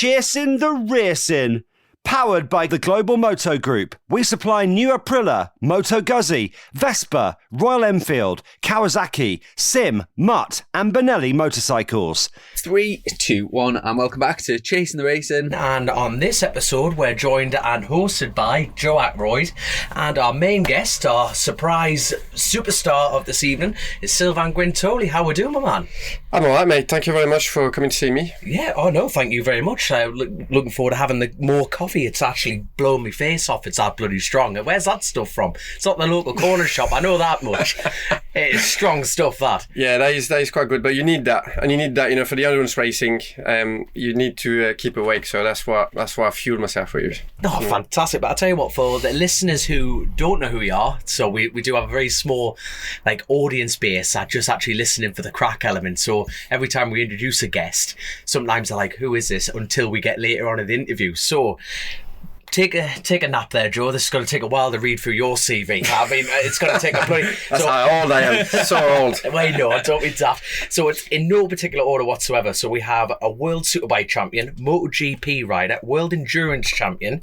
Chasin the Racin. Powered by the Global Moto Group, we supply new Aprilia, Moto Guzzi, Vespa, Royal Enfield, Kawasaki, Sim, Mutt and Benelli motorcycles. 3, 2, 1, and welcome back to Chasin the Racin. And on this episode, we're joined and hosted by Joe Akroyd, and our main guest, our surprise superstar of this evening, is Sylvain Guintoli. How we doing, my man? I'm alright, mate. Thank you very much for coming to see me. Yeah, oh no, thank you very much. Looking forward to having more coffee. It's actually blowing my face off. It's that bloody strong. Where's that stuff from? It's not the local corner shop. I know that much. It's strong stuff, that. Yeah, that is quite good. But you need that, and you need that. For the endurance racing, you need to keep awake. So that's what I fuel myself with. Oh, fantastic! But I'll tell you what, for the listeners who don't know who we are, so we do have a very small, audience base that just actually listening for the crack element. So every time we introduce a guest, sometimes they're like, "Who is this?" Until we get later on in the interview. So. Take a nap there, Joe. This is going to take a while to read through your CV. I mean, it's going to take a bloody... That's how old I am. So old. Wait, no, don't be daft. So it's in no particular order whatsoever. So we have a World Superbike champion, MotoGP rider, World Endurance champion,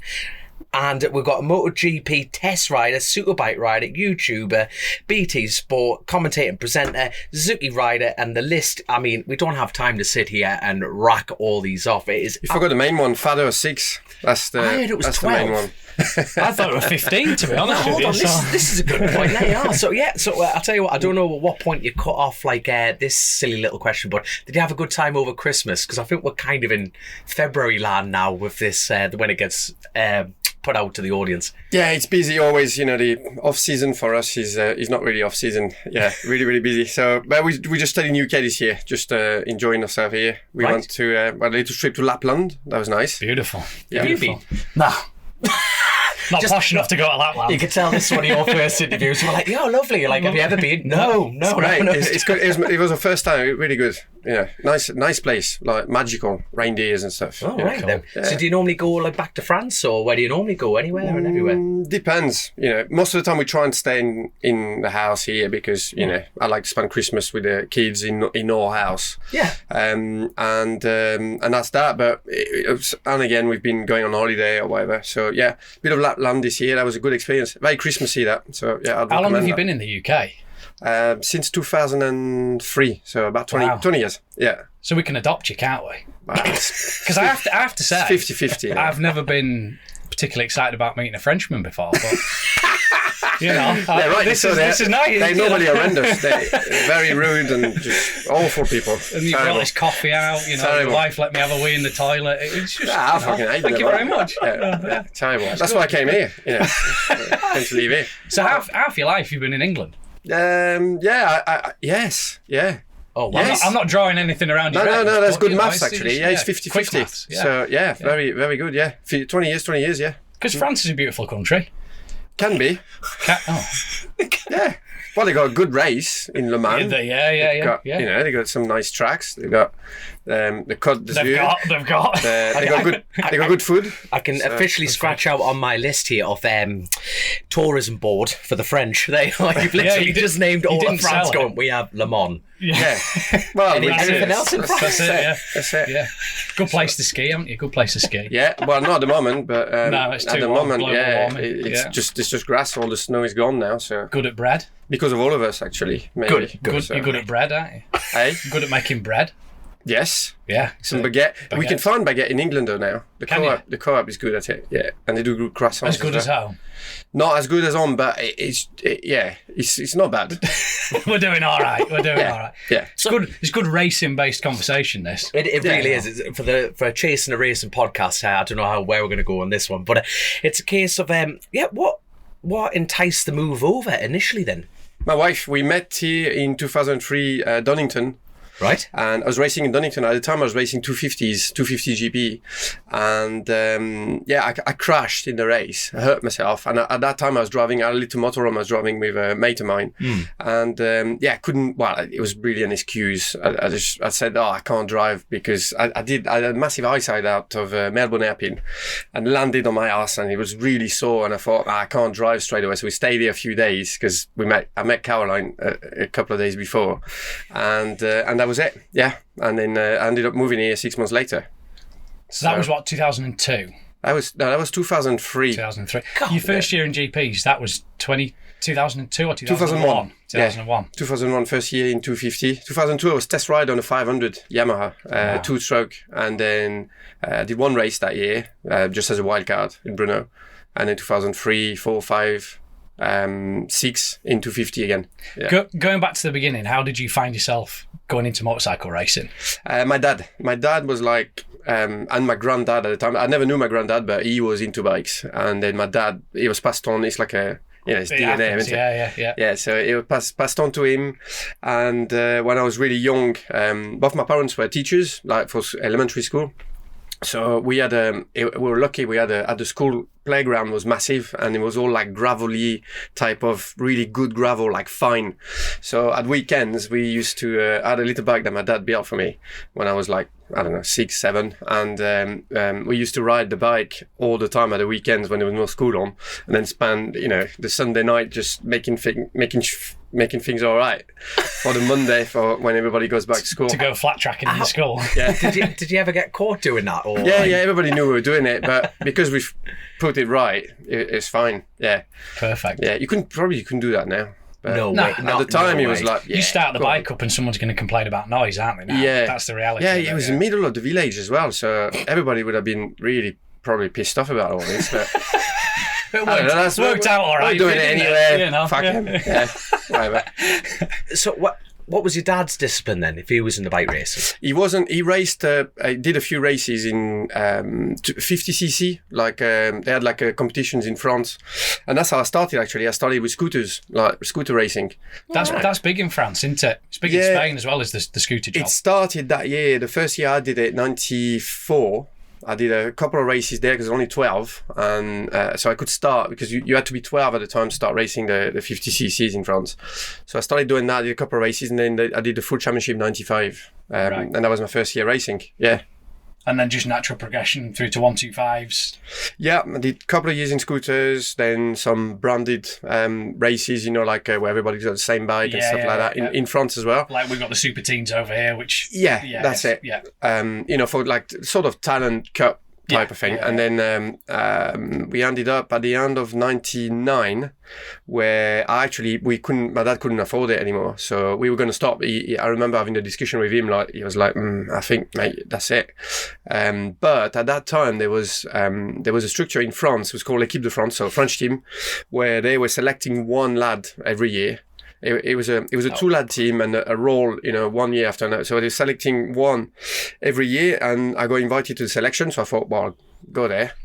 and we've got a MotoGP test rider, Superbike rider, YouTuber, BT Sport, commentator and presenter, Suzuki rider, and the list, I mean, we don't have time to sit here and rack all these off. It is... You forgot the main one, Father of 6. That's the, I heard it was that's 12. the main one. I thought it was 15, to be honest with Hold you. on, this is a good point. There you are. So I'll tell you what, I don't know at what point you cut off this silly little question, but did you have a good time over Christmas? Because I think we're kind of in February land now with this, when it gets put out to the audience. Yeah, it's busy always. The off season for us is not really off season. Yeah, really, really busy. So, but we just stayed in UK this year, just enjoying ourselves here. We went to a little trip to Lapland. That was nice. Beautiful. Yeah. Beautiful. No. Not posh enough to go to Lapland. You could tell this is one of your first interviews. We're like, "Yeah, lovely." You're like, "Have you ever been?" No. Right. No. It's good. It was the first time. Really good. Yeah, nice place. Like magical reindeers and stuff. Oh, yeah, right cool. then. Yeah. So do you normally go back to France, or where do you normally go? Anywhere and everywhere? Depends. Most of the time we try and stay in the house here because I like to spend Christmas with the kids in our house. Yeah. And that's that. But and again we've been going on holiday or whatever. So yeah, a bit of Lapland this year. That was a good experience. Very Christmassy that. So yeah. How long have you been in the UK? Since 2003. So about 20 years. Yeah. So we can adopt you, can't we? Because I have to say, 50-50. I've never been particularly excited about meeting a Frenchman before, but right. This is nice. They're normally horrendous. They're very rude and just awful people. And you brought this coffee out. Your wife let me have a wee in the toilet. It's just. I fucking hate thank you very much. Yeah. Terrible. That's why I came here. Came to live here. So half your life you've been in England? Yes. Yeah. Oh, wow. Yes. I'm not drawing anything around your No, that's good maths it's actually. Yeah, it's 50-50. Yeah. So very, very good. Yeah, 20 years. Yeah. Because France is a beautiful country. Can be. Yeah. Well, they got a good race in Le Mans. Yeah. They got some nice tracks. They got the Côte d'Azur. They've got. They got good food. I can officially scratch out on my list here of tourism board for the French. You've literally just named all of France. Going, we have Le Mans. Yeah. Well, anything else in France? That's it. Yeah. Good place to ski, haven't you? Good place to ski. Yeah. Well, not at the moment, but no, it's too at the warm, moment, warming. it's just grass. All the snow is gone now. So good at bread. Because of all of us, actually. Maybe. Good. So. You're good at bread, aren't you? Hey. Good at making bread. Yes. Yeah. Some baguette. We can find baguette in England though now. The co-op is good at it. Yeah, and they do good croissants. As good as home. Not as good as home, but it's not bad. We're doing all right. All right. Yeah. It's good racing based conversation. This. It really is. For a Chasin the Racin podcast. I don't know where we're going to go on this one, but it's a case of what enticed the move over initially then? My wife, we met here in 2003, Donington. Right. And I was racing in Donington. At the time, I was racing 250s, 250 GP. And I crashed in the race. I hurt myself. And at that time, I was driving a little motorhome. I was driving with a mate of mine. And I couldn't, it was really an excuse. I said, I can't drive because I had a massive eyesight out of Melbourne Airpin and landed on my ass and it was really sore. And I thought, I can't drive straight away. So we stayed there a few days because I met Caroline a couple of days before. And that was it. Yeah. And then I ended up moving here 6 months later. So that was what, 2002? That was 2003. 2003. Your first year in GPs, that was 2002 or 2001? 2001. 2001, first year in 250. 2002, I was test ride on a 500 Yamaha, two-stroke, and then did one race that year, just as a wild card in Brno. And then 2003, 4, 5, 6 in 250 again. Yeah. Going back to the beginning, how did you find yourself going into motorcycle racing? My dad was like, and my granddad at the time. I never knew my granddad, but he was into bikes. And then my dad, he was passed on. It's like it's DNA. Happens, yeah. Yeah, so it was passed on to him. And when I was really young, both my parents were teachers, like for elementary school. So we had we were lucky. We had at the school playground was massive, and it was all like gravelly type of really good gravel, like fine. So at weekends we used to had a little bike that my dad built for me when I was like, I don't know, 6, 7, and we used to ride the bike all the time at the weekends when there was no school on, and then spend the Sunday night just making things all right for the Monday for when everybody goes back to school. To go flat tracking in the school. Yeah. Did you ever get caught doing that? Or yeah, everybody knew we were doing it, but because we've put it right, it's fine. Yeah. Perfect. Yeah, you couldn't do that now. But No way. at the time, it was like, you start the bike up and someone's going to complain about noise, aren't they? Now? Yeah. That's the reality. Yeah, it was in the middle of the village as well, so everybody would have been really probably pissed off about all this. But It worked out all right. We're doing it anyway. You know, Fuck him. Yeah. Whatever. So what was your dad's discipline then? If he was in the bike races, He wasn't. He raced. I did a few races in 50cc. Like they had like competitions in France, and that's how I started. Actually, I started with scooters, like scooter racing. That's big in France, isn't it? It's big in Spain as well as the scooter job. It started that year. The first year I did it, 94. I did a couple of races there because only 12, and so I could start because you had to be 12 at the time to start racing the 50cc's in France. So I started doing that, I did a couple of races, and then I did the full championship 95, and that was my first year racing. Yeah. And then just natural progression through to 125s. Yeah, I did a couple of years in scooters, then some branded races, like where everybody's got the same bike and stuff like that in France as well. Like we've got the Super Teens over here, which... that's it. Yeah. For like sort of talent cup type of thing. And then we ended up at the end of 99 where my dad couldn't afford it anymore. So we were going to stop. I remember having a discussion with him, like he was like, I think, mate, that's it. But at that time there was a structure in France, it was called L'équipe de France, so a French team, where they were selecting one lad every year. It was a 2-lad team and a role, 1 year after another. So they're selecting one every year, and I got invited to the selection. So I thought, well, I'll go there.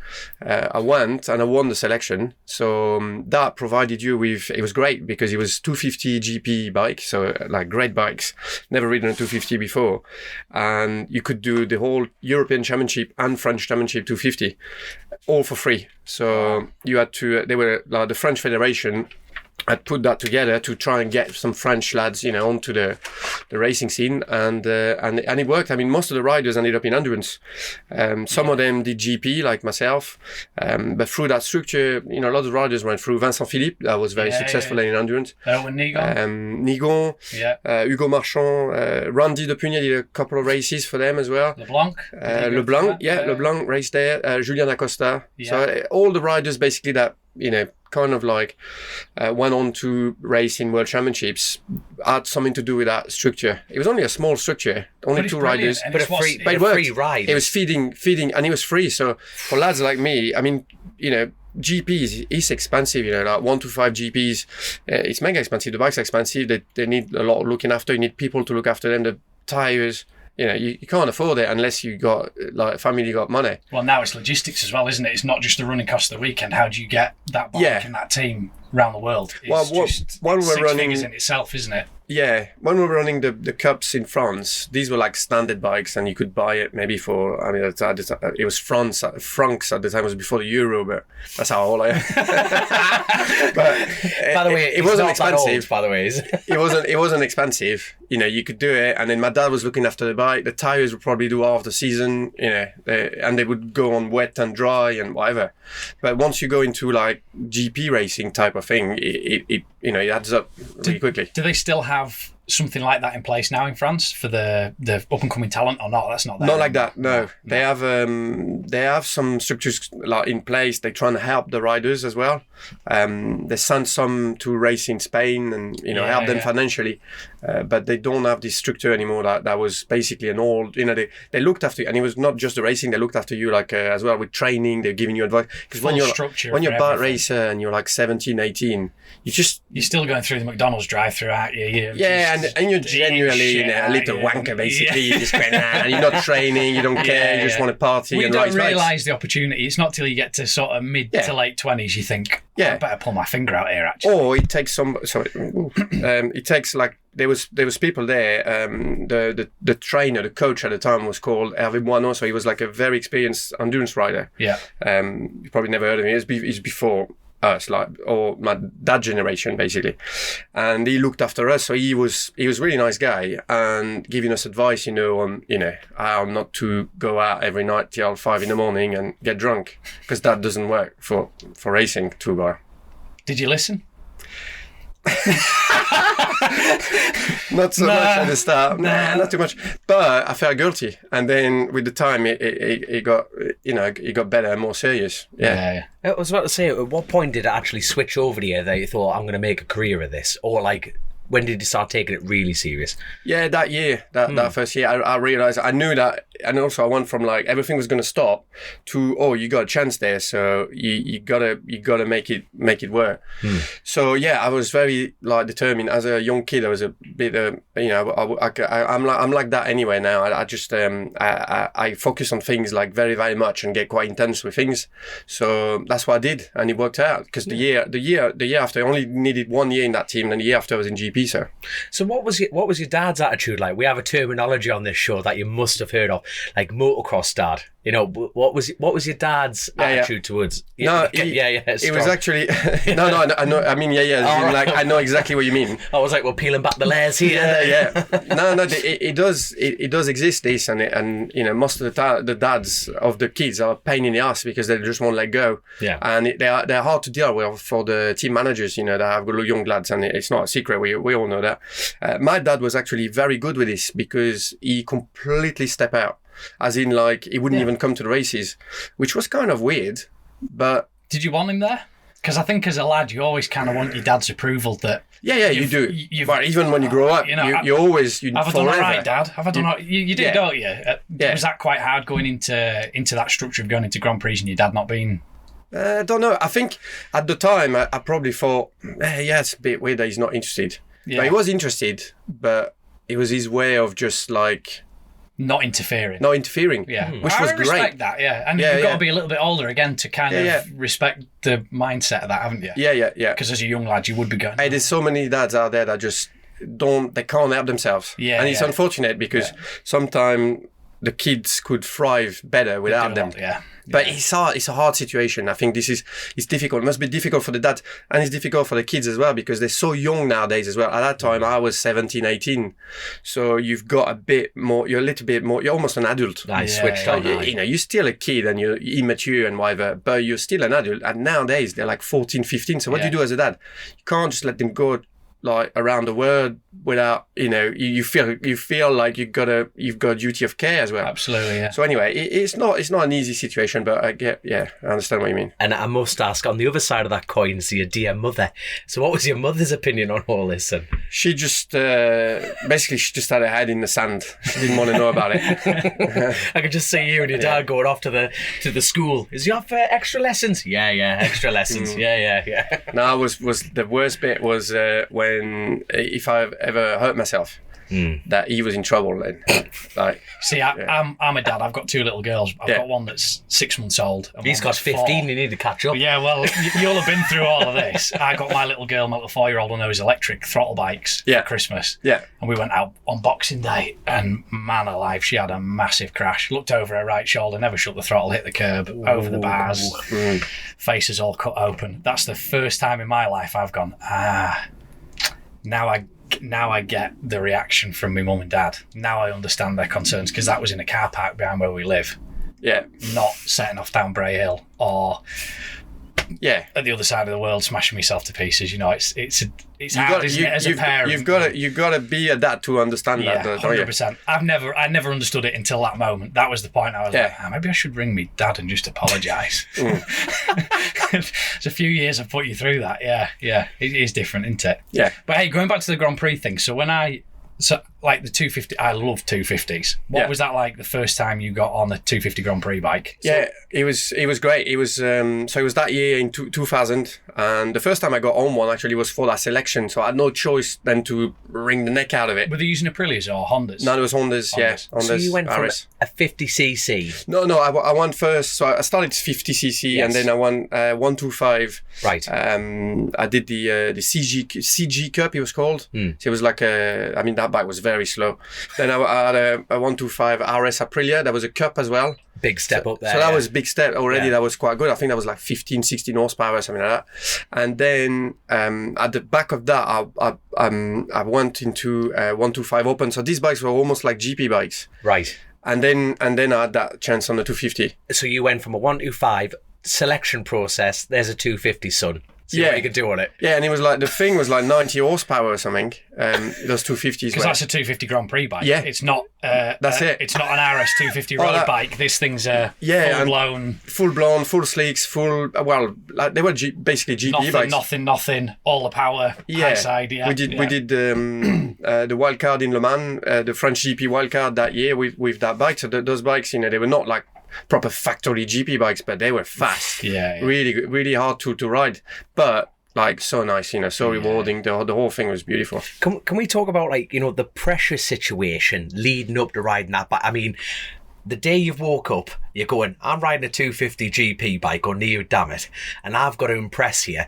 I went and I won the selection. So that provided you with, it was great because it was 250 GP bike. So like great bikes, never ridden a 250 before. And you could do the whole European Championship and French Championship 250 all for free. So you had to, they were like the French Federation I'd put that together to try and get some French lads, onto the racing scene, and it worked. I mean, most of the riders ended up in endurance. Some of them did GP, like myself, but through that structure, a lot of riders went through. Vincent Philippe, that was very successful in endurance. Nigon, Hugo Marchand, Randy de Pugna did a couple of races for them as well. Leblanc raced there. Julian Acosta. So all the riders basically that kind of like went on to race in World Championships had something to do with that structure. It was only a small structure, only 2 riders, but a free ride. It was feeding, and it was free. So for lads like me, I mean, GPs is expensive, like 1 to 5 GPs. It's mega expensive. The bike's expensive. They need a lot of looking after. You need people to look after them. The tires. You can't afford it unless you got family got money. Well, now it's logistics as well, isn't it? It's not just the running cost of the weekend. How do you get that bike and that team around the world? It's when we're running figures in itself, isn't it? Yeah, when we were running the cups in France, these were like standard bikes, and you could buy it maybe for. I mean, it was francs at the time. It was before the euro, but that's how old I am. But by the way, it wasn't expensive. Old, by the way, it wasn't expensive. You could do it, and then my dad was looking after the bike. The tires would probably do half the season. And they would go on wet and dry and whatever. But once you go into like GP racing type of thing, it adds up really quickly. Do they still have something like that in place now in France for the up and coming talent or not? That's not there. Not like that. No. They have some structures like in place. They're trying to help the riders as well. They send some to race in Spain and help them financially, but they don't have this structure anymore. That was basically an old. They looked after you, and it was not just the racing. They looked after you like as well with training. They're giving you advice because when you're a bike racer and you're like 17, 18, you're still going through the McDonald's drive-through, aren't you? And you're genuinely a little wanker, basically. You're just going, and you're not training, you don't care, you just want to party. We and don't realise the opportunity. It's not till you get to sort of mid to late 20s you think, I better pull my finger out here, actually. Or it takes it takes like, there was people there, the trainer, the coach at the time was called Hervé Boineau, so he was like a very experienced endurance rider. Yeah. You probably never heard of him. He's before us, or my dad generation basically, and he looked after us. So he was really nice guy and giving us advice, on how not to go out every night till 5 a.m. and get drunk, because that doesn't work for racing too well. Did you listen? Not so much at the start. Not too much. But I felt guilty, and then with the time, it got better and more serious. Yeah. I was about to say, at what point did it actually switch over to you that you thought, I'm going to make a career of this, or like, when did you start taking it really serious? Yeah, that year, that first year, I realised, I knew that, and also I went from like everything was going to stop to, you got a chance there, so you gotta make it work. So yeah, I was very like determined. As a young kid, I was a bit, I'm like that anyway now. I just I focus on things like very, very much and get quite intense with things. So that's what I did, and it worked out because the year after, I only needed 1 year in that team, and the year after I was in GP. So what was your dad's attitude like? We have a terminology on this show that you must have heard of, like motocross dad. What was your dad's attitude towards? It was actually no. I know. I mean, like, I know exactly what you mean. I was like, we're peeling back the layers here. No. It does exist, this, and most of the dads of the kids are a pain in the ass because they just won't let go. Yeah. And they're hard to deal with for the team managers. That have young lads, and it's not a secret. We all know that. My dad was actually very good with this because he completely stepped out. As in, like, he wouldn't even come to the races, which was kind of weird, but... Did you want him there? Because I think as a lad, you always kind of want your dad's approval that... Yeah, you do. But even when you grow up, you always... Have I done it right, Dad? Have I done it? You do, don't you? Was that quite hard going into that structure of going into Grand Prix and your dad not being... I don't know. I think at the time, I probably thought, it's a bit weird that he's not interested. Yeah. But he was interested, but it was his way of just, like... Not interfering. Yeah. Which was great. I respect that, yeah. And you've got to be a little bit older again to kind of respect the mindset of that, haven't you? Yeah. Because as a young lad, you would be going... Hey, there's so many dads out there that just they can't help themselves. Yeah. And it's unfortunate because sometimes the kids could thrive better without them. Yeah. But it's a hard situation. I think it's difficult. It must be difficult for the dad, and it's difficult for the kids as well because they're so young nowadays as well. At that time, I was 17, 18. So you've got a bit more, you're a little bit more, you're almost an adult. Switched on. You're still a kid and you're immature and whatever, but you're still an adult. And nowadays, they're like 14, 15. So what do you do as a dad? You can't just let them go like around the world without, you feel like you've got a duty of care as well. Absolutely, yeah. So anyway, it's not an easy situation, but I understand what you mean. And I must ask, on the other side of that coin is your dear mother. So what was your mother's opinion on all this? And she just basically she just had her head in the sand. She didn't want to know about it. I could just see you and your dad going off to the school. Is you have extra lessons? Yeah, extra lessons. Yeah. No, was the worst bit was when if I ever hurt myself, that he was in trouble then. See, I'm a dad. I've got 2 little girls. I've got one that's 6 months old. He's got 15. You need to catch up. Yeah, well, you'll have been through all of this. I got my little 4-year-old on those electric throttle bikes for Christmas. Yeah. And we went out on Boxing Day, and man alive, she had a massive crash. Looked over her right shoulder, never shut the throttle, hit the curb, over the bars, faces all cut open. That's the first time in my life I've gone, Now I get the reaction from my mum and dad. Now I understand their concerns because that was in a car park behind where we live. Yeah. Not setting off down Bray Hill or at the other side of the world, smashing myself to pieces. You know, it's hard, isn't it, as a parent? You've got to be a dad to understand that. 100%. I never understood it until that moment. That was the point. I was like, maybe I should ring me dad and just apologise. It's a few years I've put you through that. Yeah, it is different, isn't it? Yeah. But hey, going back to the Grand Prix thing. So like the 250, I love 250s. What was that like the first time you got on a 250 Grand Prix bike? It was great. It was so it was that year in 2000, and the first time I got on one actually was for that selection. So I had no choice than to wring the neck out of it. Were they using Aprilias or Hondas? No, it was Hondas. Yeah, Hondas. So you went from RS. a 50cc. No, I won first. So I started 50cc, and then I won 125. Right. I did the CG Cup. It was called. So it was like that bike was very slow. Then I had a 125 RS Aprilia. That was a cup as well. Big step up there. So that was a big step already. Yeah. That was quite good. I think that was like 15, 16 horsepower, something like that. And then at the back of that, I went into 125 Open. So these bikes were almost like GP bikes. Right. And then I had that chance on the 250. So you went from a 125 selection process. There's a 250, son. See what you could do on it. Yeah, and it was like the thing was like 90 horsepower or something. Those 250s. Because that's a 250 Grand Prix bike. Yeah, it's not. That's it. It's not an RS 250 road bike. This thing's a full blown, full sleeks, like they were basically GP bikes. Nothing. All the power. High side. Yeah, we did the wild card in Le Mans, the French GP wild card that year with that bike. So those bikes, they were not like proper factory GP bikes, but they were fast. Really, really hard to ride, but like so nice, so rewarding. The whole thing was beautiful. Can we talk about the pressure situation leading up to riding that bike? I mean, the day you've woke up, you're going, I'm riding a 250 GP bike, or near, damn it, and I've got to impress you.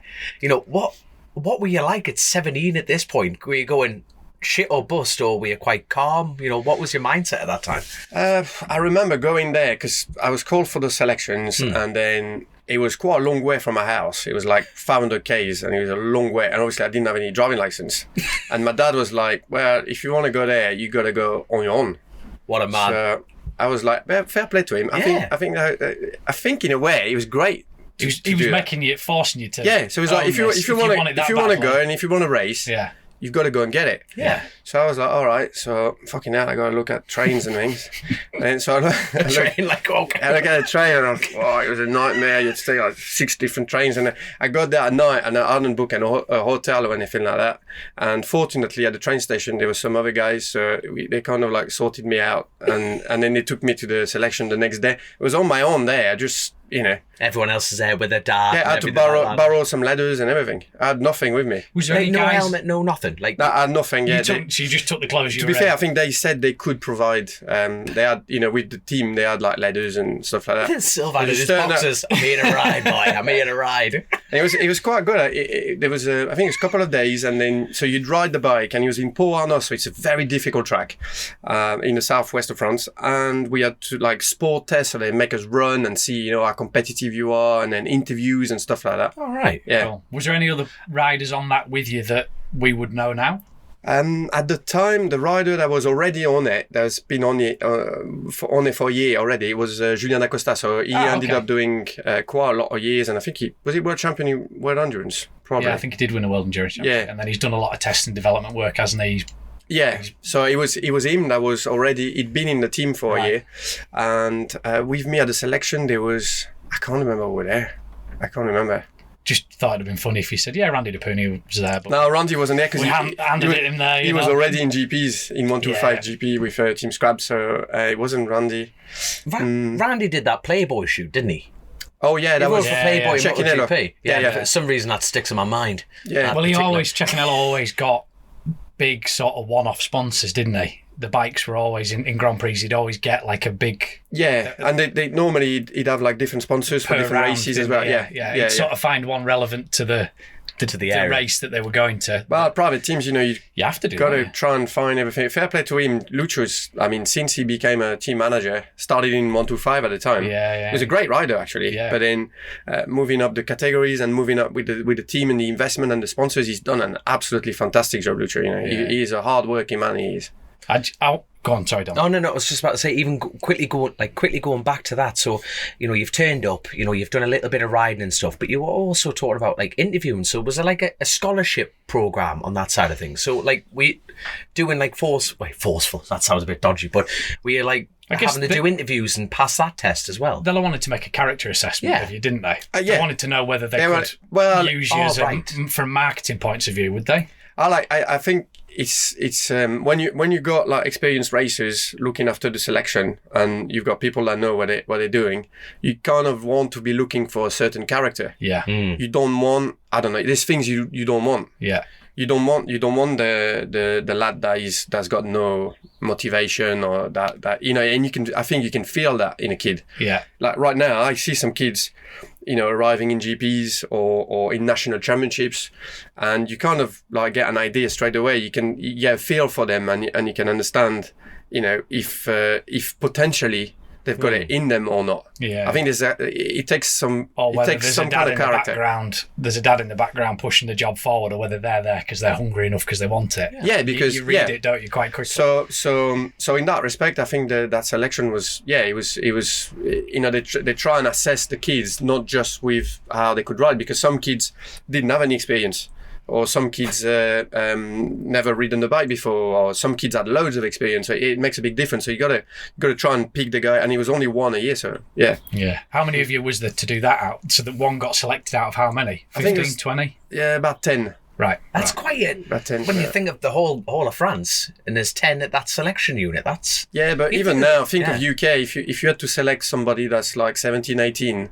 What were you like at 17 at this point? Were you going shit or bust, or were you quite calm? What was your mindset at that time? I remember going there because I was called for the selections, and then it was quite a long way from my house. It was like 500 Ks, and it was a long way. And obviously I didn't have any driving license. And my dad was like, well, if you want to go there, you got to go on your own. What a man. So I was like, well, fair play to him. I think in a way it was great. He was forcing you to. Yeah, so it was like, if you want to go and if you want to race, you've got to go and get it. Yeah. So I was like, all right, so fucking hell, I got to look at trains and things. And so I look at a train, and it was a nightmare. You had to take like 6 different trains. And I got there at night, and I hadn't booked a hotel or anything like that. And fortunately, at the train station, there were some other guys. So they kind of like sorted me out. And then they took me to the selection the next day. It was on my own there. I just, everyone else is there with their dad. Yeah, I had to borrow some ladders and everything. I had nothing with me. Was there no helmet, no nothing? I had nothing. Yeah, so you just took the clothes. To be fair, I think they said they could provide. They had, with the team, they had like ladders and stuff like that. Sylvain with his boxes. I'm here to ride, boy. I'm here to ride. It was quite good. There was I think it was a couple of days, and then so you'd ride the bike, and it was in Pau-Arnaud, so it's a very difficult track in the southwest of France, and we had to like sport test, so they make us run and see how competitive you are, and then interviews and stuff like that. All right. Yeah. Cool. Was there any other riders on that with you that we would know now? At the time, the rider that was already on it, that's been on it for a year already, it was Julian Acosta. So he ended up doing quite a lot of years, and I think he world champion in World Endurance, probably. Yeah, I think he did win a World Endurance Championship. Yeah. And then he's done a lot of test and development work, hasn't he? Yeah, so it was him that was already, he'd been in the team for a year. And with me at the selection, there was, I can't remember who were there. I can't remember. Just thought it'd have been funny if he said, yeah, Randy DePuni was there. But no, Randy wasn't there because he handed it in there. He was already in GPs, in 125 GP with Team Scrab, so it wasn't Randy. Randy did that Playboy shoot, didn't he? Oh yeah, that was for Playboy MotoGP. Yeah. For some reason that sticks in my mind. Yeah. Well, Cecchinello always got big sort of one-off sponsors, didn't he? The bikes were always in Grand Prix. He'd always get like a big and they normally he'd have like different sponsors for different races as well. He'd sort of find one relevant to the race that they were going to. Well, private teams, you have to do. Got to try and find everything. Fair play to him. Lucho's, since he became a team manager, started in 125 at the time. Yeah. He was a great rider actually. Yeah. But then moving up the categories and moving up with the team and the investment and the sponsors, he's done an absolutely fantastic job, Lucho. He is a hard-working man. He is. I'll Go on, sorry, Dom. Oh no, I was just about to say, even quickly going back to that. So, you've turned up, you've done a little bit of riding and stuff, but you were also talking about like interviewing. So was there like a scholarship program on that side of things? So like we doing like forceful. That sounds a bit dodgy, but we like having to do interviews and pass that test as well. They wanted to make a character assessment of you, didn't they? Yeah. They wanted to know whether they could use you from marketing points of view, would they? I think it's when you got like experienced racers looking after the selection, and you've got people that know what they're doing, you kind of want to be looking for a certain character. Yeah. You don't want, I don't know, there's things you don't want. Yeah. You don't want the lad that's got no motivation, or that and I think you can feel that in a kid. Yeah. Like right now, I see some kids, arriving in GPs or in national championships, and you kind of like get an idea straight away. You can feel for them, and you can understand, if potentially they've got it in them or not. Yeah. I think it takes some kind of character. There's a dad in the background pushing the job forward, or whether they're there because they're hungry enough because they want it. Yeah, because you read it, don't you, quite quickly. So in that respect, I think that selection was it was they try and assess the kids not just with how they could ride, because some kids didn't have any experience, or some kids never ridden the bike before, or some kids had loads of experience. So it makes a big difference. So you got to try and pick the guy, and he was only one a year. So yeah. How many of you was there to do that out? So that one got selected out of how many? 15, 20? Yeah, about 10. Right. That's quite it. About 10. When you think of the whole of France, and there's 10 at that selection unit, that's... Yeah, but even now, think of UK. If you had to select somebody that's like 17, 18,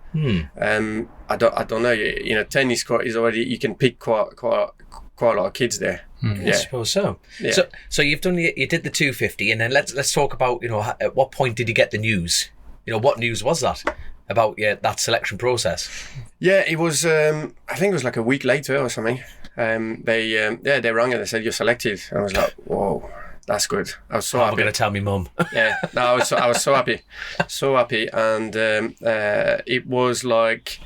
I don't know. 10 is already, you can pick quite a lot of kids there. I suppose so. Yeah. So you did the 250, and then let's talk about at what point did you get the news? What news was that about that selection process? Yeah, it was. I think it was like a week later or something. They rang and they said you're selected. I was like, whoa, that's good. I was so happy. I'm going to tell me mum. Yeah, no, I was so happy, and it was like.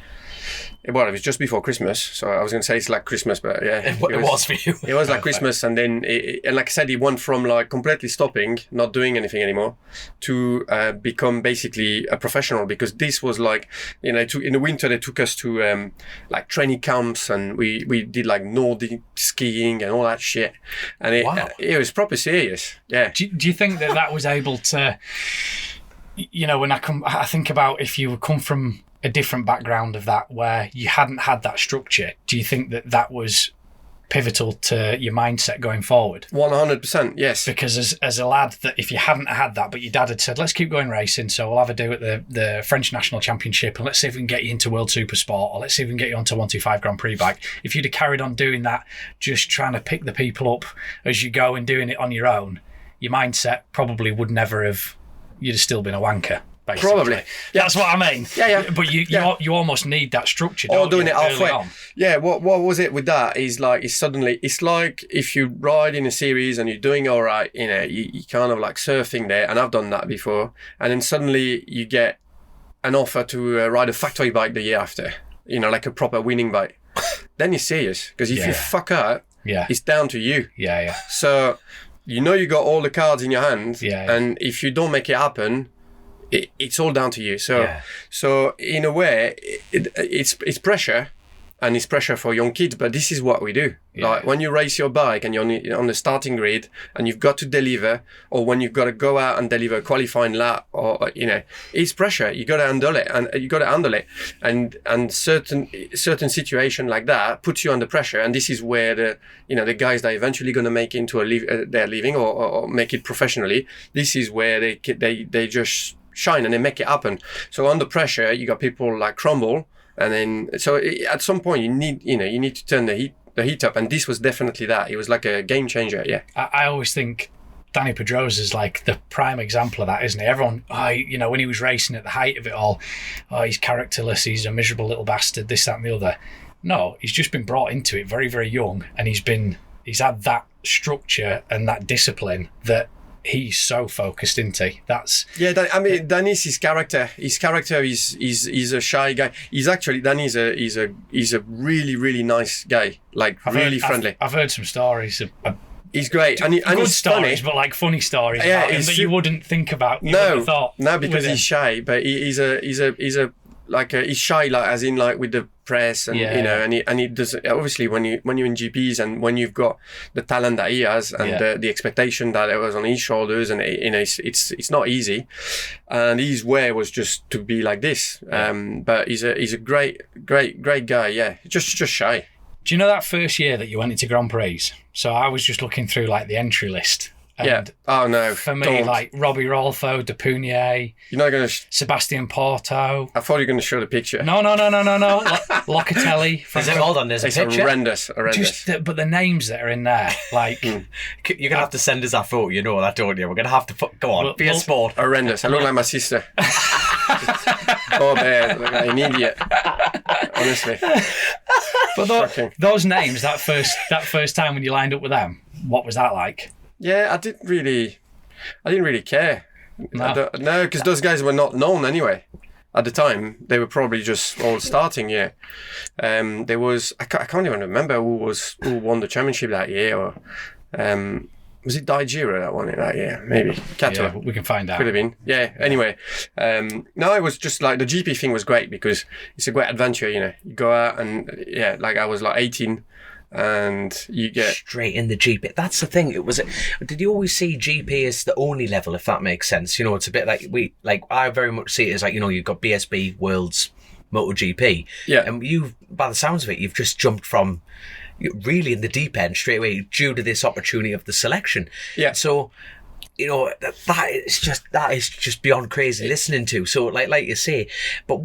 Well, it was just before Christmas, so I was going to say it's like Christmas, but yeah. It was for you. It was like Christmas, and then, and like I said, it went from like completely stopping, not doing anything anymore, to become basically a professional, because this was like, in the winter, they took us to like training camps, and we did like Nordic skiing and all that shit, and it was proper serious, yeah. Do you think that was able to, when I think about if you come from a different background of that, where you hadn't had that structure, do you think that was pivotal to your mindset going forward? 100%, yes. Because as a lad, that if you hadn't had that, but your dad had said, let's keep going racing, so we'll have a do at the French National Championship, and let's see if we can get you into World Supersport, or let's see if we can get you onto 125 Grand Prix bike. If you'd have carried on doing that, just trying to pick the people up as you go and doing it on your own, your mindset probably would never have, you'd have still been a wanker. Basically. Probably. Yeah. That's what I mean. Yeah. But you almost need that structure, or don't doing you, it halfway. on? Yeah, what was it with that is like, it's like if you ride in a series and you're doing all right, you kind of like surfing there, and I've done that before, and then suddenly you get an offer to ride a factory bike the year after, like a proper winning bike. Then you're serious, because if you fuck up, it's down to you. Yeah. So, you got all the cards in your hand, and if you don't make it happen, it's all down to you. So in a way, it's pressure, and it's pressure for young kids. But this is what we do. Like when you race your bike and you're on the starting grid and you've got to deliver, or when you've got to go out and deliver a qualifying lap, or it's pressure. You got to handle it, and certain situation like that puts you under pressure. And this is where the guys that are eventually going to make it into their living or make it professionally. This is where they just shine and they make it happen. So under pressure, you got people like crumble, and then at some point you need to turn the heat up, and this was definitely that. It was like a game changer. Yeah, I always think Danny Pedrosa is like the prime example of that, isn't he? Everyone, when he was racing at the height of it all, he's characterless, he's a miserable little bastard, this, that, and the other. No, he's just been brought into it very, very young, and he's had that structure and that discipline that he's so focused into. Danny's his character. His character is a shy guy. He's a really, really nice guy. Like really friendly. I've heard some stories He's great, and Good he's stories, funny. but like funny stories Yeah, about him he's that you wouldn't think about. You wouldn't have thought no, because with him. he's shy, but he's shy, like as in like with the press, and Yeah. you know, and he does, obviously when you're in GPs and when you've got the talent that he has and Yeah. the expectation that it was on his shoulders, and you know, it's not easy, and his way was just to be like this. But he's a great guy. Yeah, just shy. Do you know that first year that you went into Grand Prix? So I was just looking through like the entry list. And Yeah. Oh no. for me, don't. like Robbie Rolfo, De Punier, You're not gonna. Sebastian Porto. I thought you were gonna show the picture. No. Locatelli. From, Hold on, there's a It's picture. horrendous. but the names that are in there, like You're going to have to send us that photo, you know that, don't you? We're going to have to put... Go on, Well, be a well- sport. Horrendous. I look like my sister. Oh man, like an idiot. Honestly. but Shocking. those names, that first time when you lined up with them, what was that like? Yeah, I didn't really care. No. No, because those guys were not known anyway. At the time, they were probably just all starting. Yeah, there was I can't even remember who won the championship that year. Or was it Daijiro that won it that year? Maybe Kato. Yeah, we can find out. Could have been. Yeah. Anyway, no, it was just like the GP thing was great because it's a great adventure. You know, you go out and like I was like 18. And you get Straight in the GP. That's the thing. Did you always see GP as the only level, if that makes sense? You know, it's a bit like I very much see it as like, you know, you've got BSB, Worlds, MotoGP. Yeah. And by the sounds of it, you've just jumped from really in the deep end straight away due to this opportunity of the selection. Yeah. So, you know, that is just beyond crazy listening to. So like you say, but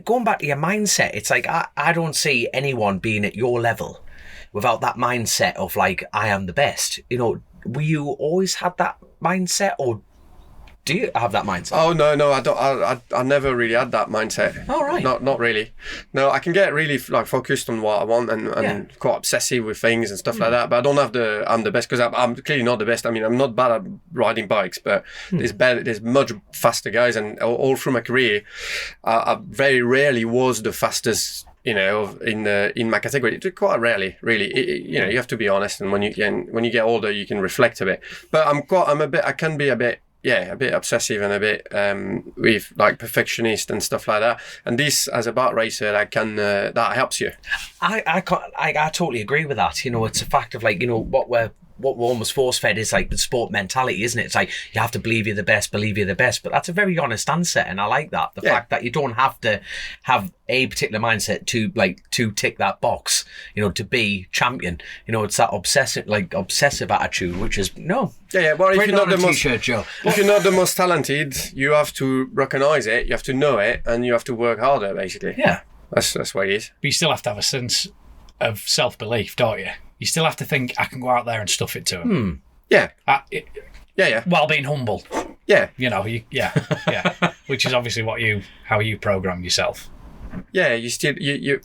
going back to your mindset, it's like I don't see anyone being at your level without that mindset of like, I am the best. You know, were you always had that mindset, or do you have that mindset? Oh no, I don't. I never really had that mindset. All right. Not really. No, I can get really like focused on what I want and quite obsessive with things and stuff like that. But I don't have I'm the best, because I'm clearly not the best. I mean, I'm not bad at riding bikes, but there's much faster guys, and all through my career, I very rarely was the fastest. You know, in my category, quite rarely, really. You know, you have to be honest, and when you get older, you can reflect a bit. But I can be a bit obsessive and a bit with like perfectionist and stuff like that. And this, as a bike racer, that helps you. I totally agree with that. You know, it's a fact of like, you know, what we're almost force-fed is like the sport mentality, isn't it? It's like you have to believe you're the best, but that's a very honest answer, and I like that. The fact that you don't have to have a particular mindset to tick that box, you know, to be champion. You know, it's that obsessive attitude, which is no. Yeah. Well, if you're not the most, Joe. if you're not the most talented, you have to recognize it, you have to know it, and you have to work harder. Basically, Yeah. that's what it is. But you still have to have a sense of self-belief, don't you? You still have to think, I can go out there and stuff it to him. Yeah. Yeah. While being humble. Yeah. You know, yeah. Which is obviously how you program yourself. Yeah, you still you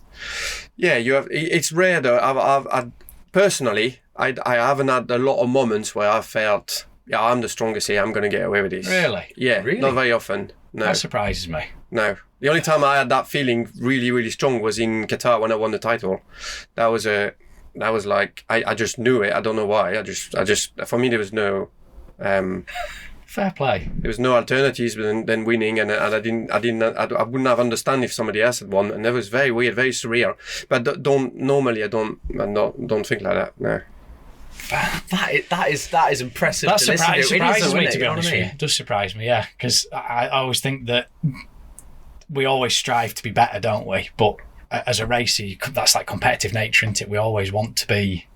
have. It's rare though. I personally, I haven't had a lot of moments where I felt, I'm the strongest here, I'm going to get away with this. Really? Yeah, Really? not very often. No, That surprises me. no. The only time I had that feeling really, really strong was in Qatar when I won the title. That was like I just knew it. I don't know why. I just for me there was no. Fair play. There was no alternatives than winning, and I wouldn't have understand if somebody else had won, and that was very weird, very surreal. But I don't think like that. No. That is impressive. That to listen to. It is, surprises though, me, isn't to it? be You know honest what I with you. mean? It does surprise me, yeah, because I always think that we always strive to be better, don't we? But as a racer, that's like competitive nature, isn't it? We always want to be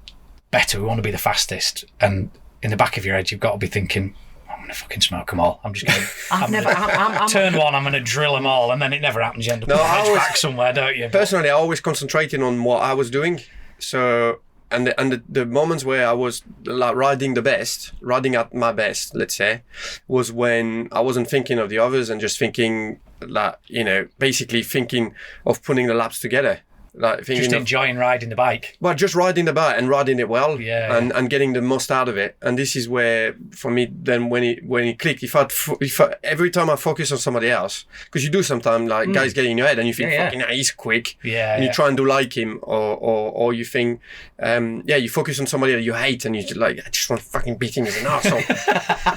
better. We want to be the fastest, and in the back of your head, you've got to be thinking, I'm going to fucking smoke them all. I'm just going to turn one, I'm going to drill them all, and then it never happens. You end up No, on the I edge always- back somewhere, don't you? Personally, I always concentrated on what I was doing. So, and the moments where I was like riding at my best, let's say, was when I wasn't thinking of the others and just thinking, like, you know, basically thinking of putting the laps together. Like thinking Just of, enjoying riding the bike. well, just riding the bike and riding it well, Yeah. and getting the most out of it. And this is where, for me, then when it clicked, if every time I focus on somebody else, because you do sometimes like guys get in your head and you think, fucking hell, he's quick, and you try and do like him, or you think, you focus on somebody that you hate and you just like, I just want to fucking beat him as an arsehole.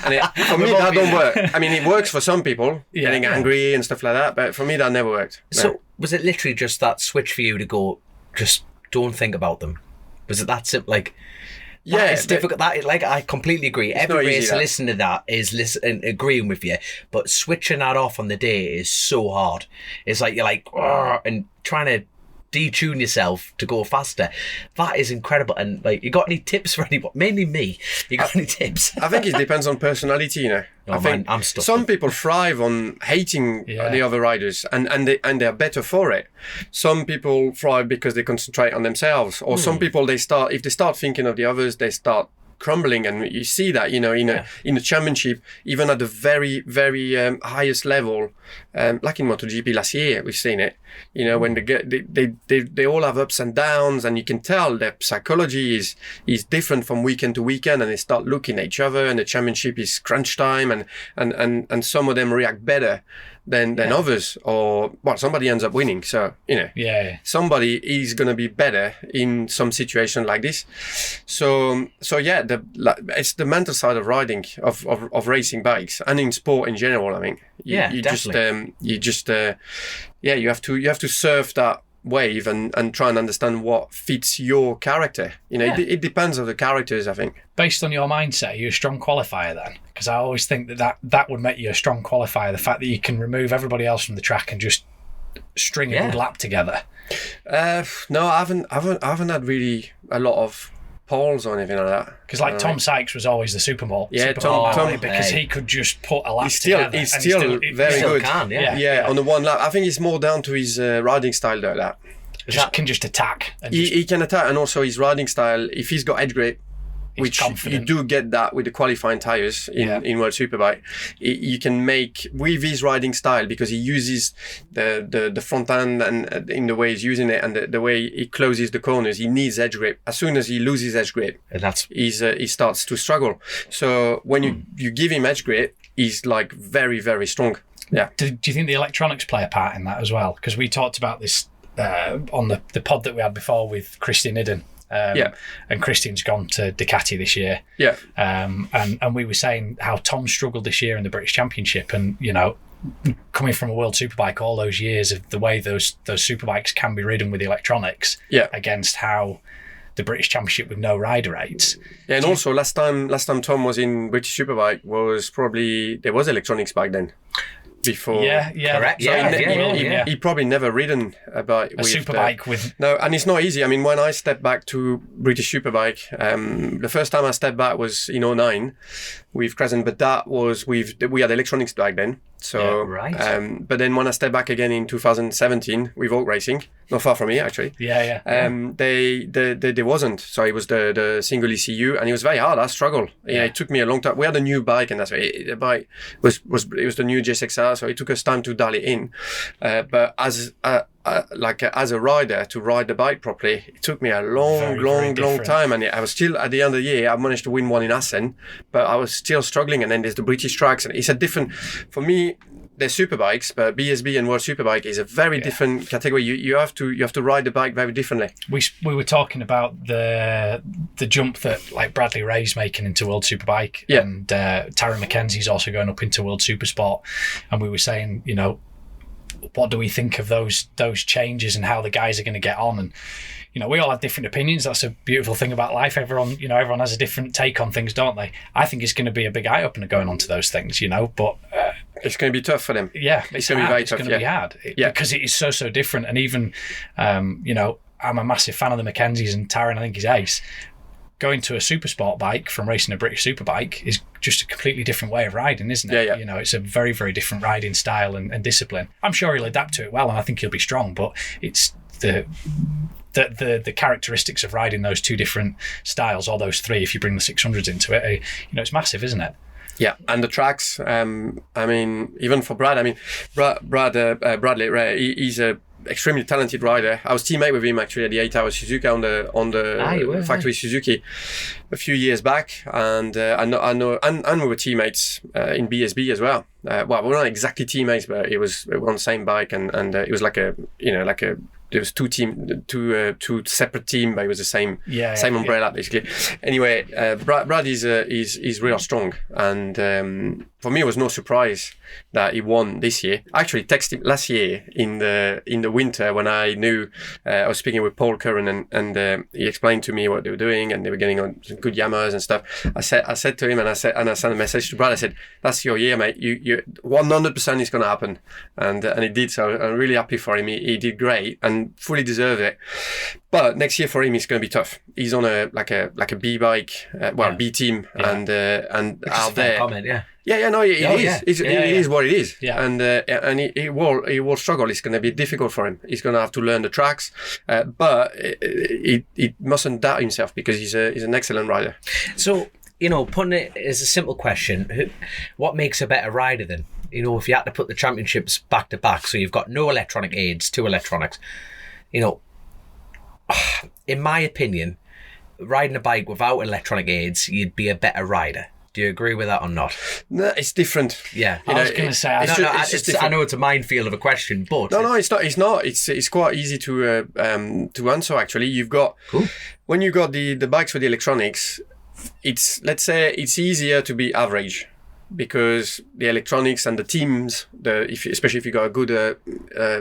And for me, that don't work. I mean, it works for some people, getting angry and stuff like that, but for me, that never worked. So was it literally just that switch for you to go, just don't think about them? Was it that simple? Like, yeah, it's difficult. That, like, I completely agree. Every race listening to that is agreeing with you, but switching that off on the day is so hard. It's like you're like, "Argh," and trying to detune yourself to go faster. That is incredible. And like, you got any tips for anybody? Mainly me. You got any tips? I think it depends on personality, you know. Oh, I think I'm stuck. some people thrive on hating the other riders, and they're better for it. Some people thrive because they concentrate on themselves, or some people if they start thinking of the others, they start crumbling. And you see that, you know, in a championship, even at the very, very highest level, like in MotoGP last year, we've seen it. You know, when they all have ups and downs, and you can tell their psychology is different from weekend to weekend, and they start looking at each other, and the championship is crunch time, and some of them react better than others, or somebody ends up winning. So, you know, somebody is going to be better in some situation like this. So yeah, it's the mental side of riding, of racing bikes, and in sport in general. I mean, you have to surf that wave and try and understand what fits your character. You know, it depends on the characters, I think. Based on your mindset, are you a strong qualifier then? Because I always think that would make you a strong qualifier. The fact that you can remove everybody else from the track and just string a good lap together. No, I haven't had really a lot of poles or anything like that. Because like Tom Sykes was always the Super Bowl. Yeah, Tom because he could just put a lap together. He's still very good. Can, on the one lap. I think it's more down to his riding style though. That can just attack. And he can attack, and also his riding style. If he's got edge grip, which confident. you do get that with the qualifying tires in World Superbike, you can make with his riding style, because he uses the front end and in the way he's using it, and the way he closes the corners, he needs edge grip. As soon as he loses edge grip, he starts to struggle. So when you give him edge grip, he's like very, very strong. Yeah. Do you think the electronics play a part in that as well? Because we talked about this on the pod that we had before with Christian Idden. And Christian's gone to Ducati this year. And we were saying how Tom struggled this year in the British Championship, and you know, coming from a World Superbike all those years of the way those superbikes can be ridden with electronics against how the British Championship with no rider rates. Yeah, and also last time Tom was in British Superbike was probably there was electronics back then. Before, correct. So he probably never ridden a bike with superbike with no, and it's not easy. I mean, when I stepped back to British Superbike, the first time I stepped back was in 2009 with Crescent, but that was we had electronics back then. So, but then when I stepped back again in 2017 with Oak Racing, not far from here actually. There wasn't. So it was the single ECU, and it was very hard. I struggled. Yeah, it took me a long time. We had a new bike, and that's why the bike was the new GSXR. So it took us time to dial it in. But as a rider to ride the bike properly, it took me a long time. And I was still at the end of the year, I managed to win one in Assen, but I was still struggling. And then there's the British tracks, and it's a different for me. They're superbikes, but BSB and World Superbike is a very different category. You have to ride the bike very differently. We were talking about the jump that like Bradley Ray's making into World Superbike, and Tyrone McKenzie's also going up into World Supersport, and we were saying, you know, what do we think of those changes and how the guys are going to get on? And you know, we all have different opinions. That's a beautiful thing about life. Everyone has a different take on things, don't they? I think it's going to be a big eye opener going on to those things, you know, but it's going to be tough for them. Yeah, it's going to be very tough. It's going to be hard because it is so different. And even, you know, I'm a massive fan of the Mackenzies, and Tyrone, I think, is ace. Going to a super sport bike from racing a British Superbike is just a completely different way of riding, isn't it? You know, it's a very, very different riding style and discipline. I'm sure he'll adapt to it well, and I think he'll be strong, but it's the characteristics of riding those two different styles, or those three, if you bring the 600s into it, you know, it's massive, isn't it? Yeah, and the tracks. I mean, even for Brad. I mean, Bradley Ray. He's a extremely talented rider. I was teammate with him actually at the 8 Hour Suzuki on the factory Suzuki a few years back, and I know, and we were teammates in BSB as well. Well, we're not exactly teammates, but we were on the same bike, and it was there was two separate team, but it was the same umbrella basically. Anyway, Brad is real strong, and for me it was no surprise that he won this year. I actually texted him last year in the winter when I knew I was speaking with Paul Curran, and he explained to me what they were doing, and they were getting on some good Yamahas and stuff. I said to him, and I sent a message to Brad. I said, "That's your year, mate. You 100% is going to happen," and it did. So I'm really happy for him. He did great and fully deserved it. But next year for him, it's going to be tough. He's on a B bike, B team, and out there. Comment, yeah. No, it is. It is what it is. Yeah. And he will struggle. It's going to be difficult for him. He's going to have to learn the tracks, but he mustn't doubt himself, because he's an excellent rider. So, putting it as a simple question, what makes a better rider then? If you had to put the championships back to back, so you've got no electronic aids, 2 electronics, in my opinion, riding a bike without electronic aids, you'd be a better rider. Do you agree with that or not? No, it's different. Yeah, I was going to say. I know it's a minefield of a question, but no, it's not. It's not. It's quite easy to answer. Actually, you've got when you got the bikes with the electronics, let's say it's easier to be average, because the electronics and the teams, especially if you got a good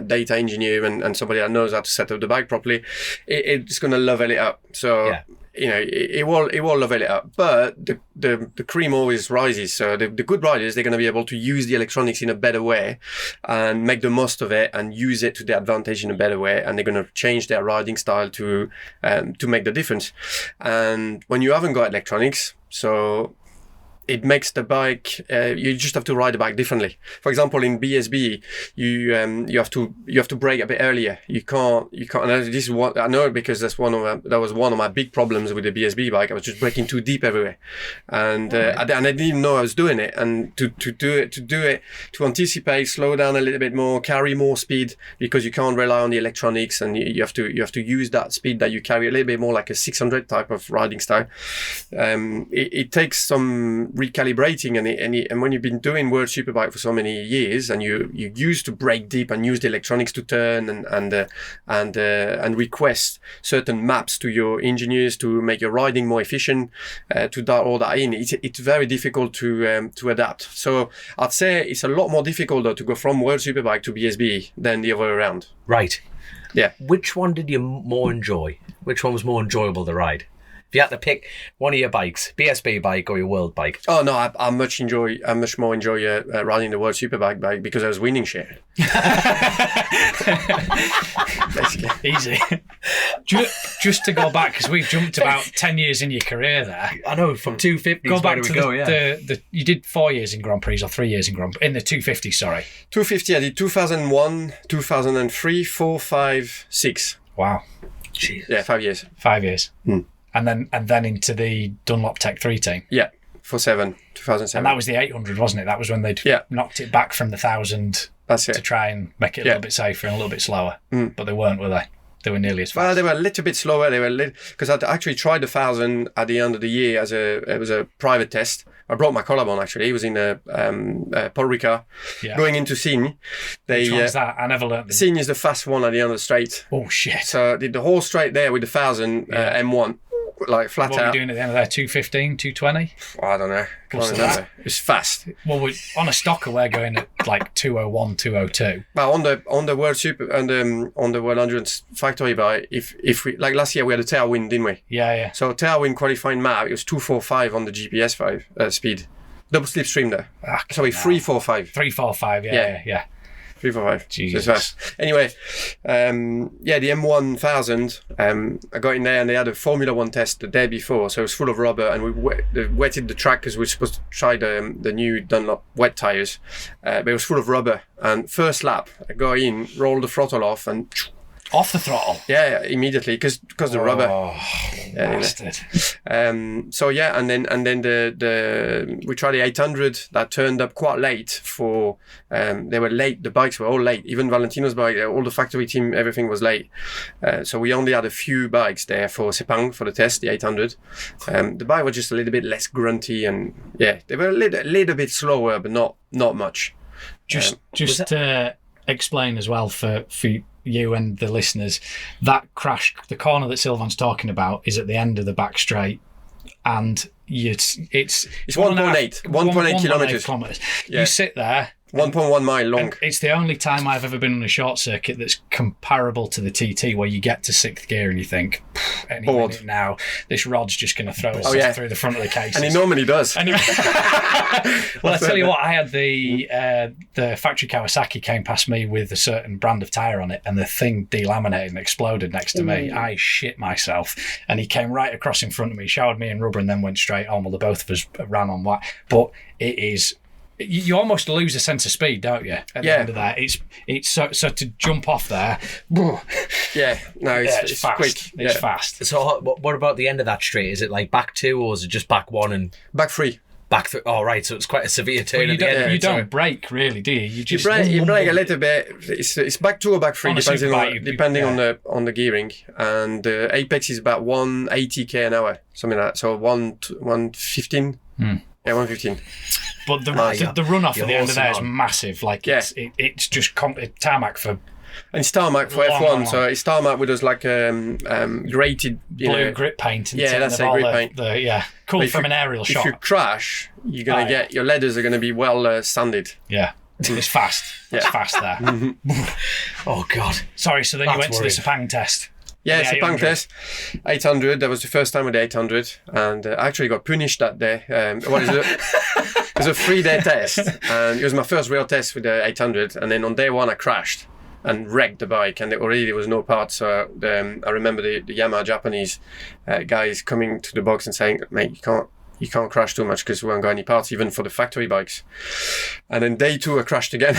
data engineer and somebody that knows how to set up the bike properly, it's going to level it up. So. Yeah. It will level it up, but the cream always rises. So the good riders, they're going to be able to use the electronics in a better way and make the most of it and use it to their advantage in a better way. And they're going to change their riding style to make the difference. And when you haven't got electronics, so it makes the bike. You just have to ride the bike differently. For example, in BSB, you have to brake a bit earlier. You can't. And this is what I know, because that was one of my big problems with the BSB bike. I was just braking too deep everywhere, and I didn't even know I was doing it. And to anticipate, slow down a little bit more, carry more speed, because you can't rely on the electronics, and you have to use that speed that you carry a little bit more, like a 600 type of riding style. It takes some recalibrating, and when you've been doing World Superbike for so many years, and you used to brake deep and use the electronics to turn and request certain maps to your engineers to make your riding more efficient, to dial all that in, it's very difficult to adapt. So I'd say it's a lot more difficult though to go from World Superbike to BSB than the other way around. Right. Yeah. Which one did you more enjoy? Which one was more enjoyable to ride? If you had to pick one of your bikes, BSB bike or your world bike? Oh no, I much more enjoy riding the World Superbike bike, because I was winning shit. Basically. Easy. Just to go back, because we've jumped about 10 years in your career there. I know, from 250. Go back to you did 4 years in Grand Prix or 3 years in the 250. Sorry, 250. I did 2001, 2003, 4, 5, 6. Wow. Jeez. Yeah, 5 years. 5 years. And then into the Dunlop Tech 3 team. Yeah, 2007. And that was the 800, wasn't it? That was when they'd knocked it back from the 1000 to try and make it a little bit safer and a little bit slower. But they weren't, were they? They were nearly as fast. Well, they were a little bit slower. Because I actually tried the 1000 at the end of the year it was a private test. I brought my collarbone actually. It was in Paul Ricard, going into Signes. Which one's that? I never learned. Signes is the fast one at the end of the straight. Oh shit! So I did the whole straight there with the 1000 M1. Like flat out. What were you doing at the end of there? 215, 220? I don't know. Can't remember. It's fast. Well, on a stocker, we're going at like 201, 202. But on the World Super on the World Endurance Factory bike, if we, like last year we had a tailwind, didn't we? Yeah. So tailwind qualifying map, it was 245 on the GPS 5 speed, double slipstream there. Sorry, 345. 345. Yeah. 345. Jesus. Anyway, the M1000, I got in there and they had a Formula 1 test the day before, so it was full of rubber, and we wetted the track because we were supposed to try the new Dunlop wet tyres, but it was full of rubber. And first lap, I go in, roll the throttle off, and Off the throttle. Yeah, immediately because the rubber. Oh, Yeah, you know. bastard. So yeah, and then we tried the 800 that turned up quite late for. They were late. The bikes were all late. Even Valentino's bike, all the factory team, everything was late. So we only had a few bikes there for Sepang for the test, the 800. The bike was just a little bit less grunty, and yeah, they were a little bit slower, but not much. Just to explain as well for you and the listeners, that crash, the corner that Sylvain's talking about, is at the end of the back straight, and it's 1.8 kilometers. Yeah. You sit there. 1.1 mile long. It's the only time I've ever been on a short circuit that's comparable to the TT, where you get to 6th gear and you think, any minute now, this rod's just going to throw us through the front of the case. And he normally does. Anyway, well, I tell you what, I had the factory Kawasaki came past me with a certain brand of tyre on it, and the thing delaminated and exploded next to me. I shit myself. And he came right across in front of me, showered me in rubber, and then went straight on. Well, the both of us ran on white. But it is... You almost lose a sense of speed, don't you? At the end of that, it's so to jump off there. Yeah, no, it's fast. Quick. It's fast. So what about the end of that straight? Is it like back 2 or is it just back 1 and back 3? Back 3. Oh, right. So it's quite a severe turn. Well, at the end. You don't brake really, do you? You brake a little bit. It's back 2 or back 3, depending on the gearing. And the apex is about 180 k an hour, something like that. So 115. Yeah, 115. But the runoff at the end of there is massive. Like it's just tarmac for. And it's tarmac for F1, so it's tarmac with us like grated blue grip paint. That's a grip paint. Cool from an aerial shot. If you crash, you're gonna get your leathers are gonna be well sanded. Yeah, it's fast. It's fast there. Oh God. Sorry. So then you went to the Sepang test. Yeah, it's a Sepang test. 800. That was the first time with the 800, and I actually got punished that day. It was a 3-day test, and it was my first real test with the 800. And then on day 1, I crashed and wrecked the bike, and there was no parts. So I remember the Yamaha Japanese guys coming to the box and saying, "Mate, you can't crash too much because we won't got any parts, even for the factory bikes." And then day 2, I crashed again.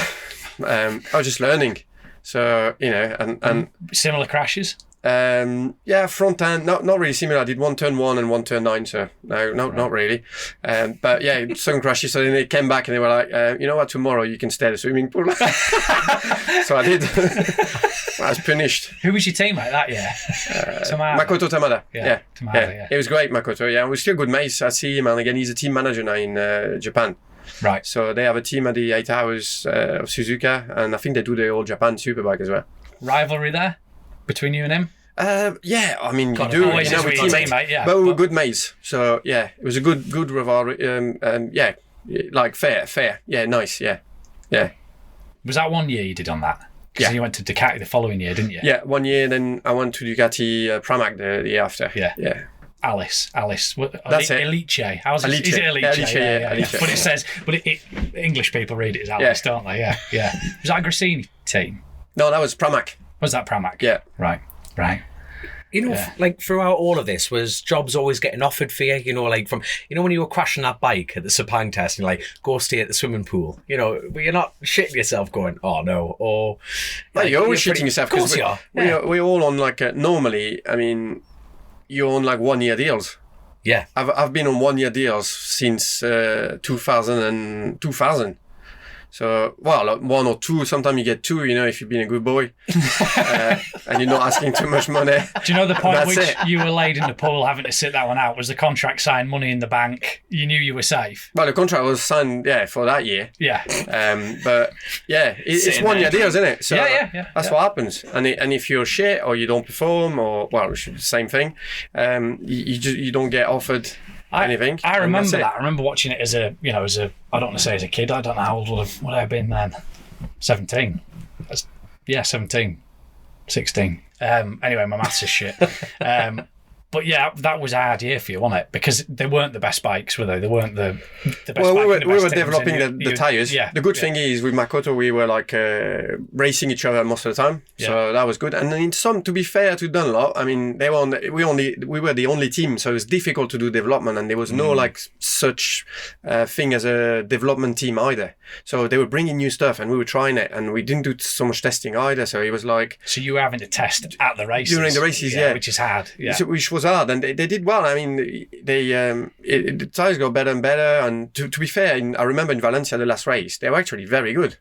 I was just learning, so and similar crashes. Front end, not really similar. I did one turn 1 and one turn 9, so no, not really. But yeah, second crashes. So then they came back and they were like, you know what, tomorrow you can stay at the swimming pool. So I did. I was punished. Who was your teammate that year? Makoto Tamada. Yeah. Tamada, yeah. It was great, Makoto. Yeah, we're still good mates. I see him, and again, he's a team manager now in Japan. Right. So they have a team at the 8 Hours of Suzuki, and I think they do the All Japan Superbike as well. Rivalry there between you and him? Yeah, I mean, you do. Always is with your teammate, yeah. But we were good mates. So yeah, it was a good rivalry. Like fair. Yeah, nice. Yeah. Was that 1 year you did on that? Yeah. You went to Ducati the following year, didn't you? Yeah, 1 year. Then I went to Ducati Pramac the year after. Yeah. Alice. That's it. Elite. How's it? Is it Elite? Yeah. But it says, English people read it as Alice, don't they? Yeah. Was that a Grassini team? No, that was Pramac. Was that Pramac? Yeah. Right. Like throughout all of this, was jobs always getting offered for you? Like from, when you were crashing that bike at the Sepang test and like, go stay at the swimming pool, but you're not shitting yourself going, oh no, or... Like, you're always shitting yourself because we're all on like, normally, I mean, you're on like 1 year deals. Yeah. I've been on 1 year deals since 2000. So, well, 1 or 2, sometimes you get 2, if you've been a good boy and you're not asking too much money. Do you know the point at which you were laid in the pool having to sit that one out? Was the contract signed, money in the bank? You knew you were safe? Well, the contract was signed, for that year. Yeah. But, yeah, it's 1 year deals, isn't it? So that's what happens. And if you're shit or you don't perform or, well, it's the same thing, you don't get offered... anything. I remember that. I remember watching it as a I don't want to say as a kid. I don't know how old would I have been then. 17. 17. 16. Anyway, my maths is shit. But yeah, that was a hard year for you, wasn't it? Because they weren't the best bikes, were they? They weren't the best Well, we bike and the were best teams, developing and the tires. Yeah. The good thing is with Makoto, we were like racing each other most of the time, so that was good. And in some, to be fair to Dunlop, I mean, they were we were the only team, so it was difficult to do development, and there was no like such thing as a development team either. So they were bringing new stuff, and we were trying it, and we didn't do so much testing either. So it was like, so you were having to test at the races during the races, which is hard. Yeah, which was hard, and they did well. I mean, the tires got better and better. And to be fair, I remember in Valencia, the last race, they were actually very good.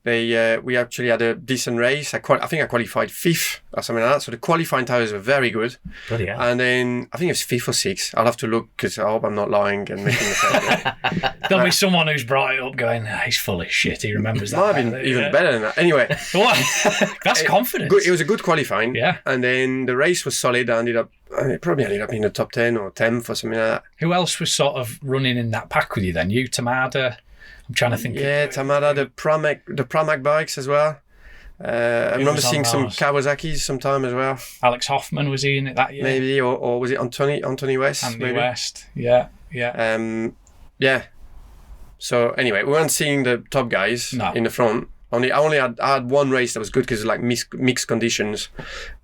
We actually had a decent race. I think I qualified 5th or something like that. So the qualifying tires were very good. Bloody hell. And then I think it was 5th or 6th. I'll have to look because I hope I'm not lying and making a mistake. There'll be someone who's brought it up going, he's full of shit. He remembers that. Might have been even better than that. Anyway, that's confidence. It was a good qualifying. Yeah. And then the race was solid. I probably ended up in the top 10 or 10th or something like that. Who else was sort of running in that pack with you then? You, Tamada. I'm trying to think. Yeah, Tamada, the Pramac bikes as well. I remember seeing some Kawasaki's sometime as well. Alex Hoffman, was he in it that year? Maybe, or was it Anthony West? Anthony maybe? West, yeah. Yeah. So anyway, we weren't seeing the top guys in the front. I had one race that was good because like mixed conditions,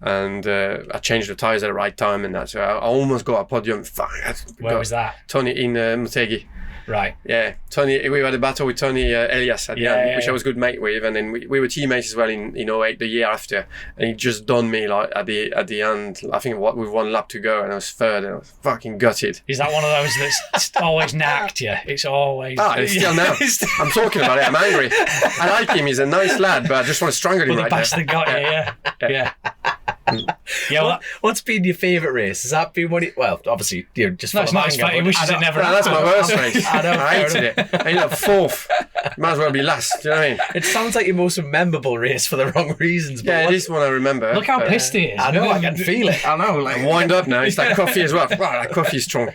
and I changed the tires at the right time and that. So I almost got a podium. Where was that? Tony in Motegi. Right. Yeah, Tony. We had a battle with Tony Elias at the end, which I was good mate with, and then we were teammates as well in 08, the year after, and he just done me like at the end. I think with 1 lap to go, and I was third, and I was fucking gutted. Is that one of those that's always nagged you? It's always. It's still now. I'm talking about it. I'm angry. I like him. He's a nice lad, but I just want to strangle him But right the bastard got you. Yeah. Yeah, what's been your favourite race? Has that been one? Well, obviously, just no, it's not his fault. He wishes it never That's my happened. worst race. I hated it. I ended up 4th. Might as well be last. Do you know what I mean? It sounds like your most memorable race for the wrong reasons. But Yeah, it is one I remember. Look how pissed he is. I know, I can feel it. I know. I'm wind up now. It's like coffee as well. Wow, that coffee's strong.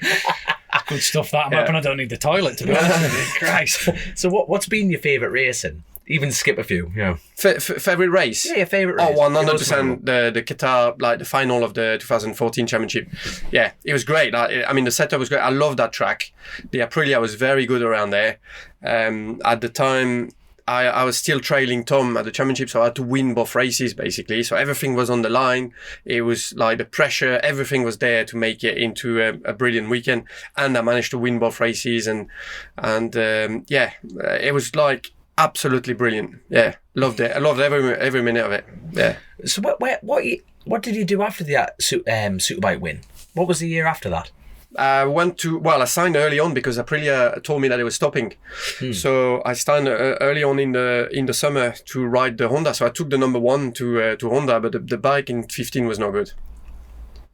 Good stuff. That I'm hoping I don't need the toilet to be honest with you. Christ. So what's been your favourite racing? Even skip a few. Yeah. Favorite race? Yeah, your favourite race. Oh, 100% the Qatar, like the final of the 2014 championship. Yeah, it was great. I mean, the setup was great. I love that track. The Aprilia was very good around there. At the time, I was still trailing Tom at the championship, so I had to win both races basically. So everything was on the line. It was like the pressure, everything was there to make it into a brilliant weekend. And I managed to win both races, and it was like absolutely brilliant. Yeah, loved it. I loved every minute of it. Yeah. So what did you do after that Superbike win? What was the year after that? I signed early on because Aprilia told me that they were stopping. So I signed early on in the summer to ride the Honda. So I took the number 1 to Honda, but the bike in 15 was no good.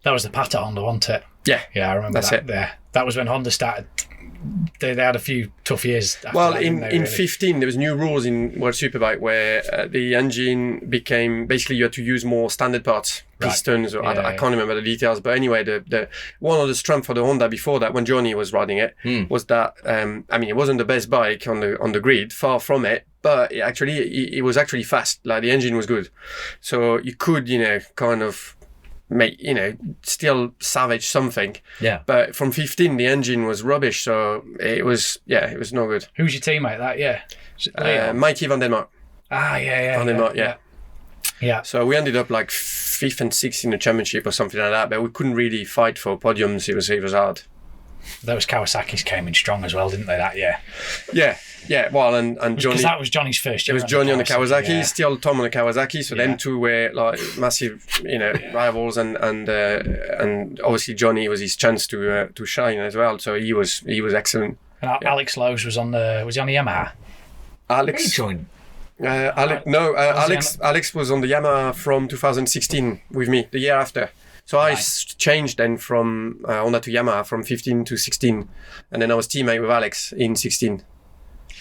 That was the Pata Honda, wasn't it? Yeah. Yeah, I remember That's that. it. Yeah. That was when Honda started. They had a few tough years. After Well, that, in 15, there was new rules in World Superbike where the engine became, basically you had to use more standard parts, pistons, or I can't remember the details. But anyway, the one of the strengths for the Honda before that, when Johnny was riding it, was that, it wasn't the best bike on the grid, far from it, but it was actually fast. Like the engine was good. So you could, kind of make, still salvage something. Yeah. But from 15, the engine was rubbish, so it was no good. Who's your teammate that year? Mikey van den Mark. Van den Mark, yeah. Yeah. So we ended up like 5th and 6th in the championship or something like that, but we couldn't really fight for podiums. It was hard. Those Kawasaki's came in strong as well, didn't they, that year? Yeah. Well, and Johnny. Because that was Johnny's first year. It was Johnny on the Kawasaki, yeah. still Tom on the Kawasaki. So them two were like massive, rivals, and obviously Johnny was his chance to shine as well. So he was excellent. And Alex Lowe's was he on the Yamaha? Alex He joined. Alex was on the Yamaha from 2016 with me, the year after. So I changed then from Honda to Yamaha from 15 to 16, and then I was teammate with Alex in 16.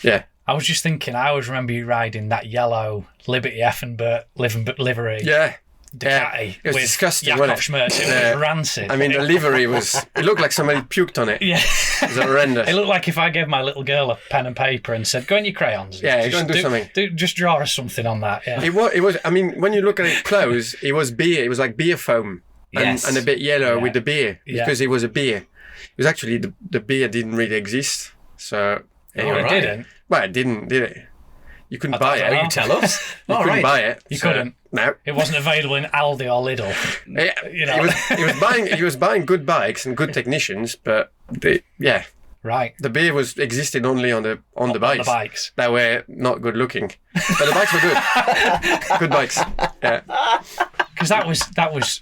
Yeah. I was just thinking, I always remember you riding that yellow Liberty Effenberg livery. Yeah. Ducati It was with disgusting, Jakov wasn't it? Schmerz. It was rancid. I mean, the livery it looked like somebody puked on it. Yeah. It was horrendous. It looked like if I gave my little girl a pen and paper and said, go in your crayons. Yeah, go and do something. Just draw us something on that. Yeah. It was, I mean, when you look at it close, it was beer. It was like beer foam. Yes. and a bit yellow Yeah. with the beer Yeah. because it was a beer. It was actually the beer didn't really exist. So anyway, It Alright. didn't. well, it didn't, did it? You couldn't buy don't it. know. You tell us. You All couldn't right. buy it. You so- couldn't. No. It wasn't available in Aldi or Lidl. Yeah, You know. he was buying good bikes and good technicians, but the Right. beer existed only on the On the bikes. bikes. That were not good looking, but the bikes were good. Good bikes. Yeah. Because that was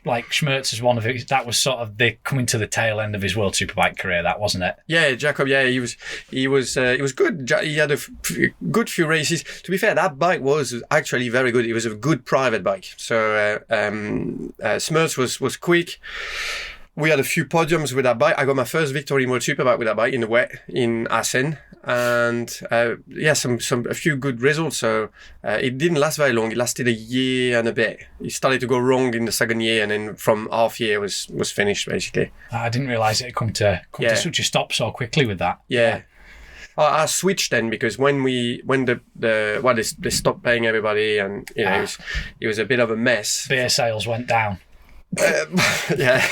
like Schmertz's one of his. That was sort of the coming to the tail end of his World Superbike career. That wasn't it. Yeah, Jacob. Yeah, he was good. He had a good few races. To be fair, that bike was actually very good. It was a good private bike. So Smertz was quick. We had a few podiums with that bike. I got my first victory in World Superbike with that bike in the wet in Assen, and a few good results. So it didn't last very long. It lasted a year and a bit. It started to go wrong in the second year, and then from half year was finished basically. I didn't realise it had come to such a stop so quickly with that. Yeah. I switched then because when they stopped paying everybody, and it was a bit of a mess. Beer sales went down. Yeah,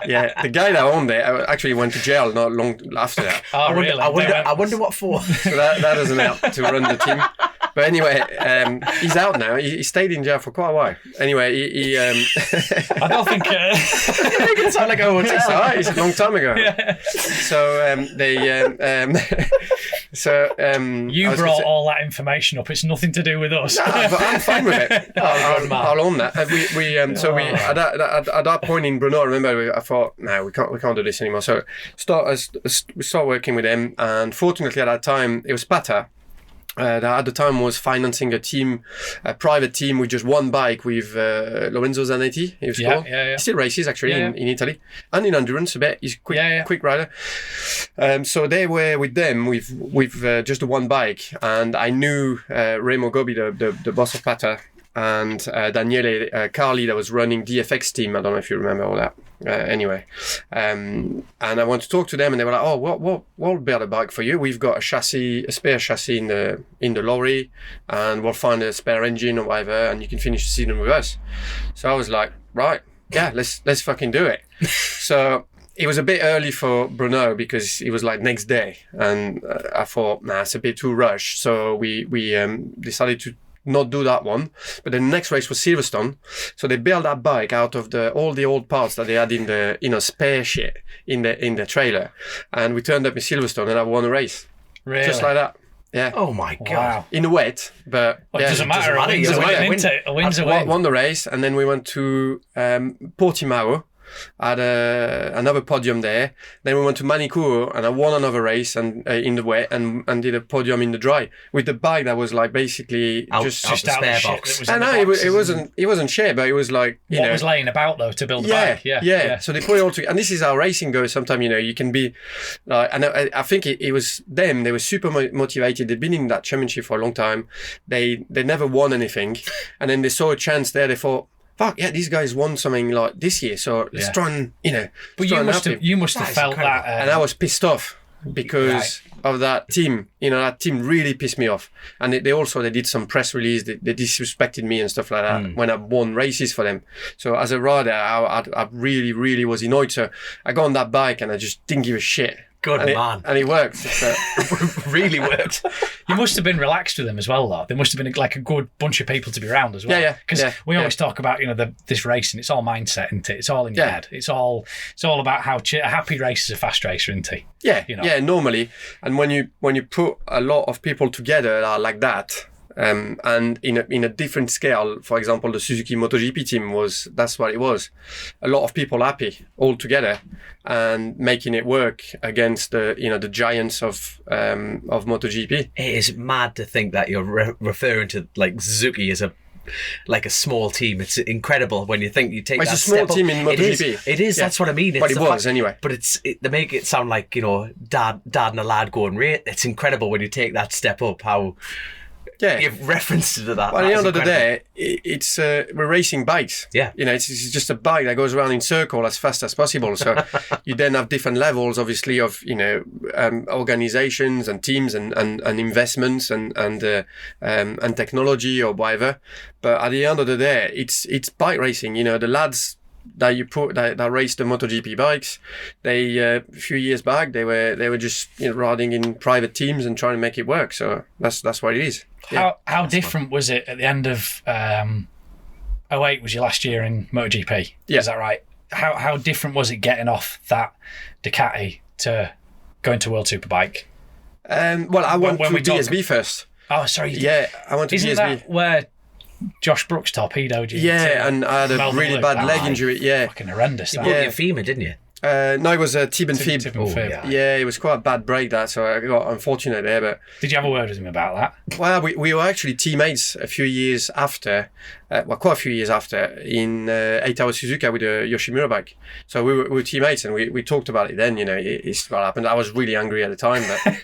yeah. The guy that owned it actually went to jail not long after that. Oh, really? I wonder what for. So that doesn't help to run the team. But anyway, he's out now. He stayed in jail for quite a while. Anyway, he I don't think. Make it sound like a hotel. it's all right. It's a long time ago. Yeah. So You I was gonna brought say- all that information up. It's nothing to do with us. But I'm fine with it. good man. I'll own that. We at that point in Brno, I remember I thought, no, we can't do this anymore. So we start working with them, and fortunately at that time it was Pata. That at the time was financing a private team with just one bike with Lorenzo Zanetti. He was called. Yeah. He still races actually Yeah, in Italy and in endurance a bit. He's a quick rider. So they were with them with just the one bike, and I knew Remo Gobi, the boss of Pata, and Daniele Carli that was running DFX team. I don't know if you remember all that. Anyway, and I went to talk to them, and they were like, "Oh, we'll build a bike for you. We've got a spare chassis in the lorry, and we'll find a spare engine or whatever, and you can finish the season with us." So I was like, "Right, yeah, let's fucking do it." So it was a bit early for Brno because it was like next day, and I thought, nah, it's a bit too rushed. So we decided to not do that one, but the next race was Silverstone, so they built that bike out of all the old parts that they had in the spare shit in the trailer, and we turned up in Silverstone, and I won a race Really? just like that. Yeah. Oh my god. Wow. In the wet, but Well, yeah, it doesn't matter. A win's a Doesn't win, matter. isn't it? A win's a I win. won the race, and then we went to Portimao. Had another podium there. Then we went to Manicure, and I won another race and in the wet, and did a podium in the dry with the bike that was like basically Out just. the Just out spare of shit box. that was I in the know it boxes. wasn't share, but it was like What was laying about though to build the bike? Yeah. So they put it all together, and this is how racing goes. Sometimes you can be, and I think it was them. They were super motivated. They'd been in that championship for a long time. They never won anything, and then they saw a chance there. They thought, fuck yeah, these guys won something like this year, so let's Yeah. try and But try you and must help have him. you must have That is felt incredible. that. And I was pissed off because of that team. That team really pissed me off. And they did some press release. They disrespected me and stuff like that when I won races for them. So as a rider, I really, really was annoyed. So I got on that bike and I just didn't give a shit. Good and man. And it worked. So, Really worked. You must have been relaxed with them as well, though. There must have been like a good bunch of people to be around as well. Yeah. Because we always talk about this racing. It's all mindset, isn't it? It's all in your Yeah. head. It's all about how a happy race is a fast racer, isn't he? yeah, You know. yeah, normally. And when you put a lot of people together like that, and in a different scale, for example, the Suzuki MotoGP team that's what it was. A lot of people happy all together and making it work against the giants of MotoGP. It is mad to think that you're referring to like Suzuki as a small team. It's incredible when you think you take It's that a small step up. team in It is. MotoGP. It is. Yeah. That's what I mean. But It's it the was anyway. But they make it sound like dad and a lad going rate. It's incredible when you take that step up. How Yeah. You've referenced to that. Well, at the end of the incredible. day, it's we're racing bikes. Yeah. You know, it's just a bike that goes around in circle as fast as possible. So you then have different levels, obviously, of organizations and teams and investments and technology or whatever. But at the end of the day, it's bike racing. You know, the lads that raced the MotoGP bikes, they a few years back they were just riding in private teams and trying to make it work. So that's what it is. Yeah. How different was it at the end of 08 was your last year in MotoGP? Yeah. Is that right? How different was it getting off that Ducati to going to World Superbike? Well, I went When to we talk- BSB first. Oh, sorry. Yeah, I went to Isn't BSB. that where Josh Brooks torpedoed you? Yeah, to and I had a Melbourne really Loop? bad leg Aye. injury. Yeah. Fucking horrendous. You That. broke Yeah. your femur, didn't you? No, it was a tib and fib. Tib and fib. yeah. Yeah, it was quite a bad break that, so I got unfortunate there. But Did you have a word with him about that? well, we were actually teammates a few years after, quite a few years after, in 8-hour Suzuki with a Yoshimura bike. So we were teammates, and we talked about it then. It's what happened. I was really angry at the time, but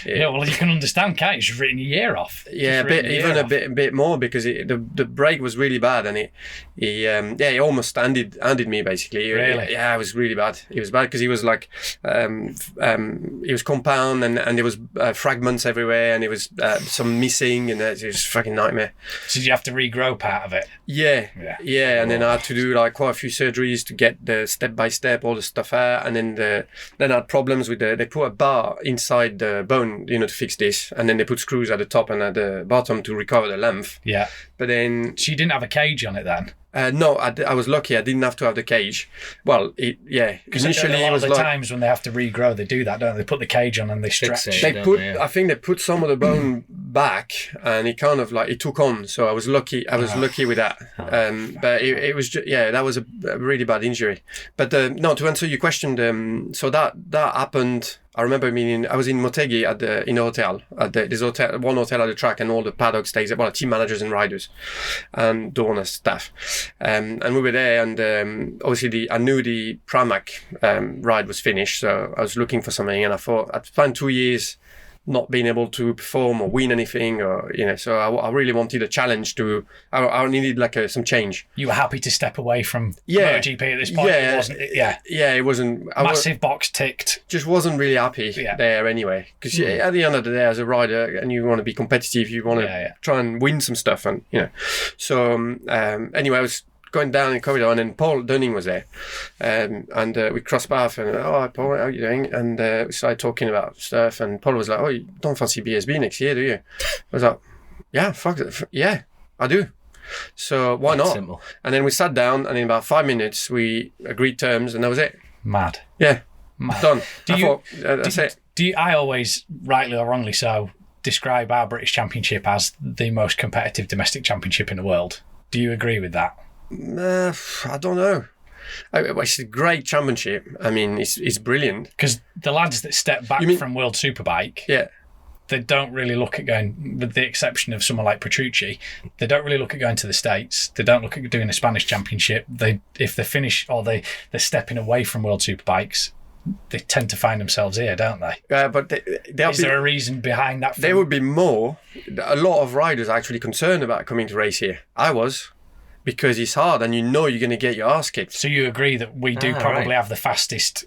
Yeah, well, you can understand, can't you? It's just written a year off. yeah, a bit more because the break was really bad, and he almost ended me basically. Really? Yeah, it was really bad. It was bad because he was like, it was compound and there was fragments everywhere, and it was some missing, and it was a fucking nightmare. So did you have to regrow part of it? Yeah, Yeah. and then I had to do like quite a few surgeries to get the step by step all the stuff out, and then I had problems with they put a bar inside the bone, to fix this, and then they put screws at the top and at the bottom to recover the length. Yeah. But then So you didn't have a cage on it then? no, I was lucky. I didn't have to have the cage. Well, initially a lot it was of the like times when they have to regrow, they do that, don't they? They put the cage on and they Fix stretch. it. they put. Yeah. I think they put some of the bone back, and it kind of like it took on. So I was lucky. I was lucky with that. But it was just, that was a really bad injury. But no, to answer your question, so that happened. I remember I was in Motegi in a hotel there's one hotel at the track, and all the paddock stays, well, team managers and riders and Dorna staff, and we were there, and obviously I knew the Pramac ride was finished, so I was looking for something, and I thought I'd spent 2 years not being able to perform or win anything, or so I really wanted a challenge I needed like some change. You were happy to step away from Yeah. MotoGP at this point? Yeah. It wasn't, yeah. Yeah, it wasn't Massive box ticked. just wasn't really happy Yeah. there anyway, because at the end of the day, as a rider, and you want to be competitive, you want to try and win some stuff, and so anyway, I was going down in the corridor, and then Paul Dunning was there, and we crossed paths, and hi Paul, how are you doing? And we started talking about stuff, and Paul was like, oh, you don't fancy BSB next year, do you? I was like, yeah, fuck it, yeah, I do. So why not? Simple. And then we sat down, and in about 5 minutes we agreed terms, and that was it. Mad. Yeah, Mad. done. Do I you- thought, that's it. I always, rightly or wrongly so, describe our British Championship as the most competitive domestic championship in the world. Do you agree with that? I don't know. It's a great championship. I mean, it's brilliant. Because the lads that step back You mean- from World Superbike, Yeah. they don't really look at going, with the exception of someone like Petrucci, they don't really look at going to the States. They don't look at doing a Spanish championship. If they finish, or they're stepping away from World Superbikes, they tend to find themselves here, don't they? But Is there a reason behind that? there would be more. A lot of riders are actually concerned about coming to race here. I was, because it's hard, and you're going to get your ass kicked. So you agree that we do Ah, probably right. have the fastest.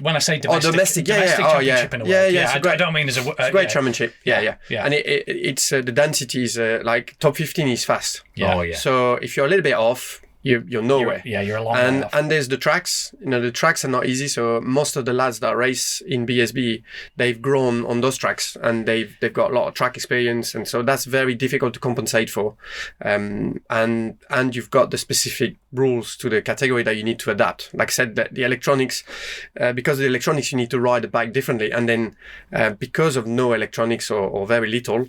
When I say domestic, domestic, yeah. domestic Oh, yeah. championship in the Yeah, world, yeah, it's a I great- don't mean as a It's a great championship. Yeah. Yeah. And it's the density is like top 15 is fast. Yeah. Oh, yeah. So if you're a little bit off, you're nowhere. You're a long way off. And there's the tracks. The tracks are not easy. So most of the lads that race in BSB, they've grown on those tracks, and they've got a lot of track experience, and so that's very difficult to compensate for. And you've got the specific rules to the category that you need to adapt. Like I said, that the electronics, because of the electronics, you need to ride the bike differently, and then because of no electronics or very little,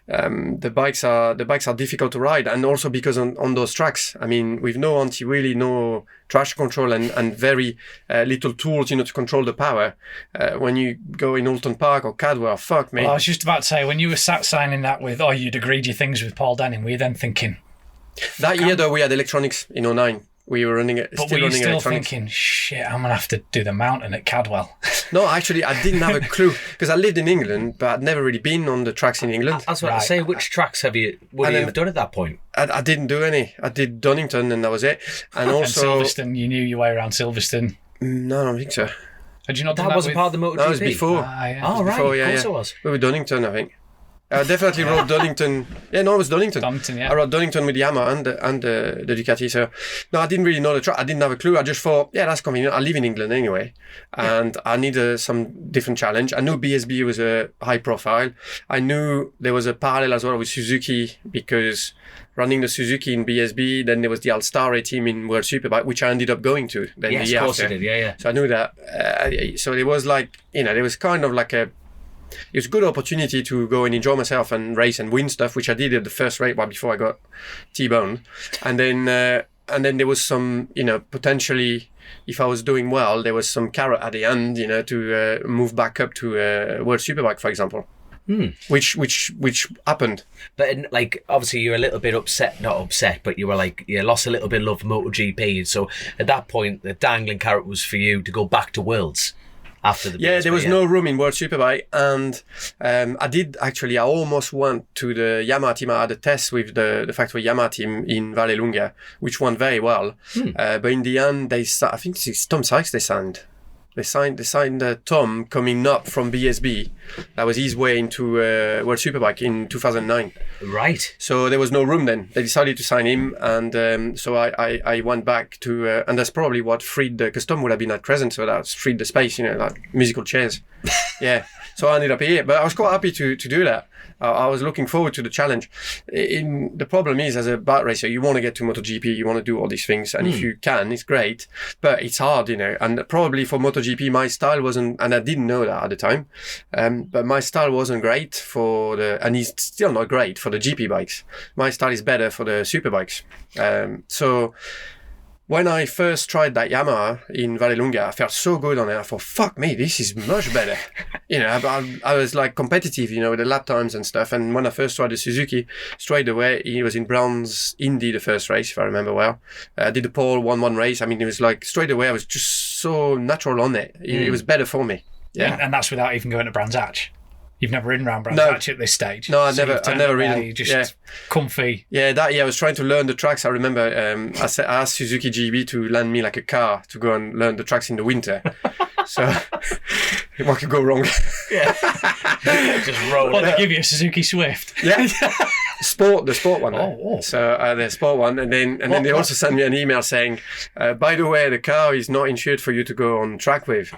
the bikes are difficult to ride, and also because on those tracks, I mean, we've no anti-wheelie, no traction control, and very little tools, to control the power. When you go in Alton Park or Cadwell, fuck me. Well, I was just about to say, when you were sat signing that with, you'd agreed your things with Paul Denning, were you then thinking, That year, though, we had electronics in 09. We were running it. But were you still thinking, shit, I'm going to have to do the mountain at Cadwell? No, actually, I didn't have a clue because I lived in England, but I'd never really been on the tracks in England. I was about to say, which tracks would you have done at that point? I didn't do any. I did Donington and that was it. And also... And Silverstone, you knew your way around Silverstone. No, I don't think so. Had you not done That wasn't part of the MotoGP? That was before. Yeah. Oh, right. Before, Of course it was. We were Donington, I think. I definitely rode Donington. Yeah, no, it was Donington. Donington, yeah. I rode Donington with the Yamaha and the Ducati. So, no, I didn't really know the track. I didn't have a clue. I just thought, yeah, that's convenient. I live in England anyway, and I need some different challenge. I knew BSB was a high profile. I knew there was a parallel as well with Suzuki because running the Suzuki in BSB, then there was the All-Star team in World Superbike, which I ended up going to. Then Yes, the year of course after. you did. Yeah. So I knew that. So it was like, there was kind of like it was a good opportunity to go and enjoy myself and race and win stuff, which I did at the first race before I got T-boned. And then there was some, potentially, if I was doing well, there was some carrot at the end, to move back up to World Superbike, for example. Which happened. But obviously you're a little bit not upset, but you were you lost a little bit of love for MotoGP. So at that point, the dangling carrot was for you to go back to Worlds. After the there was no room in World Superbike, and I almost went to the Yamaha team. I had a test with the factory Yamaha team in Vallelunga, which went very well. But in the end, I think it's Tom Sykes they signed. They signed Tom coming up from BSB. That was his way into World Superbike in 2009. Right. So there was no room then. They decided to sign him, and so I went back to, and that's probably what freed the custom would have been at present. So that's freed the space, like musical chairs. Yeah. So I ended up here, but I was quite happy to do that. I was looking forward to the challenge. The problem is, as a bike racer, you want to get to MotoGP, you want to do all these things, and if you can, it's great, but it's hard, and probably for MotoGP, my style wasn't, and I didn't know that at the time, but my style wasn't great and it's still not great for the GP bikes. My style is better for the superbikes. So when I first tried that Yamaha in Vallelunga, I felt so good on it. I thought, fuck me, this is much better. I was like competitive, with the lap times and stuff. And when I first tried the Suzuki, straight away, he was in Brown's Indy, the first race, if I remember well. I did the pole, won one race. I mean, it was like straight away, I was just so natural on it. It was better for me. Yeah. And that's without even going to Brands Hatch. You've never ridden around Brands Hatch at this stage. No, I've never ridden. Just comfy. Yeah, I was trying to learn the tracks. I remember I asked Suzuki GB to lend me like a car to go and learn the tracks in the winter. So what could go wrong? Yeah. Just roll. Well, they give you a Suzuki Swift. Yeah. The sport one. Oh. So the sport one, and then they also sent me an email saying, by the way, the car is not insured for you to go on track with.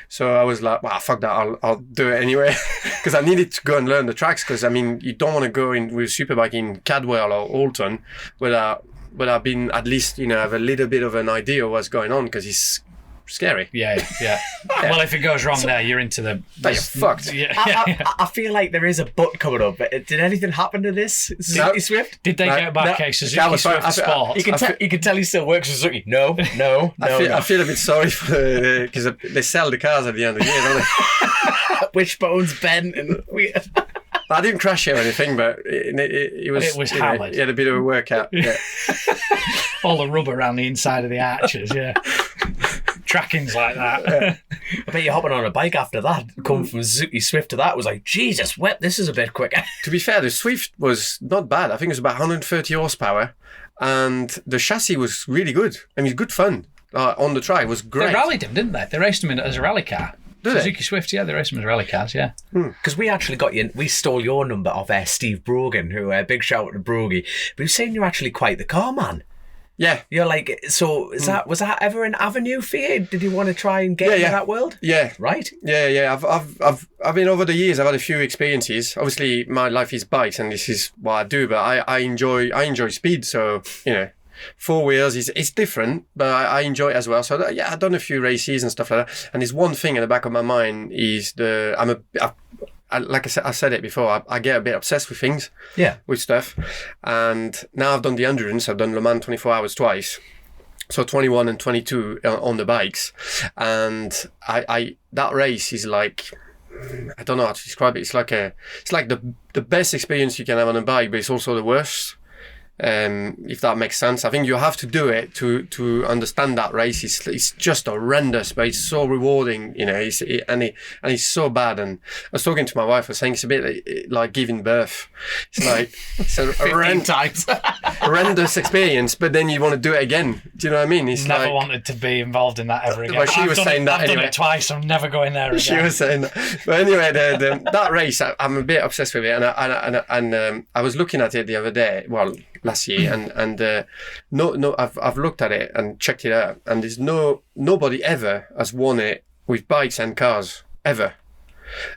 So I was like, well, fuck that, I'll do it anyway, because I needed to go and learn the tracks. Because you don't want to go in with superbike in Cadwell or Alton without being at least have a little bit of an idea of what's going on, because it's scary. Yeah. Well, if it goes wrong there, you're into the... You're fucked. Yeah. I feel like there is a butt coming up. Did anything happen to this Suzuki Swift? Did they get back a Suzuki Swift Sport? You can tell he still works for Suzuki. No. I feel a bit sorry for because they sell the cars at the end of the year, don't they? Wishbone's bent and weird. I didn't crash it or anything, but it was hammered. He had a bit of a workout. Yeah. All the rubber around the inside of the arches, yeah. Trackings like that. Yeah. I bet you're hopping on a bike after that. Coming from Suzuki Swift to that was like, Jesus, this is a bit quicker. To be fair, the Swift was not bad. I think it was about 130 horsepower, and the chassis was really good. I mean, good fun on the track. It was great. They rallied him, didn't they? They raced him as a rally car. Suzuki Swift, yeah, they raced him as rally cars, yeah. Because we actually we stole your number off Steve Brogan, who, big shout out to Brogy, but he was saying you're actually quite the car man. Yeah. You're like, so was that ever an avenue for you? Did you want to try and get into that world? Yeah. Right? Yeah. I've been over the years, I've had a few experiences. Obviously, my life is bikes and this is what I do, but I enjoy speed, so, 4 wheels it's different, but I enjoy it as well. So I've done a few races and stuff like that. And there's one thing in the back of my mind is like I said it before, I get a bit obsessed with things, with stuff. And now I've done the endurance. I've done Le Mans 24 hours twice, so 21 and 22 on the bikes. And that race is like, I don't know how to describe it. It's like the best experience you can have on a bike, but it's also the worst. if that makes sense. I think you have to do it to understand that race. It's just horrendous, but it's so rewarding, you know. It's so bad. And I was talking to my wife, I was saying it's a bit like giving birth. It's like it's a 15 times. horrendous experience, but then you want to do it again. Do you know what I mean? It's Never like, wanted to be involved in that ever again. Well, she was saying that I've done anyway. it twice. I'm never going there again. She was saying that. But anyway, that race, I'm a bit obsessed with it, and I was looking at it the other day, well, last year, and I've looked at it and checked it out, and there's nobody ever has won it with bikes and cars ever.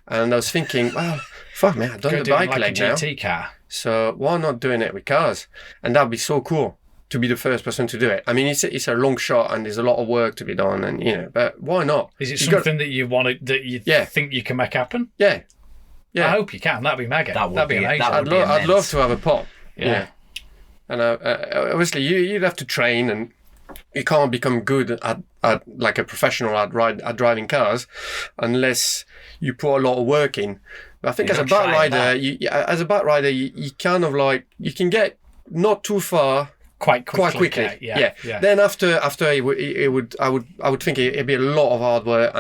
And I was thinking, well, fuck me, I've done the bike leg now, a GT car. so why not doing it with cars? And that'd be so cool to be the first person to do it. I mean, it's a long shot and there's a lot of work to be done, and you know, but why not? Is it something that you want to, that you think you can make happen? Yeah. I hope you can. That'd be mega. That'd be amazing. I'd love to have a pop. Yeah. And obviously you'd have to train, and you can't become good at like a professional at driving cars unless you put a lot of work in. But I think as a bike rider, you kind of like, you can get not too far quite quickly. Yeah. Then after I would think it'd be a lot of hard work,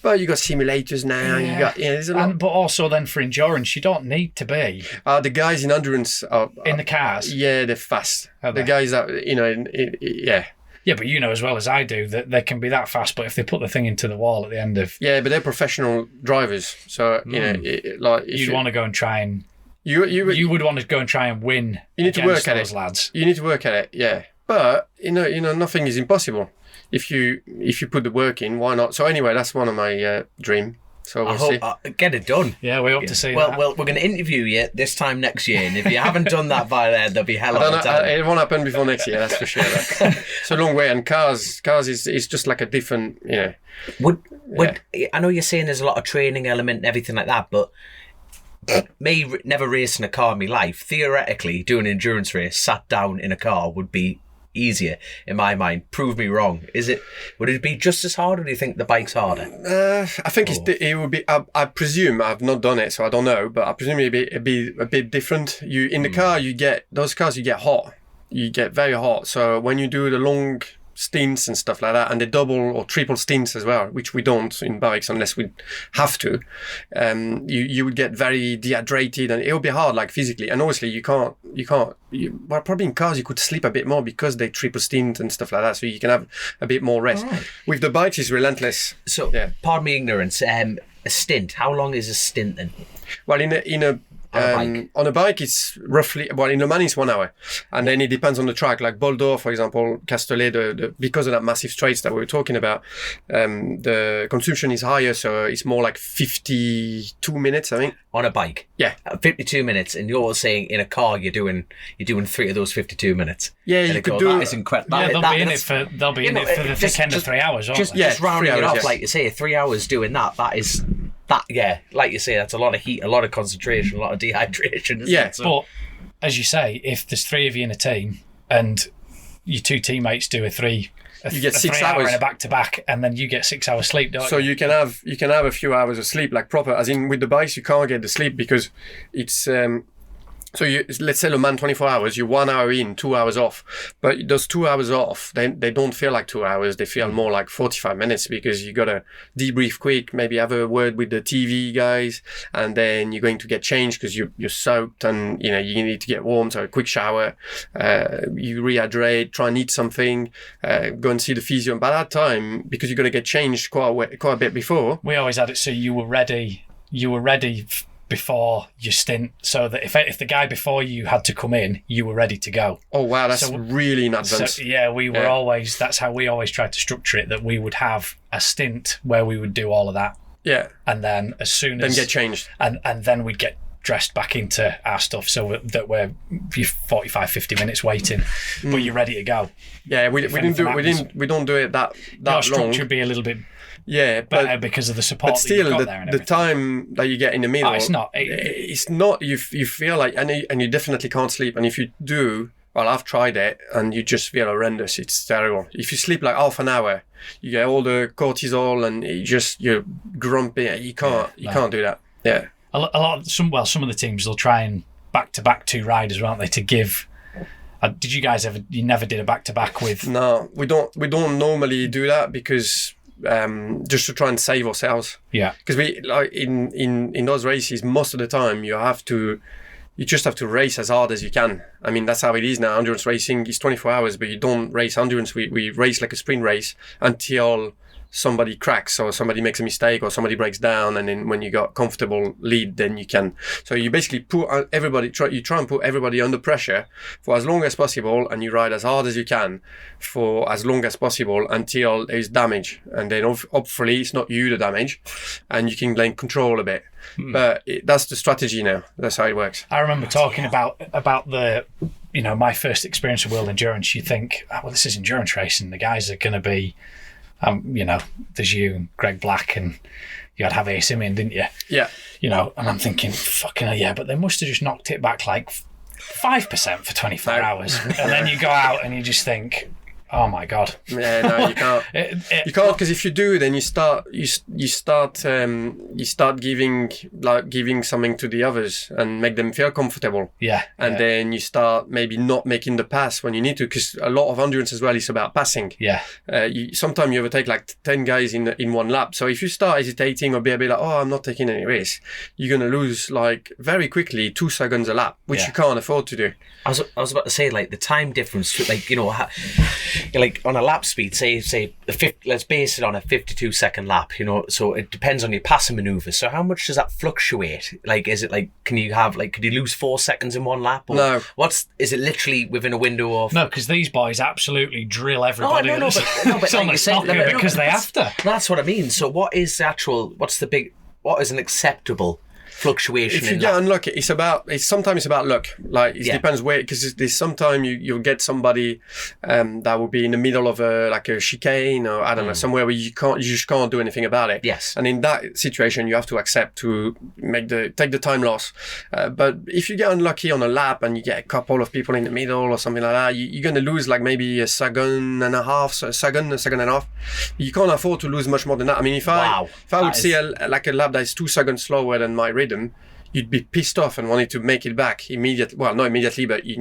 but you got simulators now. You got there's a lot. But also then for endurance, you don't need to be. The guys in endurance are in the cars. Yeah, they're fast. The guys that yeah. Yeah, but you know as well as I do that they can be that fast, but if they put the thing into the wall at the end of... Yeah, but they're professional drivers, so you know, like you'd want to go and try and... You would want to go and try and win. You need to work at those it, lads. You need to work at it, yeah. But you know, nothing is impossible if you put the work in. Why not? So anyway, that's one of my dream. So we'll see. Get it done. Yeah, we hope to see that. that. Well, we're going to interview you this time next year, and if you haven't done that by then, there'll be hell of a time. It won't happen before next year, that's for sure. It's a long way, and cars is just like a different, you know. Would I know you're saying there's a lot of training element and everything like that, but me never racing a car in my life, theoretically doing an endurance race sat down in a car would be easier in my mind. Prove me wrong. Would it be just as hard, or do you think the bike's harder? I think it would be. I presume I've not done it, so I don't know. But I presume it'd be a bit different. You in the car, you get hot. You get very hot. So when you do the long stints and stuff like that, and the double or triple stints as well, which we don't in bikes unless we have to, you would get very dehydrated, and it will be hard, like physically. And obviously you can't well, probably in cars you could sleep a bit more because they triple stint and stuff like that, so you can have a bit more rest. Right. With the bikes it's relentless. So pardon me ignorance, a stint, how long is a stint then? Well, on a bike, it's roughly, well, in Le Mans, it's 1 hour. And then it depends on the track. Like Boldor, for example, Castellet, because of that massive straights that we were talking about, the consumption is higher, so it's more like 52 minutes, I think. On a bike? Yeah. 52 minutes, and you're saying in a car you're doing 3 of those 52 minutes. Yeah, you could do... That is incredible. Yeah, they'll be in it for the thick end of 3 hours, aren't they? Just rounding 3 it hours, off, like you say, 3 hours doing that is... like you say, that's a lot of heat, a lot of concentration, a lot of dehydration. Isn't it? So, but as you say, if there's 3 of you in a team and your 2 teammates do you get 6 hours in a back-to-back, and then you get 6 hours sleep, don't you? So you can have a few hours of sleep, like proper, as in with the bikes you can't get the sleep because it's so let's say Le Mans 24 hours, you're 1 hour in, 2 hours off. But those 2 hours off, they don't feel like 2 hours. They feel more like 45 minutes because you got to debrief quick, maybe have a word with the TV guys, and then you're going to get changed because you're soaked and, you know, you need to get warm. So a quick shower, you rehydrate, try and eat something, go and see the physio. And by that time, because you're going to get changed quite a bit before. We always had it so you were ready before your stint, so that if the guy before you had to come in, you were ready to go. Oh wow, that's really in advance. So, we were always, that's how we always tried to structure it, that we would have a stint where we would do all of that. Yeah. And then as soon as... Then get changed. And then we'd get dressed back into our stuff so that we're 45, 50 minutes waiting, but you're ready to go. Yeah, we don't do it that Your structure long. would be a little bit... Yeah, better because of the support. But still, that you've got there and the time that you get in the middle, it's not. It's not. You feel like, and you definitely can't sleep. And if you do, well, I've tried it, and you just feel horrendous. It's terrible. If you sleep like half an hour, you get all the cortisol, and you're grumpy. You can't do that. Yeah. Some of the teams will try and back-to-back 2 riders, won't they, to give Did you guys ever? You never did a back-to-back with? No, we don't normally do that because just to try and save ourselves. Yeah. Because we like in those races, most of the time you just have to race as hard as you can. I mean, that's how it is now. Endurance racing is 24 hours, but you don't race endurance. We race like a sprint race until somebody cracks or somebody makes a mistake or somebody breaks down, and then when you got comfortable lead, then you can. So you basically put everybody, you try and put everybody under pressure for as long as possible, and you ride as hard as you can for as long as possible until there's damage, and then hopefully it's not you the damage, and you can then control a bit. But that's the strategy now. That's how it works. I remember talking about the, my first experience with World Endurance. You think, well, this is endurance racing. The guys are going to be, there's you and Greg Black, and you had Javier Simeon, didn't you? Yeah. And I'm thinking, fucking hell, yeah, but they must have just knocked it back like 5% for 24 hours. And then you go out and you just think, oh my God. Yeah, no, you can't. You can't, because if you do, then you start giving something to the others and make them feel comfortable. Yeah. And then you start maybe not making the pass when you need to, because a lot of endurance as well is about passing. Yeah. Sometimes you overtake like 10 guys in one lap. So if you start hesitating or be a bit like, oh, I'm not taking any risk, you're going to lose like very quickly 2 seconds a lap, which you can't afford to do. I was about to say, like, the time difference, like, like on a lap speed, say let's base it on a 52-second lap, so it depends on your passing maneuvers. So how much does that fluctuate? Like, is it like, could you lose 4 seconds in one lap? Or no. Is it literally within a window of? No, because these boys absolutely drill everybody. But it's like almost soccer because they have to. That's what I mean. So what is an acceptable fluctuation? If you get unlucky, sometimes about luck. Like, it depends where, because there's sometimes you'll get somebody that will be in the middle of a chicane, or I don't know, somewhere where you just can't do anything about it. Yes. And in that situation, you have to accept to take the time loss. But if you get unlucky on a lap and you get a couple of people in the middle or something like that, you're going to lose like maybe a second and a half. You can't afford to lose much more than that. I mean, if I would see a lap that is 2 seconds slower than my rhythm, you'd be pissed off and wanted to make it back immediately. Well, not immediately, but you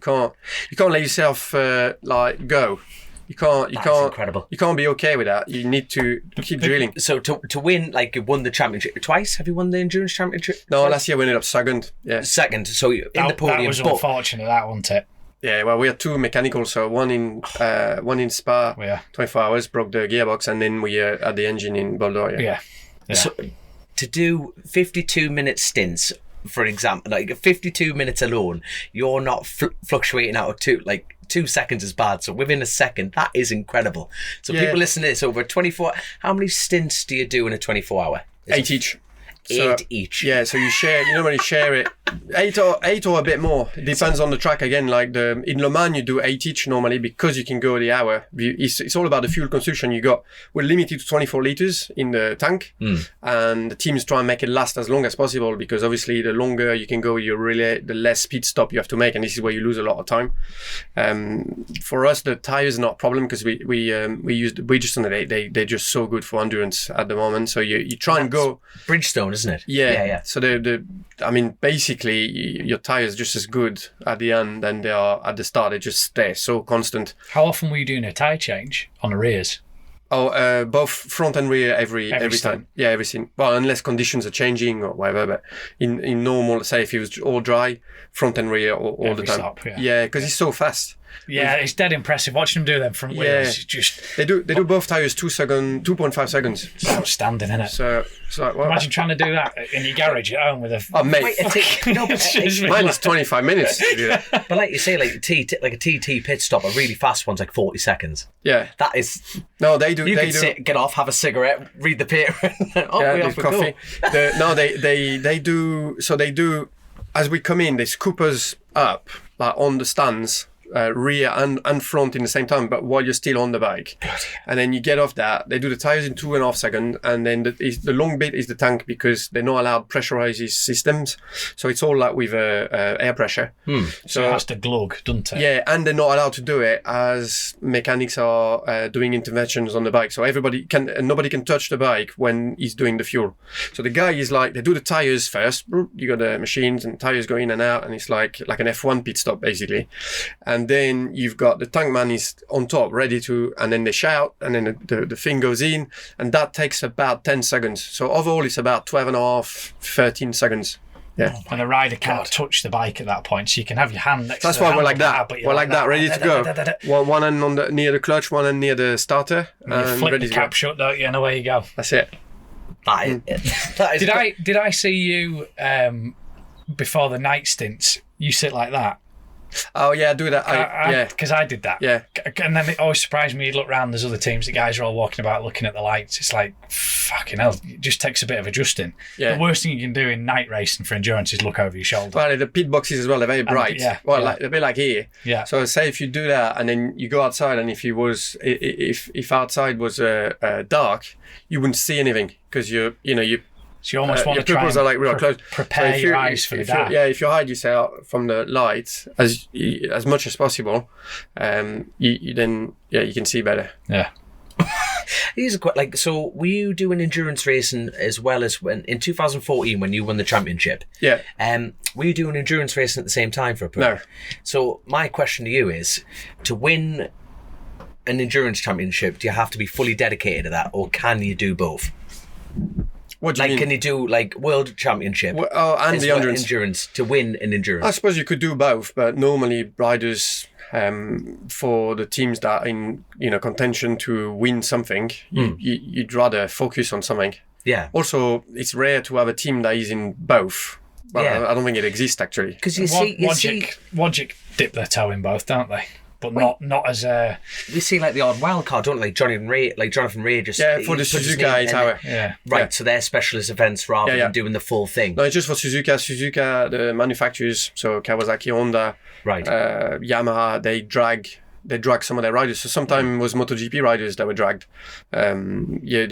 can't let yourself go. You can't. Incredible. You can't be okay with that. You need to keep drilling. So to win, like, you won the championship twice. Have you won the endurance championship? No, twice? last year we ended up second. Yeah, second. So in the podium. That was unfortunate. That wasn't it? Yeah, well, we had 2 mechanical, so one in Spa, 24 hours, broke the gearbox, and then we had the engine in Bordeaux. Yeah. So to do 52-minute stints, for example, like 52 minutes alone, you're not fluctuating out of 2 seconds is bad. So within a second, that is incredible. So people listening to this over 24, how many stints do you do in a 24 hour? 8 each. 8 each. Yeah, so you normally share it 8 or a bit more. It depends on the track again. Like in Le Mans, you do 8 each normally because you can go the hour. It's all about the fuel consumption. We're limited to 24 liters in the tank, and the teams try and make it last as long as possible, because obviously the longer you can go your relay, the less pit stop you have to make, and this is where you lose a lot of time. For us, the tires are not a problem because we use the Bridgestone. They're just so good for endurance at the moment. So you try and go Bridgestone, isn't it? Yeah. So basically your tires just as good at the end than they are at the start. They just stay so constant. How often were you doing a tyre change on the rears? Both front and rear every time. Yeah, everything. Well, unless conditions are changing or whatever. But in normal, say if it was all dry, front and rear all the time. Stop, yeah, because it's so fast. Yeah, it's dead impressive watching them do them front wheels. They do both tires 2.5 seconds. It's outstanding, isn't it? So imagine trying to do that in your garage at home with a. Oh mate, mine is 25 minutes to do that. But like you say, like a TT pit stop, a really fast one's like 40 seconds. Yeah, that is. No, they do. You they can sit, get off, have a cigarette, read the paper, and off we coffee. go. They do. So they do. As we come in, they scoop us up like on the stands rear and front in the same time, but while you're still on the bike. And then you get off that, they do the tires in 2.5 seconds, and then the long bit is the tank, because they're not allowed pressurized systems, so it's all like with air pressure. So it has to glug, doesn't it? Yeah, and they're not allowed to do it as mechanics are doing interventions on the bike, so nobody can touch the bike when he's doing the fuel. So the guy is like, they do the tires first, you got the machines and tires go in and out, and it's like an F1 pit stop basically. And then you've got the tank man is on top, ready to, and then they shout, and then the thing goes in, and that takes about 10 seconds. So overall, it's about 12.5, 13 seconds. Yeah. And the rider can't touch the bike at that point, so you can have your hand next That's to the why we're like that. but We're like that, ready to go. One hand near the clutch, one hand near the starter, You and flip ready the to cap go. shut, don't you? And away you go. That's it. That is Did I see you before the night stints? You sit like that. Oh yeah, I do that. Yeah. Because I did that. Yeah. And then it always surprised me. You look around, there's other teams, the guys are all walking about looking at the lights. It's like, fucking hell, it just takes a bit of adjusting. Yeah. The worst thing you can do in night racing for endurance is look over your shoulder. Well, the pit boxes as well, they're very bright. Like a bit like here. Yeah. So say if you do that and then you go outside, and if outside was dark, you wouldn't see anything, because you So you almost want your to try pupils and are like real close. prepare your eyes for the dark. If you hide yourself from the light as much as possible, you can see better. Yeah. These are quite like, so were you doing endurance racing as well as in 2014 when you won the championship? Yeah. Were you doing endurance racing at the same time for a No. So my question to you is, to win an endurance championship, do you have to be fully dedicated to that, or can you do both? What do you mean? Can you do like world championship? And the endurance to win an endurance? I suppose you could do both, but normally riders, for the teams that are in contention to win something, you'd rather focus on something. Yeah. Also, it's rare to have a team that is in both. Well, Yeah. I don't think it exists actually. Because Logic dip their toe in both, don't they? But not as a. You see like the odd wild card, don't they? Like Jonathan Ray just for the Suzuki tower. Yeah. Right, Yeah. so they're specialist events rather than doing the full thing. No, it's just for Suzuki. Suzuki, the manufacturers, so Kawasaki, Honda, Right. Yamaha, they drag some of their riders. So sometimes it was MotoGP riders that were dragged. There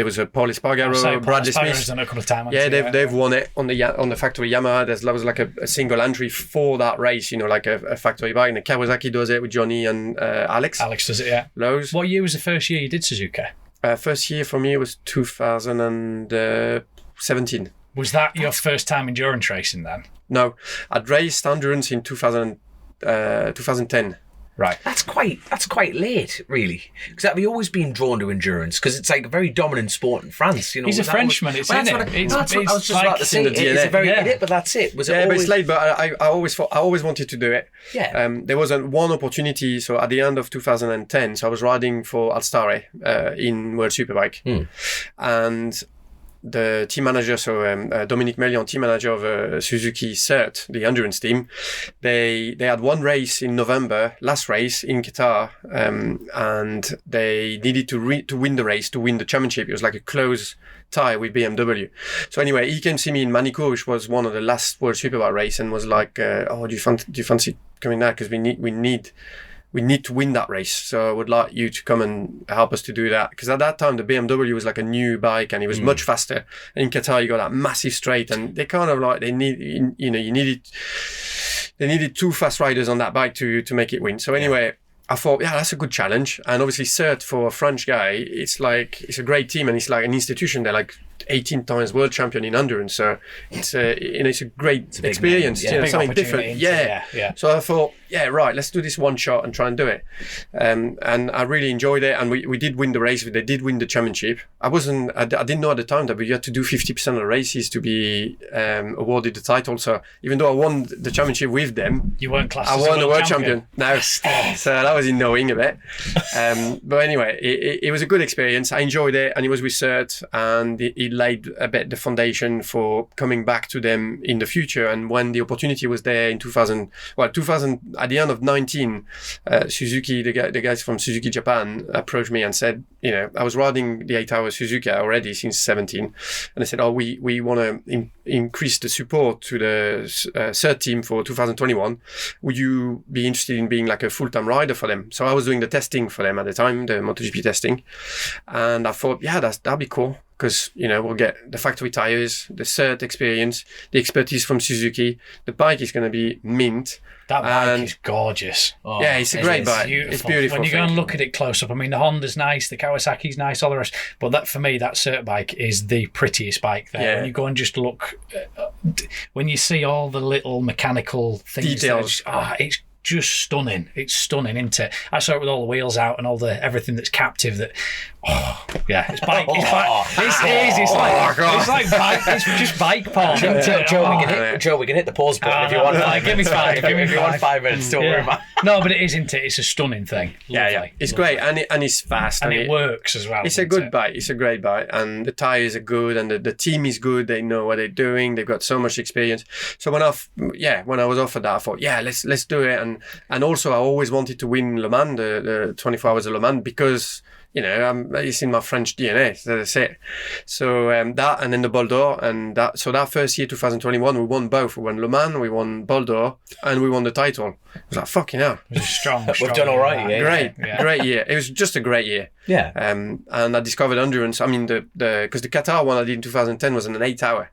was a Paul Espargaro, Bradley Smith. Done it a couple of times. Yeah, they've won it on the factory Yamaha. There was like a single entry for that race, like a factory bike. And Kawasaki does it with Johnny and Alex. Alex does it, yeah. Lowe's. What year was the first year you did Suzuki? First year for me was 2017. Was that your first time endurance racing then? No, I'd raced endurance in 2010. Right. That's quite late, really. Because have you always been drawn to endurance? Because it's like a very dominant sport in France. He's a Frenchman. It's in it. That's what I was just about to say. in the DNA. It's a very it, but that's it. Was it But always? it's late. But I always wanted to do it. Yeah. There wasn't one opportunity. So at the end of 2010, so I was riding for Alstare in World Superbike, and the team manager, so Dominique Melian, team manager of Suzuki CERT, the endurance team, they had one race in November, last race in Qatar, and they needed to win the race, to win the championship. It was like a close tie with BMW. So anyway, he came see me in Manicourt, which was one of the last World Superbike race, and was like, "Oh, do you fancy coming there? Because we need to win that race. So I would like you to come and help us to do that." Because at that time, the BMW was like a new bike and it was much faster. And in Qatar, you got that massive straight, and they kind of like, they needed two fast riders on that bike to make it win. So anyway, I thought, that's a good challenge. And obviously CERT, for a French guy, it's a great team, and it's like an institution. They're like 18 times world champion in endurance. So it's a great experience. name, Something different. Yeah. So I thought, right, let's do this one shot and try and do it. And I really enjoyed it. And we did win the race. They did win the championship. I didn't know at the time that you had to do 50% of the races to be awarded the title. So even though I won the championship with them, You weren't classed I as won a the world champion. No, so that was in knowing a bit. But anyway, it was a good experience. I enjoyed it, and it was with CERT, and it laid a bit the foundation for coming back to them in the future. And when the opportunity was there in 2000 at the end of 19, Suzuki, the guys from Suzuki Japan approached me and said, I was riding the 8-hour Suzuki already since 17, and they said, we want to increase the support to the third team for 2021. Would you be interested in being like a full-time rider for them? So I was doing the testing for them at the time, the MotoGP testing, and I thought, that'd be cool, because we'll get the factory tires, the cert experience, the expertise from Suzuki. The bike is going to be mint. That bike is gorgeous. Yeah, it's a great bike. It's beautiful. When you go and look at it close up, I mean, the Honda's nice, the Kawasaki's nice, all the rest. But for me, that cert bike is the prettiest bike there. Yeah. When you go and just look, when you see all the little mechanical things, details. It's just stunning. It's stunning, isn't it? I saw it with all the wheels out and all the everything that's captive. It's bike. It's just bike porn. Joe, we can hit the pause button if you want. Give me 5. If you want 5 minutes, don't worry about it. No, but it is, isn't it? It's a stunning thing. Lovely. It's great, and it's fast, and it works as well. It's a good bike. It's a great bike, and the tires are good, and the team is good. They know what they're doing. They've got so much experience. So when I was offered that, I thought, let's do it. And also I always wanted to win Le Mans, the 24 Hours of Le Mans, because it's in my French DNA. So that's it. So that, and then the Bol d'Or, and that first year, 2021, we won both. We won Le Mans, we won Bol d'Or, and we won the title. I was like, fucking hell. It was strong. We've done all right. Great year. It was just a great year. Yeah. And I discovered endurance. I mean, because the Qatar one I did in 2010 was an 8-hour.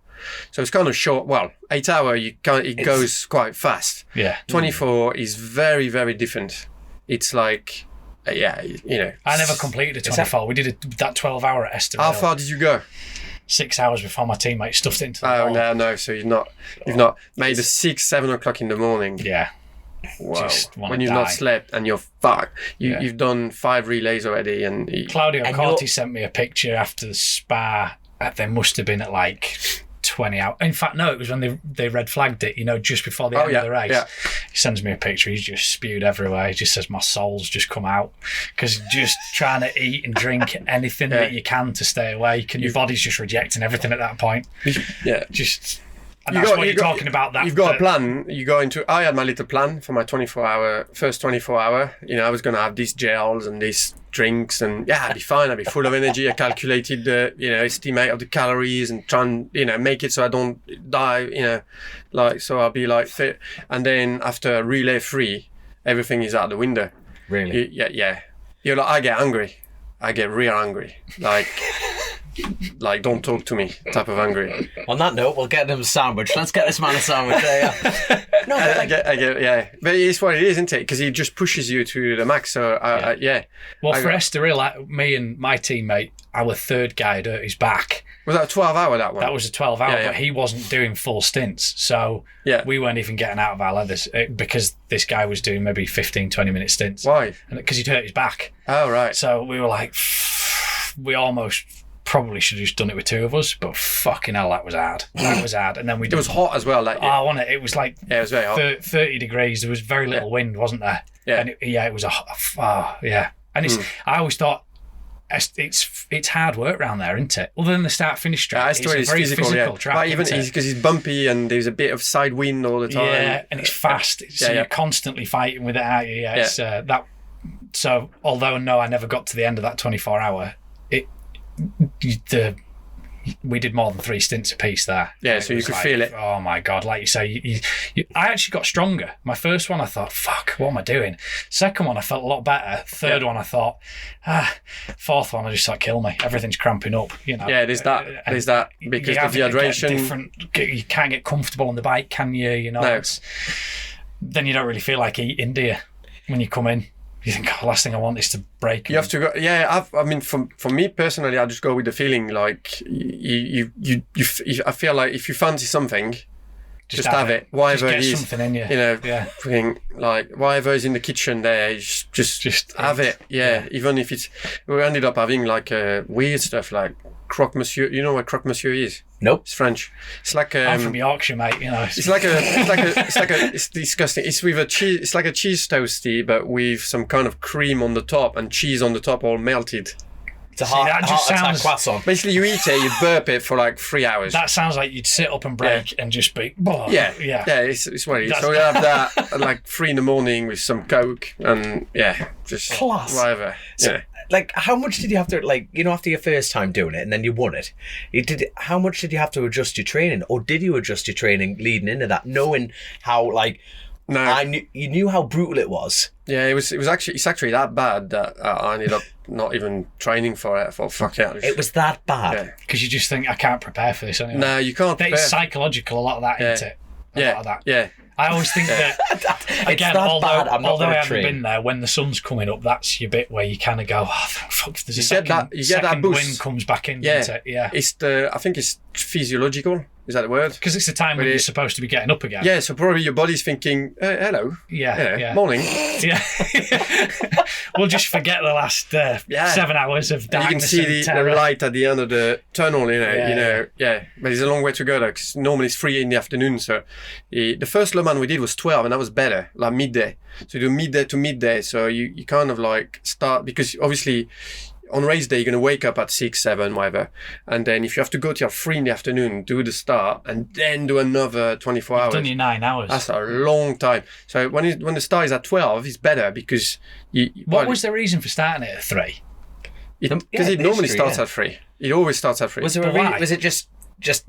So it's kind of short. Well, 8-hour, it goes quite fast. Yeah. 24 is very, very different. It's like, I never completed a 24. We did that 12-hour at Estoril. How far did you go? 6 hours before my teammate stuffed it into the wall. No. So you've not made the 7 o'clock in the morning. Yeah. Wow. When you've not slept and you're fucked. You've done 5 relays already. And Claudio Corti sent me a picture after the Spa. They must have been at like 20 out. In fact, no, it was when they red flagged it, just before the end of the race. Yeah. He sends me a picture. He's just spewed everywhere. He just says, my soul's just come out. Because just trying to eat and drink anything that you can to stay awake, and your body's just rejecting everything at that point. Yeah. Just... And that's what you're talking about. You've got a plan. You go into... I had my little plan for my first 24 hour. I was going to have these gels and these drinks, and I'd be fine. I'd be full of energy. I calculated the, estimate of the calories and try and, make it so I don't die, so I'll be like fit. And then after relay 3, everything is out the window. Really? Yeah. You're like, I get angry. I get real angry. Like, don't talk to me type of angry. On that note, we'll get him a sandwich. Let's get this man a sandwich. No, I get, yeah. But it's what it is, isn't it? Because he just pushes you to the max. So, Well, for Estoril, me and my teammate, our third guy had hurt his back. Was that a 12-hour, that one? That was a 12-hour, but he wasn't doing full stints. So we weren't even getting out of our leathers because this guy was doing maybe 15, 20-minute stints. Why? Because he'd hurt his back. Oh, right. So we were like, we almost... probably should have just done it with 2 of us, but fucking hell, that was hard. And then it was hot as well. I want it. It was like it was very hot. 30 degrees. There was very little wind, wasn't there? Yeah. And it was And I always thought it's hard work around there, isn't it? Other than the start-finish track, it's a very physical track. But even because it's bumpy and there's a bit of side wind all the time. Yeah, and it's fast. So you're constantly fighting with it, aren't you? Yeah. It's that. So although I never got to the end of that 24-hour. We did more than 3 stints apiece there. Yeah, so you could feel it. Oh my God, like you say, I actually got stronger. My first one, I thought, fuck, what am I doing? Second one, I felt a lot better. Third one, I thought, fourth one, I just thought, kill me. Everything's cramping up, Yeah, there's that because of the hydration. You can't get comfortable on the bike, can you? No. Then you don't really feel like eating, do you? When you come in. You think, the last thing I want is to break. You have to go. Yeah, I mean, for me personally, I just go with the feeling. Like I feel like if you fancy something, just have it. Whatever just get it is, something in you. Like whatever is in the kitchen there, just have it. Yeah, even if it's. We ended up having like weird stuff like Croque Monsieur. You know what Croque Monsieur is? Nope. It's French. It's like I'm from Yorkshire, mate. It's disgusting. It's with a cheese. It's like a cheese toasty, but with some kind of cream on the top and cheese on the top, all melted. It's a See, heart, that just heart attack sounds- croissant. Basically, you eat it, you burp it for like 3 hours. That sounds like you'd sit up and break and just be. Yeah, yeah. it's what it is. That's- So we have that at like 3 a.m. with some Coke and just Class. whatever. So, like, how much did you have to, like, you know, after your first time doing it and then you won it, how much did you have to adjust your training? Or did you adjust your training leading into that, knowing how, like, No. you knew how brutal it was? Yeah, it's actually that bad that I ended up not even training for it. I thought, fuck it. It was that bad. Yeah. Because you just think, I can't prepare for this anyway. No, you can't. It's prepare. psychological, a lot of that, isn't it? A lot of that. Yeah. I always think that, again, that although bad, I'm not I gonna haven't train. been there, when the sun's coming up, that's your bit where you kind of go, oh, fuck, there's a You second, get that- you get that second boost. wind comes back in, Yeah. doesn't it? Yeah. I think it's physiological. Is that the word? Because it's the time when But you're it- supposed to be getting up again. Yeah, so probably your body's thinking, hello. Yeah. Morning. Yeah. We'll just forget the last 7 hours of And you darkness can see and the terror. light at the end of the tunnel, Yeah. But it's a long way to go, though, because normally it's 3 in the afternoon. So the first Le Mans we did was 12, and that was better, like midday. So you do midday to midday. So you kind of like start, because obviously on race day, you're going to wake up at 6, 7, whatever. And then if you have to go till 3 in the afternoon, do the start, and then do another 24 hours. Done your 9 hours. That's a long time. So when the start is at 12, it's better because What was the reason for starting it at 3? because Yeah, it normally history, starts yeah. at 3. It always starts at 3. Was there But why? was it just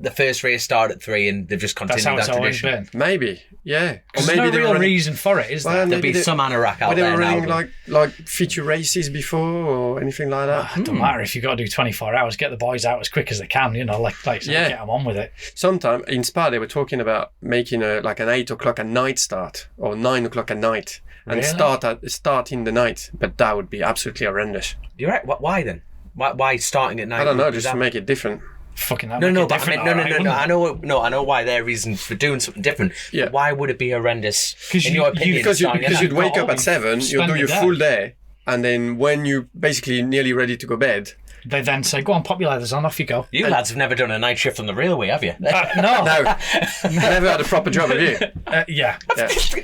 the first race started at 3 and they've just That's continued how it's that always tradition? been. Maybe, yeah. There's no they were real running- reason for it, is Well, there? There'll maybe be some anorak out Were they there running now. like feature races before or anything like that? It don't matter if you've got to do 24 hours, get the boys out as quick as they can, like Yeah. get them on with it. Sometime in Spa they were talking about making an 8 o'clock at night start or 9 o'clock at night and Really? start in the night, but that would be absolutely horrendous. You're right. Why then? Why starting at night? I don't know, Is just that- to make it different. Fucking that No, make no, it but I different, mean, no, alright, wouldn't it? I know why their reasons for doing something different. Yeah. But why would it be horrendous? 'Cause In you- your you- opinion, Because starting at you'd night? wake up home, at 7, you'll spend do the your day. full day, and then when you basically nearly ready to go bed, They then say, go on, pop your leathers on, off you go. You lads have never done a night shift on the railway, have you? No. no, never had a proper job, have you? Yeah.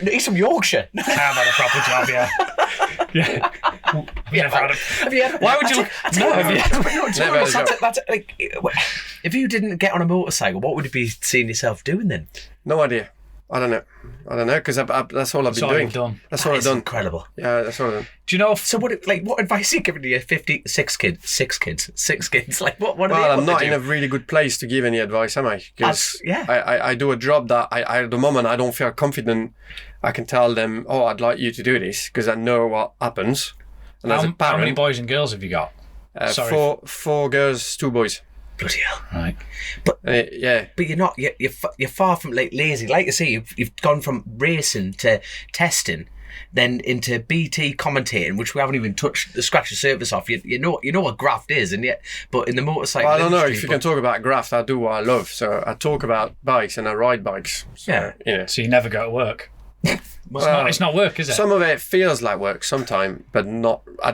He's from Yorkshire. I've had a proper job, yeah. Yeah. Never had a- Have you ever? Why would you look? No, have you? Never had a job. That's like, if you didn't get on a motorcycle, what would you be seeing yourself doing then? No idea. I don't know because that's all I've That's been all doing. you've done. That's all I've It's done. incredible. Yeah, that's all I've done. Do you know if So what advice are you giving to your 56 kids? 6 kids? Like what are Well, they? I'm what not they in do? a really good place to give any advice, am I? Because Yeah. I do a job that I at the moment I don't feel confident. I can tell them, oh, I'd like you to do this because I know what happens. And as a how many parent, boys and girls have you got? Sorry. four girls, 2 boys. Bloody hell. Right. Yeah. But you're not. You're far from like lazy. Like you say, you've gone from racing to testing, then into BT commentating, which we haven't even scratched the surface off. You know what graft is, and yet, but in the motorcycle, Well, I don't know industry, if you can talk about graft. I do what I love, so I talk about bikes and I ride bikes. So, Yeah. You know. So you never go to work. Well, It's not work, is it? Some of it feels like work sometimes, but not. I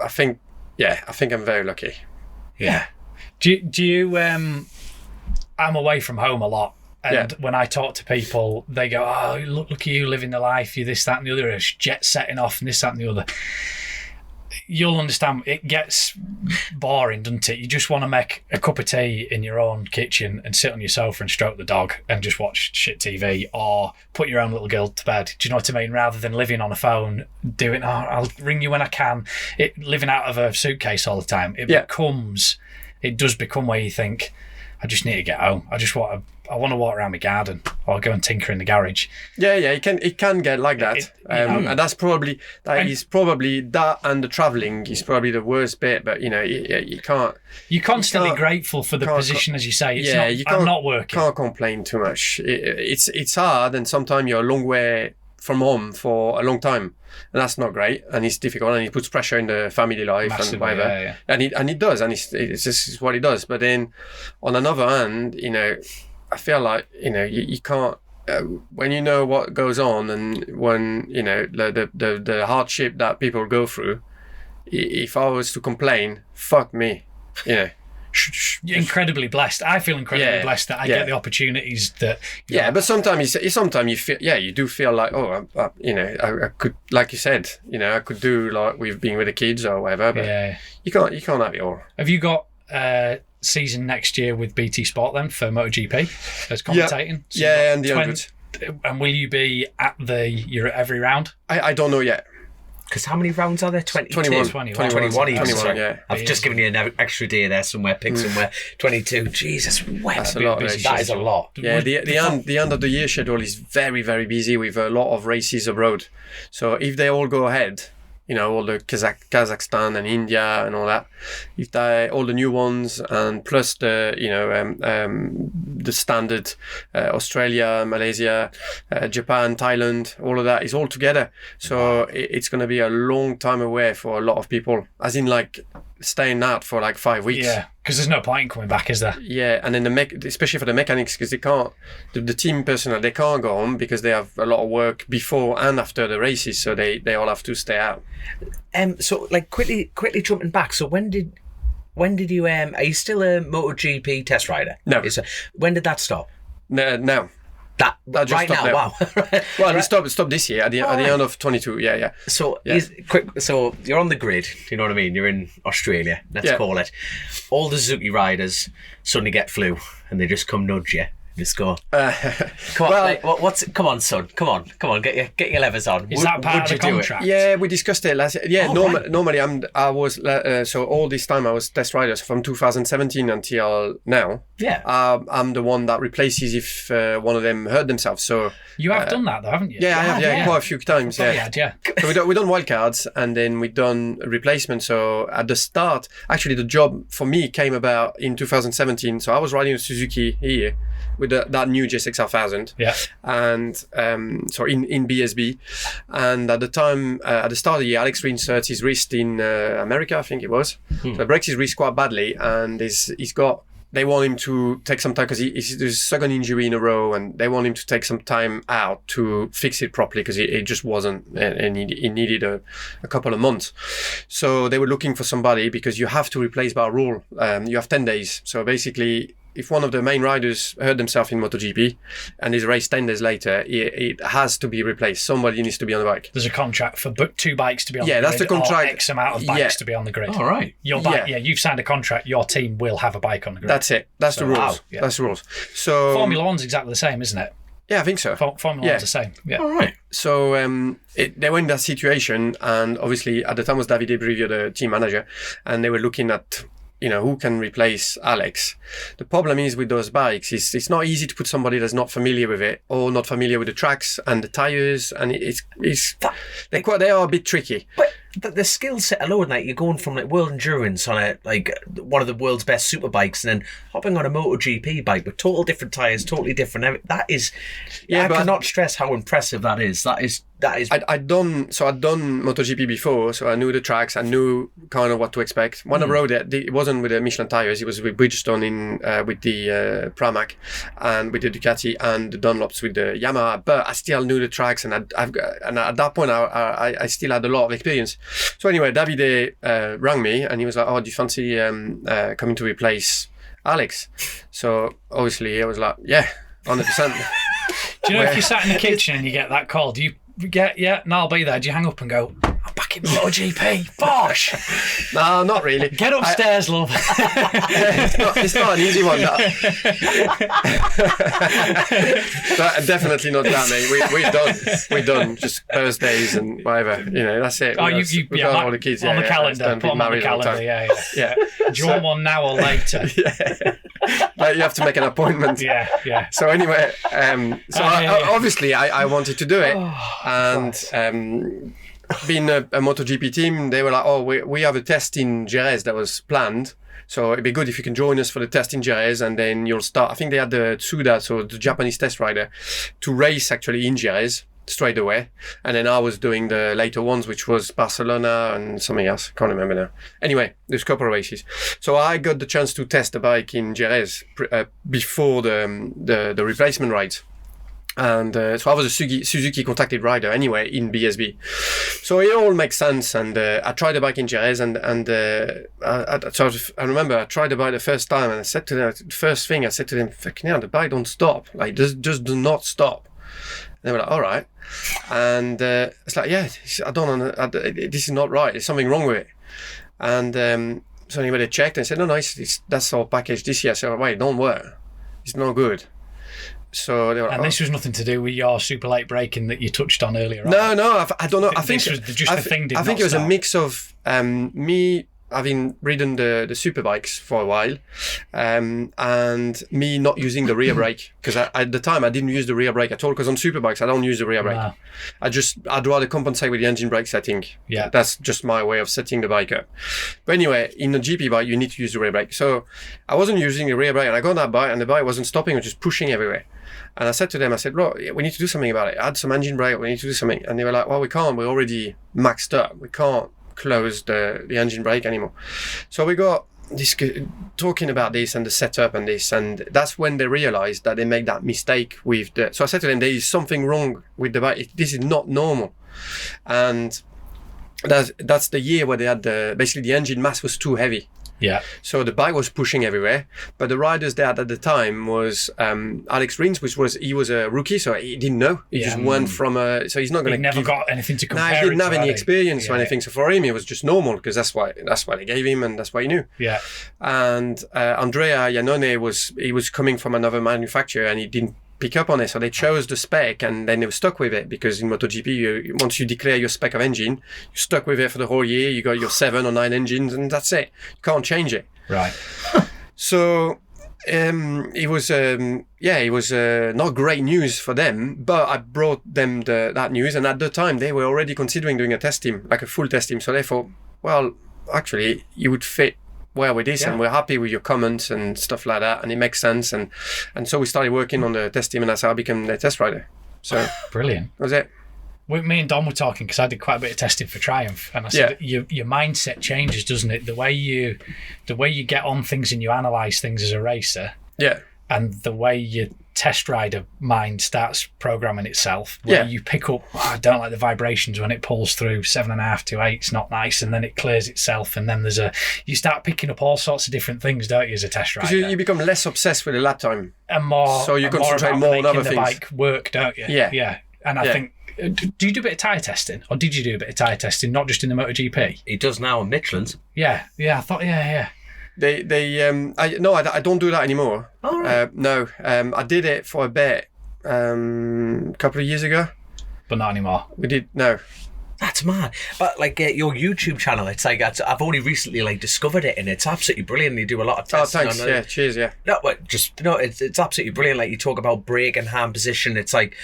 think I'm very lucky. Yeah. Do you I'm away from home a lot, and Yeah. when I talk to people, they go, "Oh, look at you living the life. You this, that, and the other. It's jet setting off, and this, that, and the other." You'll understand. It gets boring, doesn't it? You just want to make a cup of tea in your own kitchen and sit on your sofa and stroke the dog and just watch shit TV, or put your own little girl to bed. Do you know what I mean? Rather than living on a phone, doing, "Oh, I'll ring you when I can." Living out of a suitcase all the time. It does become where you think, I just need to get home. I want to walk around my garden or go and tinker in the garage. Yeah, it can get like that, and that's probably that, and the travelling is probably the worst bit. But you can't. You're constantly can't- grateful for the can't- position, as you say. It's yeah, not, you I'm not working. Can't complain too much. It's hard, and sometimes you're a long way from home for a long time, and that's not great, and it's difficult, and it puts pressure in the family life Massively, and whatever. yeah. And it does, and it's just what it does. But then, on another hand, I feel like you can't. When you know what goes on, and when the hardship that people go through, if I was to complain, fuck me, You're incredibly blessed. I feel incredibly blessed that I get the opportunities that. But sometimes you feel, you do feel like, I could, like you said, I could do like with being with the kids or whatever, but you can't have it all. Have you got season next year with BT Sport then for MotoGP as commentating? So and the 100. And will you be at you're at every round? I don't know yet. Because how many rounds are there? 21 even. Yeah. I've just given you an extra day there somewhere. Pick somewhere. 22. Jesus, that's a lot. That is a lot. Yeah, the end of the year schedule is very, very busy with a lot of races abroad. So if they all go ahead, all the Kazakhstan and India and all that, all the new ones, and plus the the standard Australia, Malaysia, Japan, Thailand, all of that is all together. So it's going to be a long time away for a lot of people, as in like staying out for like 5 weeks. Yeah, because there's no point in coming back, is there? Yeah, and then especially for the mechanics, because they can't, the team personnel, they can't go home because they have a lot of work before and after the races, so they all have to stay out. So like quickly jumping back. So when did you are you still a MotoGP test rider? No. When did that stop? No. That just right now, now. wow. Well, it stopped this year at the end of 22. Yeah. So so you're on the grid. You know what I mean? You're in Australia. Let's call it. All the Suzuki riders suddenly get flu, and they just come nudge you. Just go. Come on, come on, son. Come on. Get your levers on. Is that part of the contract? Yeah, we discussed it last. Yeah, normally I was so all this time I was test rider from 2017 until now. Yeah. I'm the one that replaces if one of them hurt themselves. So you have done that though, haven't you? Yeah, I have. Yeah, quite a few times. Yeah. So we done wildcards and then we done replacement. So at the start, actually, the job for me came about in 2017. So I was riding a Suzuki here with that new JSX-1000. Yeah. And so in BSB, and at the time, at the start of the year, Alex reinserts his wrist in America, I think it was. So he breaks his wrist quite badly, and they want him to take some time because there's a second injury in a row, and they want him to take some time out to fix it properly because it just wasn't, and he needed a couple of months. So they were looking for somebody because you have to replace by rule. You have 10 days. So basically, if one of the main riders hurt themselves in MotoGP and is raced 10 days later, it has to be replaced. Somebody needs to be on the bike. There's a contract for 2 bikes to be on the grid. Yeah, that's the contract. Or X amount of bikes to be on the grid. All right. Your bike, you've signed a contract. Your team will have a bike on the grid. That's it. That's the rules. Wow. Yeah. That's the rules. So Formula One's exactly the same, isn't it? Yeah, I think so. Formula One's the same. Yeah. All right. So they were in that situation, and obviously at the time was Davide Brivio, the team manager, and they were looking at who can replace Alex. The problem is with those bikes, it's not easy to put somebody that's not familiar with it or not familiar with the tracks and the tires, and they are a bit tricky. But the skill set alone, like you're going from like world endurance on one of the world's best superbikes, and then hopping on a MotoGP bike with total different tires, totally different. That is, I cannot stress how impressive that is. That is. I'd done MotoGP before, so I knew the tracks. I knew kind of what to expect. When I rode it wasn't with the Michelin tires. It was with Bridgestone with the Pramac and with the Ducati and the Dunlops with the Yamaha. But I still knew the tracks, and at that point I still had a lot of experience. So anyway, Davide rang me and he was like, "Oh, do you fancy coming to replace Alex?" So obviously I was like, "Yeah, 100%." Do you know if you sat in the kitchen and you get that call, do you get, no, I'll be there? Do you hang up and go, "I'm back in MotoGP, bosh"? No, not really. Get upstairs, love. It's not an easy one. But definitely not that, mate. We're done. Just Thursdays and whatever. That's it. Oh, we've got all the kids on the calendar. Put them on the calendar. Yeah. Do you want one now or later? Yeah. But you have to make an appointment. Yeah. So anyway, obviously I wanted to do it, and being a MotoGP team, they were like, "Oh, we have a test in Jerez that was planned, so it'd be good if you can join us for the test in Jerez, and then you'll start." I think they had the Tsuda, so the Japanese test rider, to race actually in Jerez straight away, and then I was doing the later ones, which was Barcelona and something else. Can't remember now. Anyway, there's a couple of races, so I got the chance to test the bike in Jerez before the replacement rides. And so I was a Suzuki contacted rider anyway in BSB. So it all makes sense. And I tried the bike in Jerez, and I remember I tried the bike the first time, and I said to them, the first thing I said to them, fucking hell, the bike don't stop. Like, just do not stop. And they were like, all right. And it's like, yeah, this is not right. There's something wrong with it. And so anyway, they checked and said, no, that's our package this year. So wait, don't work. It's not good. So they were, and this was nothing to do with your super late braking that you touched on earlier. No, I don't know. I think this was just the thing. I think it was a mix of me having ridden the Superbikes for a while, and me not using the rear brake, because at the time I didn't use the rear brake at all, because on Superbikes I don't use the rear brake. Wow. I'd rather compensate with the engine brake setting. Yeah, that's just my way of setting the bike up. But anyway, in a GP bike you need to use the rear brake. So I wasn't using the rear brake, and I got on that bike and the bike wasn't stopping, it was just pushing everywhere. And I said to them, I said, look, we need to do something about it. Add some engine brake, we need to do something. And they were like, well, we can't, we're already maxed up, we can't close the engine brake anymore. So we got this talking about this and the setup and this, and that's when they realized that they made that mistake with the. So I said to them, there is something wrong with the bike. This is not normal. And that's the year where they had basically the engine mass was too heavy. Yeah. So the bike was pushing everywhere, but the riders they had at the time was Alex Rins, he was a rookie, so he didn't know. He just went from so he's not going to. He never got anything to compare. No, he didn't have any he? experience or anything. So for him, it was just normal, because that's why they gave him, and that's why he knew. Yeah. And Andrea Iannone was coming from another manufacturer, and he didn't pick up on it, so they chose the spec, and then they were stuck with it, because in MotoGP once you declare your spec of engine, you're stuck with it for the whole year. You got your 7 or 9 engines, and that's it. You can't change it. Right. So it was not great news for them, but I brought them that news, and at the time they were already considering doing a test team, like a full test team. So they thought, well, actually you would fit well with this, and we're happy with your comments and stuff like that, and it makes sense, and so we started working on the test team, and that's how I became the test rider. So brilliant. That was it. Me and Don were talking, because I did quite a bit of testing for Triumph, and I said your mindset changes, doesn't it? The way you get on things and you analyse things as a racer, and the way your test rider mind starts programming itself, where you pick up, I don't like the vibrations when it pulls through 7.5 to 8, it's not nice, and then it clears itself, and then you start picking up all sorts of different things, don't you, as a test rider? Because you become less obsessed with the lap time, and more, so you concentrate more on other things. The bike work, don't you? Yeah. And I think, do you do a bit of tyre testing, or did you do a bit of tyre testing, not just in the MotoGP? He does now on Michelin's. Yeah, I thought, I don't do that anymore. Oh, right. No, I did it for a bit a couple of years ago, but not anymore. We did no. That's mad. But like your YouTube channel, it's like I've only recently discovered it, and it's absolutely brilliant. You do a lot of testing. Oh, thanks. Cheers. Yeah. No, but it's absolutely brilliant. Like, you talk about brake and hand position. It's like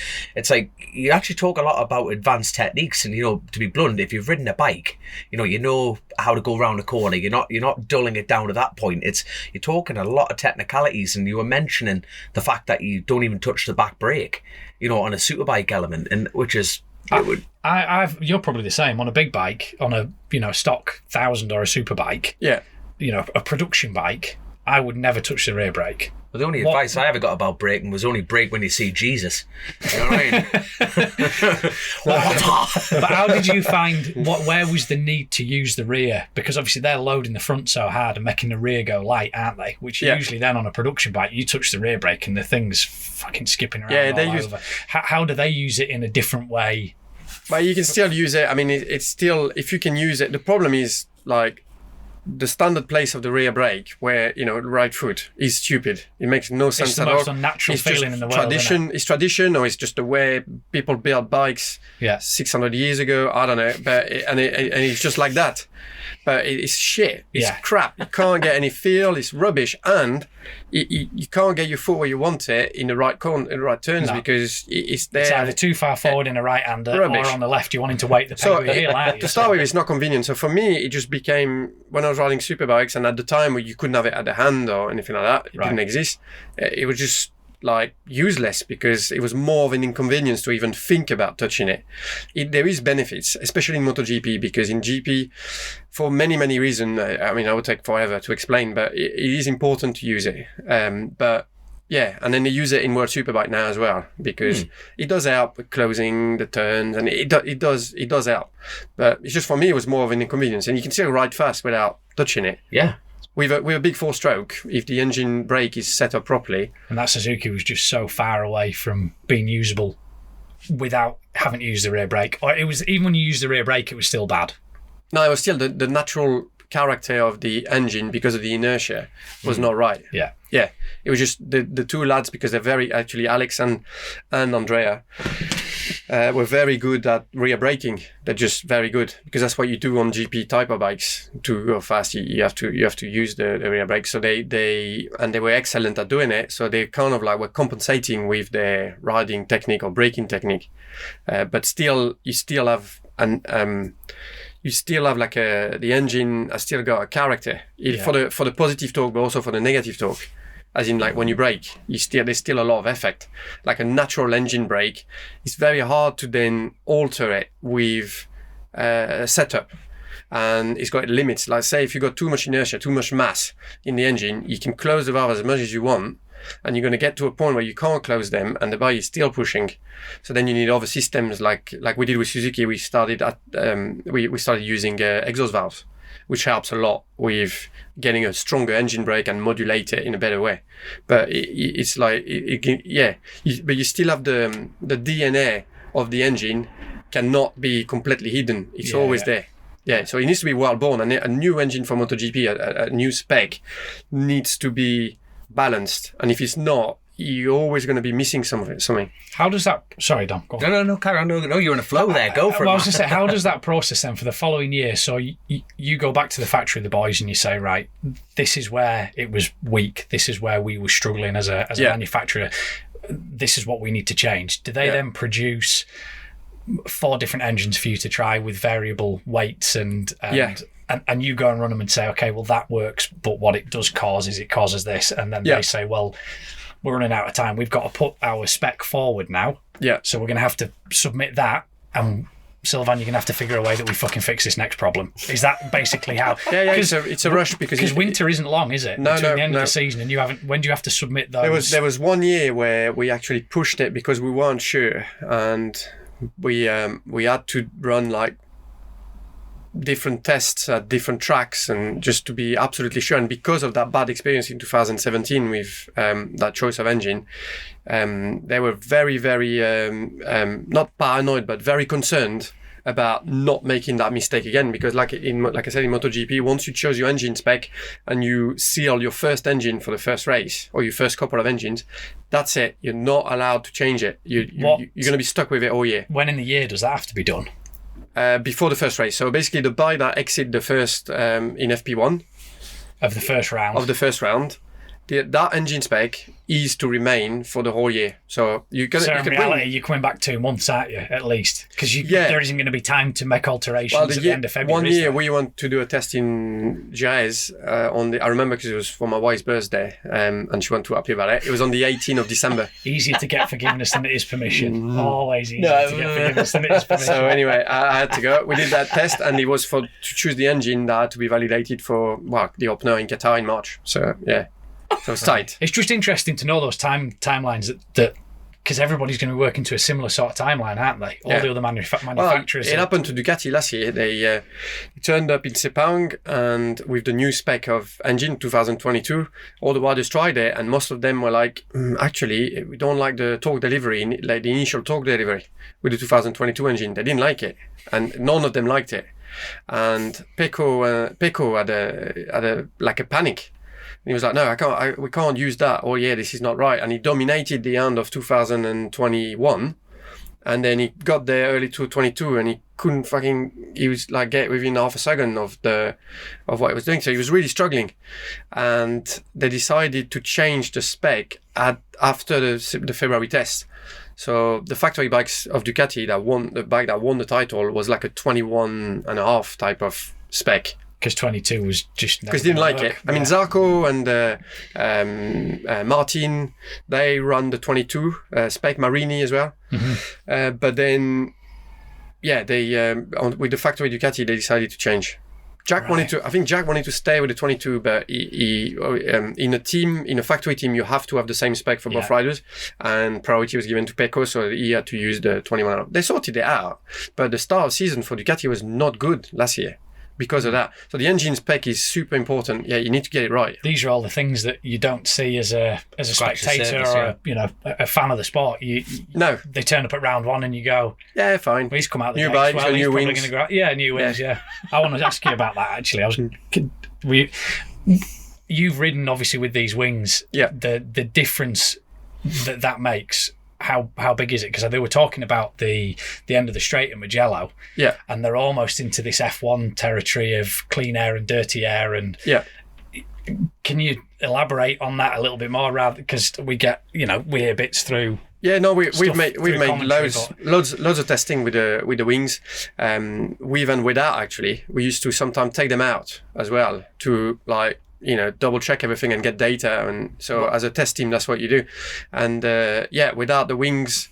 you actually talk a lot about advanced techniques. And to be blunt, if you've ridden a bike, you know how to go around a corner. You're not dulling it down to that point. You're talking a lot of technicalities, and you were mentioning the fact that you don't even touch the back brake, on a superbike element, and which is. You're probably the same on a big bike, on a stock 1000 or a super bike. Yeah. A production bike. I would never touch the rear brake. Well, the only advice I ever got about braking was only brake when you see Jesus. You know what I mean? But how did you find where was the need to use the rear? Because obviously they're loading the front so hard and making the rear go light, aren't they? Which usually then on a production bike, you touch the rear brake and the thing's fucking skipping around over. How do they use it in a different way? But you can still use it. I mean, it's still, if you can use it, the problem is the standard place of the rear brake, where the right foot is stupid. It makes no sense at all. It's the most unnatural feeling in the world. It's tradition, or it's just the way people built bikes 600 years ago. I don't know, but it's just like that. But it's shit. It's crap. You can't get any feel. It's rubbish, and you can't get your foot where you want it in the right corner, in the right turns, because it's there. It's either too far forward in a right-hander, or on the left. You're wanting to weight the pedal wheel, aren't you? To start with, it's not convenient. So for me, it just became, when I was riding superbikes, and at the time you couldn't have it at the hand or anything like that. It didn't exist. It was just useless, because it was more of an inconvenience to even think about touching it. There is benefits, especially in MotoGP, because in GP, for many reasons, I would take forever to explain, but it is important to use it. But Yeah, and then they use it in World Superbike now as well, because it does help with closing the turns, and it does help. But it's just, for me, it was more of an inconvenience, and you can still ride fast without touching it. Yeah. With a big 4-stroke, if the engine brake is set up properly. And that Suzuki was just so far away from being usable without having to use the rear brake. Or it was, even when you use the rear brake, it was still bad. No, it was still the natural character of the engine, because of the inertia, was not right. Yeah. Yeah, it was just the two lads, because they're very, actually, Alex and Andrea were very good at rear braking. They're just very good, because that's what you do on GP type of bikes. To go fast, you have to use the rear brake. So they were excellent at doing it. So they kind of like were compensating with their riding technique or braking technique, but still, you still have like the engine has still got a character for the positive torque, but also for the negative torque. As in, like, when you brake, there's still a lot of effect. Like a natural engine brake, it's very hard to then alter it with a setup, and it's got limits. Like, say, if you got too much inertia, too much mass in the engine, you can close the valve as much as you want, and you're going to get to a point where you can't close them, and the bike is still pushing. So then you need other systems, like we did with Suzuki. We started using exhaust valves, which helps a lot with getting a stronger engine brake and modulate it in a better way. But it's like, but you still have the DNA of the engine cannot be completely hidden. It's always there. Yeah, so it needs to be well born, and a new engine for MotoGP, a new spec, needs to be balanced. And if it's not, you're always going to be missing something. How does that... Sorry, Dom. Go on. No, carry on. No, you're in a flow there. Go for it. I was going to say, how does that process then for the following year? So you go back to the factory, the boys, and you say, right, this is where it was weak. This is where we were struggling as a manufacturer. This is what we need to change. Do they then produce 4 different engines for you to try with variable weights and you go and run them and say, okay, well, that works, but what it does cause is it causes this. And then they say, well, we're running out of time. We've got to put our spec forward now. Yeah. So we're going to have to submit that. And Sylvain, you're going to have to figure a way that we fucking fix this next problem. Is that basically how? Yeah. It's a rush, because winter isn't long, is it? Between the end of the season, and you haven't. When do you have to submit those? There was one year where we actually pushed it because we weren't sure, and we had to run like different tests at different tracks, and just to be absolutely sure. And because of that bad experience in 2017 with that choice of engine, they were very, very not paranoid, but very concerned about not making that mistake again. Because like I said, in MotoGP, once you chose your engine spec and you seal your first engine for the first race, or your first couple of engines, that's it. You're not allowed to change it. You're going to be stuck with it all year. When in the year does that have to be done? Before the first race. So basically, the bike that exit the first in FP1 of the first round, that engine spec is to remain for the whole year. So in reality, you're coming back 2 months, aren't you? At least, because there isn't going to be time to make alterations at the end of February. One year we went to do a test in Jerez I remember because it was for my wife's birthday, and she wasn't too happy about it. It was on the 18th of December. Easier to get forgiveness than it is permission. Always easier to get forgiveness than it is permission. So anyway, I had to go. We did that test, and it was to choose the engine that had to be validated for the opener in Qatar in March. So yeah. So it's tight. It's just interesting to know those timelines that because everybody's going to be working to a similar sort of timeline, aren't they? All the other manufacturers. It happened to Ducati last year. They turned up in Sepang, and with the new spec of engine 2022, all the riders tried it, and most of them were like, actually, we don't like the torque delivery, like the initial torque delivery with the 2022 engine. They didn't like it, and none of them liked it. And Pecco had a panic. He was like, no, we can't use that. Oh yeah, this is not right. And he dominated the end of 2021. And then he got there early 2022, and he couldn't he was like get within half a second of what he was doing. So he was really struggling. And they decided to change the spec after the February test. So the factory bikes of Ducati the bike that won the title was like a 21.5 type of spec. Because 22 was just... Because he didn't like it. I mean, Zarco and Martin, they run the 22, spec Marini as well. Mm-hmm. But then, they with the factory Ducati, they decided to change. Jack wanted to stay with the 22, but he in a factory team, you have to have the same spec for both riders, and priority was given to Pecco, so he had to use the 21. They sorted it out, but the start of season for Ducati was not good last year because of that. So the engine spec is super important. Yeah, you need to get it right. These are all the things that you don't see as a spectator or a fan of the sport. No, they turn up at round one and you go, yeah, fine. Well, he's come out the new gate bikes, well, new wings. New wings. Yeah, I want to ask you about that actually. You've ridden obviously with these wings. Yeah, the difference that makes. How big is it? Because they were talking about the end of the straight at Mugello, and they're almost into this F1 territory of clean air and dirty air, and can you elaborate on that a little bit more? Rather, because we hear bits through. Yeah, no, we've made loads of testing with the wings, with and without actually. We used to sometimes take them out as well to double check everything and get data, and so as a test team that's what you do. And without the wings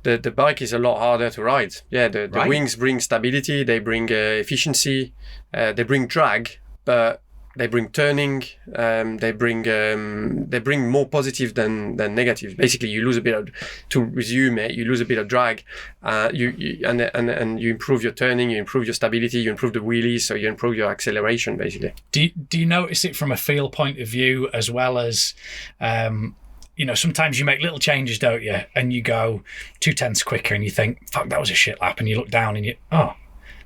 the bike is a lot harder to ride. The wings bring stability, they bring efficiency, they bring drag, but they bring turning, they bring more positive than negative. Basically, you lose a bit of, to resume it, you lose a bit of drag, and you improve your turning, you improve your stability, you improve the wheelies, so you improve your acceleration, basically. Do you notice it from a feel point of view as well as, sometimes you make little changes, don't you? And you go 0.2 quicker and you think, fuck, that was a shit lap. And you look down and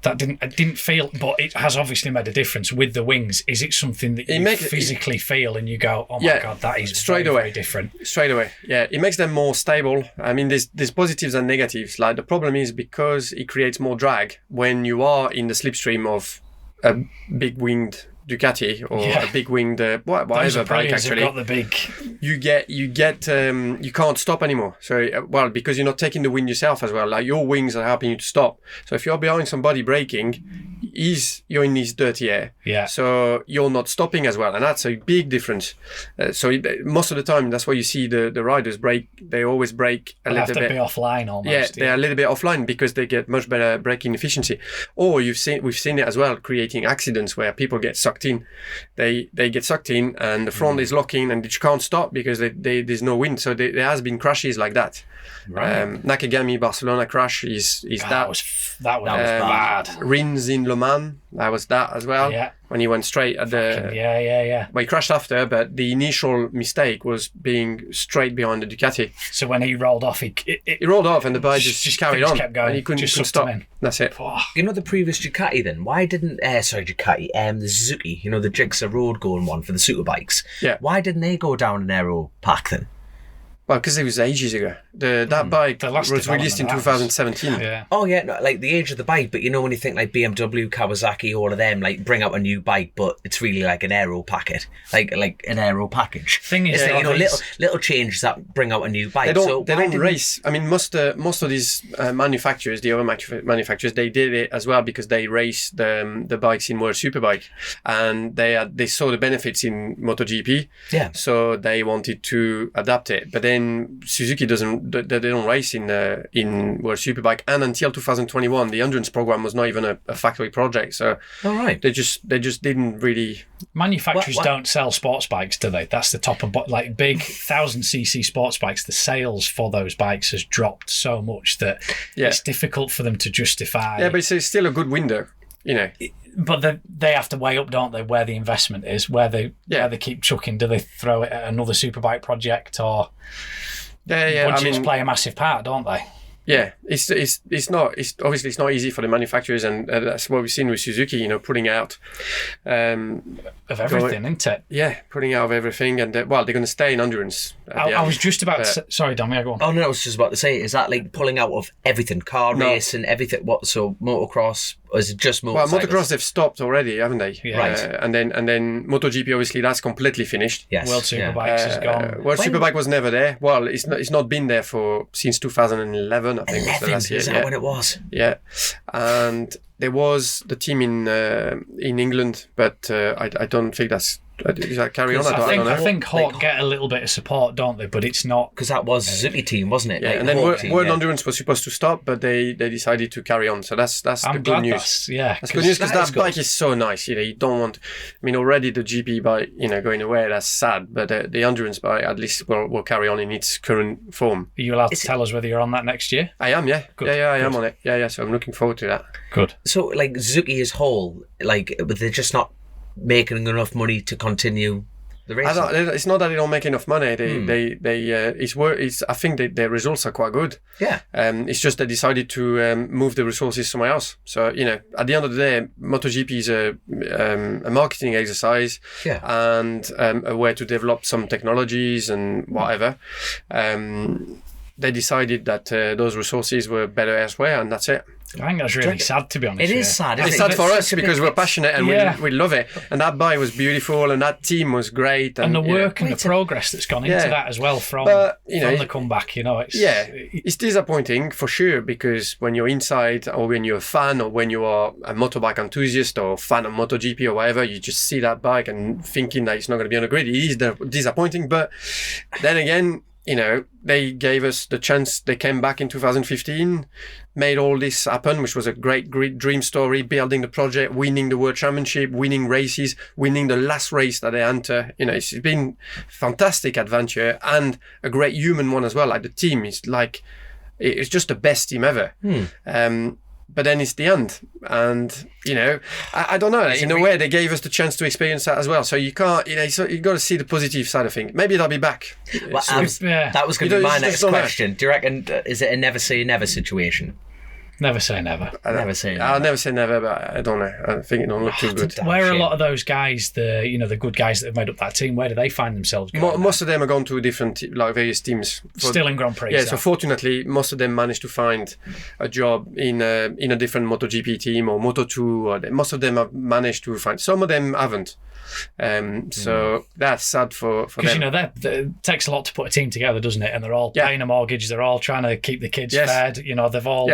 I didn't feel, but it has obviously made a difference with the wings. Is it something that you physically feel and you go, oh my God, that is very different? Straight away. Yeah, it makes them more stable. I mean, there's positives and negatives. Like the problem is because it creates more drag when you are in the slipstream of a big winged Ducati or a big winged whatever bike. Actually, got the big. You can't stop anymore. So because you're not taking the wind yourself as well. Like your wings are helping you to stop. So if you're behind somebody braking, you're in this dirty air. Yeah. So you're not stopping as well, and that's a big difference. Most of the time, that's why you see the riders brake. They always brake a little bit. They have to be offline almost. Yeah, they're a little bit offline because they get much better braking efficiency. Or we've seen it as well, creating accidents where people get sucked in. They get sucked in, and the front is locking, and you can't stop because there's no wind. So there has been crashes like that. Right. Nakagami Barcelona crash is that was bad. Rins in Le Mans, that was that as well. Yeah. When he went straight at the Well, he crashed after, but the initial mistake was being straight behind the Ducati. So when he rolled off, he rolled off, and the bike just carried on, kept going, and he couldn't stop. That's it. The previous Ducati then, why didn't the Suzuki, the Jigsaw road going one for the Superbikes, why didn't they go down an aero pack then? Well, because it was ages ago. That bike was released in 2017. Yeah. Oh yeah, no, like the age of the bike. But when you think like BMW, Kawasaki, all of them like bring out a new bike, but it's really like an aero packet, like an aero package. Thing is, little changes that bring out a new bike. They don't race. I mean, most of these manufacturers, the other manufacturers, they did it as well because they race the bikes in World Superbike, and they saw the benefits in MotoGP. Yeah. So they wanted to adapt it, but then Suzuki they don't race in World Superbike, and until 2021 the endurance program was not even a factory project, so they just didn't really. Manufacturers don't sell sports bikes, do they? That's the top of like big 1000cc sports bikes. The sales for those bikes has dropped so much that it's difficult for them to justify. Yeah, but it's still a good window, But they have to weigh up, don't they, where the investment is, where they keep chucking. Do they throw it at another superbike project, or budgets play a massive part, don't they? Yeah, it's obviously it's not easy for the manufacturers, and that's what we've seen with Suzuki, pulling out of everything, isn't it? Yeah, putting out of everything, and they're going to stay in endurance. I was just about to sorry, Dom, go on. Oh no, I was just about to say, is that like pulling out of everything, car race and everything? What, so motocross, or is it just motorcycles? Well, motocross they've stopped already, haven't they? Yeah. Right. And then MotoGP, obviously that's completely finished. Yes. World Superbikes is gone. World Superbike was never there. Well, it's not been there since 2011, I think. 11, was that when it was? Yeah, and there was the team in England, but I don't think that's Does that carry on? I don't know. I think Hawk get a little bit of support, don't they? But it's not because that was Suzuki team, wasn't it? Yeah, like and then Hawk World team, Endurance was supposed to stop, but they decided to carry on. So that's the good news. That's good news because that bike is so nice. You don't want. I mean, already the GP bike, going away. That's sad, but the endurance bike at least will carry on in its current form. Are you allowed to tell us whether you're on that next year? I am, yeah. Good. I am on it. Yeah. So I'm looking forward to that. Good. So, like Suzuki as whole, but they're just not making enough money to continue the race. It's not that they don't make enough money. I think their results are quite good. Yeah. It's just they decided to move the resources somewhere else. So at the end of the day, MotoGP is a marketing exercise, and a way to develop some technologies and whatever. They decided that those resources were better elsewhere, and that's it. I think that's really sad, to be honest. It is sad. It's sad for us because we're passionate and we love it. And that bike was beautiful, and that team was great. And the work and the progress that's gone into that as well from the comeback. It's disappointing for sure, because when you're inside, or when you're a fan, or when you are a motorbike enthusiast or fan of MotoGP or whatever, you just see that bike and thinking that it's not going to be on the grid. It is disappointing, but then again, they gave us the chance. They came back in 2015, made all this happen, which was a great dream story, building the project, winning the World Championship, winning races, winning the last race that they enter. It's been fantastic adventure and a great human one as well. Like the team is it's just the best team ever. But then it's the end. And, I don't know. In a way, they gave us the chance to experience that as well. So you can't, so you've got to see the positive side of things. Maybe they'll be back. Well, that was going to be my next question. Do you reckon, is it a never say never situation? Never say never. Never say never. I'll never say never, but I don't know. I think it don't look too good. Where are a lot of those guys, the good guys that have made up that team, where do they find themselves going? Most of them are gone to different, various teams. Still in Grand Prix. Yeah, so fortunately, most of them managed to find a job in a different MotoGP team or Moto2. Or most of them have managed to find. Some of them haven't. So that's sad for them. Because it takes a lot to put a team together, doesn't it? And they're all paying a mortgage, they're all trying to keep the kids fed. They've all.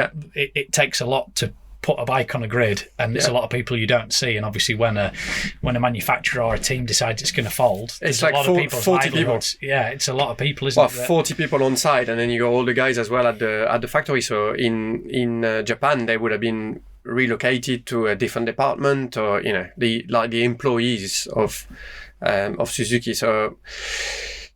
It takes a lot to put a bike on a grid, and there's a lot of people you don't see. And obviously, when a manufacturer or a team decides it's going to fold, it's like a lot of people's 40 people. Yeah, it's a lot of people, isn't it? 40 people on site, and then you got all the guys as well at the factory. So in Japan, they would have been relocated to a different department, or the employees of Suzuki.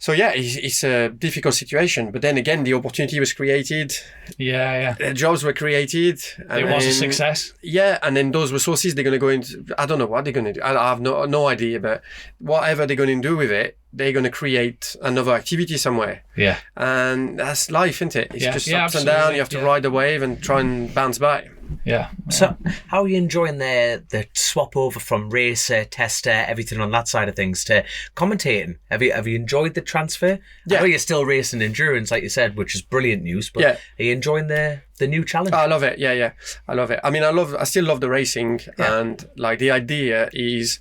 So yeah, it's a difficult situation, but then again, the opportunity was created. The jobs were created. It was a success. Yeah, and then those resources, they're going to go into, I don't know what they're going to do. I have no idea, but whatever they're going to do with it, they're going to create another activity somewhere. Yeah. And that's life, isn't it? It's just ups and absolutely. downs. You have to ride the wave and try and bounce back. Yeah. So, how are you enjoying the swap over from racer, tester, everything on that side of things to commentating? Have you enjoyed the transfer? Yeah. I know you're still racing endurance, like you said, which is brilliant news. But are you enjoying the new challenge? I love it. Yeah, I love it. I mean, I still love the racing, and the idea is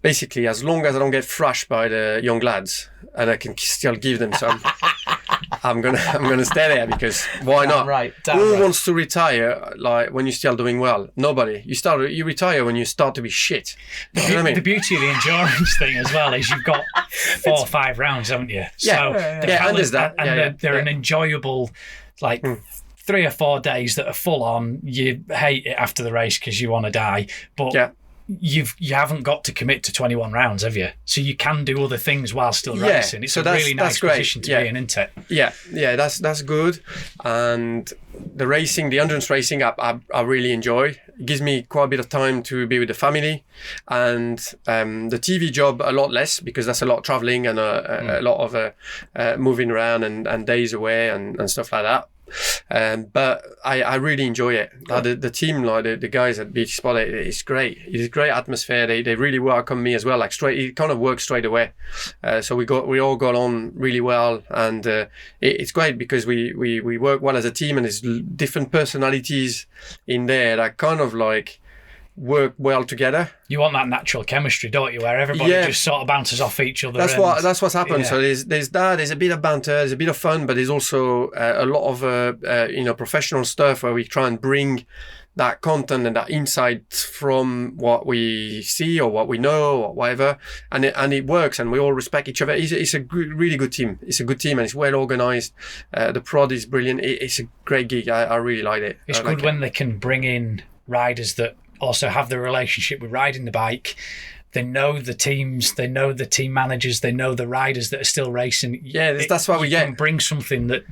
basically, as long as I don't get thrashed by the young lads, and I can still give them some. I'm gonna stay there, because why not? Who wants to retire when you're still doing well? Nobody. You retire when you start to be shit. You know what I mean? The beauty of the endurance thing as well is you've got 4 or 5 rounds, haven't you? So and there's that. And they're an enjoyable 3 or 4 days that are full on. You hate it after the race because you want to die, but you haven't got to commit to 21 rounds, have you? So you can do other things while still racing. It's a really nice position to be in, isn't it? Yeah, that's good. And the racing, the endurance racing, I really enjoy. It gives me quite a bit of time to be with the family, and the TV job a lot less, because that's a lot of traveling and a lot of moving around and days away and stuff like that. But I really enjoy it. The team, the guys at Beach Spot, it's great. It's a great atmosphere. They really welcome me as well. It kind of works straight away. So we all got on really well, and it's great because we work well as a team, and there's different personalities in there that kind of work well together. You want that natural chemistry, don't you, where everybody just sort of bounces off each other. That's what's happened. So there's a bit of banter, there's a bit of fun, but there's also a lot of professional stuff where we try and bring that content and that insight from what we see or what we know or whatever, and it works, and we all respect each other. It's a really good team. It's a good team, and it's well organized. The prod is brilliant. It's a great gig. I really like it. It's good when they can bring in riders that also have the relationship with riding the bike. They know the teams, they know the team managers, they know the riders that are still racing. Yeah, that's what we get. You can bring something that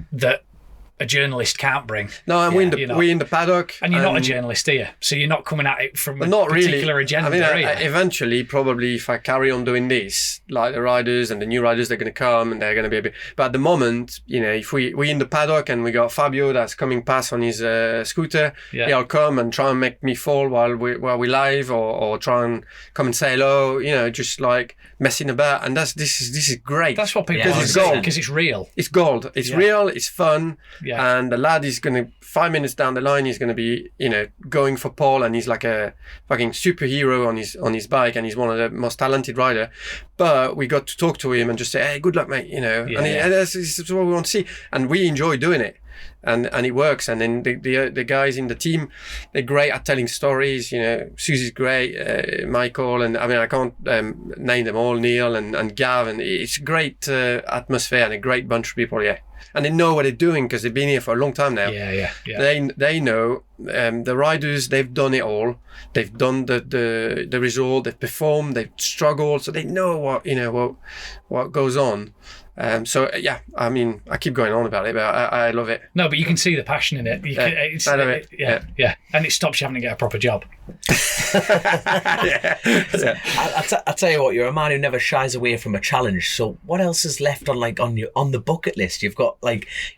a journalist can't bring. No, and we're in the paddock. And you're not a journalist, are you? So you're not coming at it from a not particular really. agenda, I mean, are you? eventually, probably, if I carry on doing this, like the riders and the new riders, they're going to come and they're going to be a bit... But at the moment, if we're in the paddock and we got Fabio that's coming past on his scooter, he'll come and try and make me fall while we live, or try and come and say hello, just like messing about. And this is great. That's what people want to see, because it's real. It's gold. It's real. It's fun. Yeah. And the lad is going to, 5 minutes down the line, he's going to be, going for pole, and he's like a fucking superhero on his bike, and he's one of the most talented rider. But we got to talk to him and just say, hey, good luck, mate, and that's what we want to see. And we enjoy doing it. And it works. And then the guys in the team, they're great at telling stories. Susie's great, Michael, and I mean I can't name them all, Neil and Gav, and it's a great atmosphere and a great bunch of people. Yeah, and they know what they're doing because they've been here for a long time now. Yeah. They know the riders. They've done it all. They've done the result. They've performed. They've struggled, so they know what goes on. I mean, I keep going on about it, but I love it. No, but you can see the passion in it. I love it. Yeah. And it stops you having to get a proper job. I tell you what, you're a man who never shies away from a challenge. So what else is left on the bucket list? You've got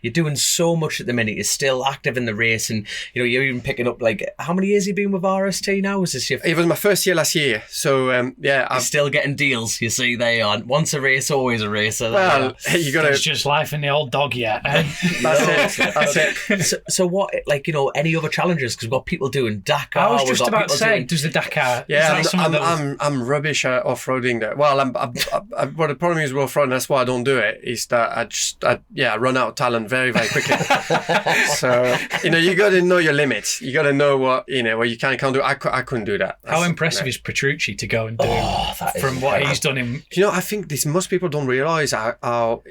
you're doing so much at the minute. You're still active in the race, and you're even picking up how many years have you been with RST now? Was this It was my first year last year, so I'm still getting deals. You see, they are once a race, always a race. Well, you got to. It's just life in the old dog yet. That's it. So what? Any other challenges? Because we've got people doing Dakar. I was just about to say, does the Dakar? Yeah, I'm rubbish at off-roading there. Well, but the problem is with off-roading. That's why I don't do it. Is that I run out of talent very, very quickly. So you got to know your limits. You got to know what you can and can't do. I couldn't do that. How impressive is Petrucci to go and do from what he's done in? I think most people don't realise how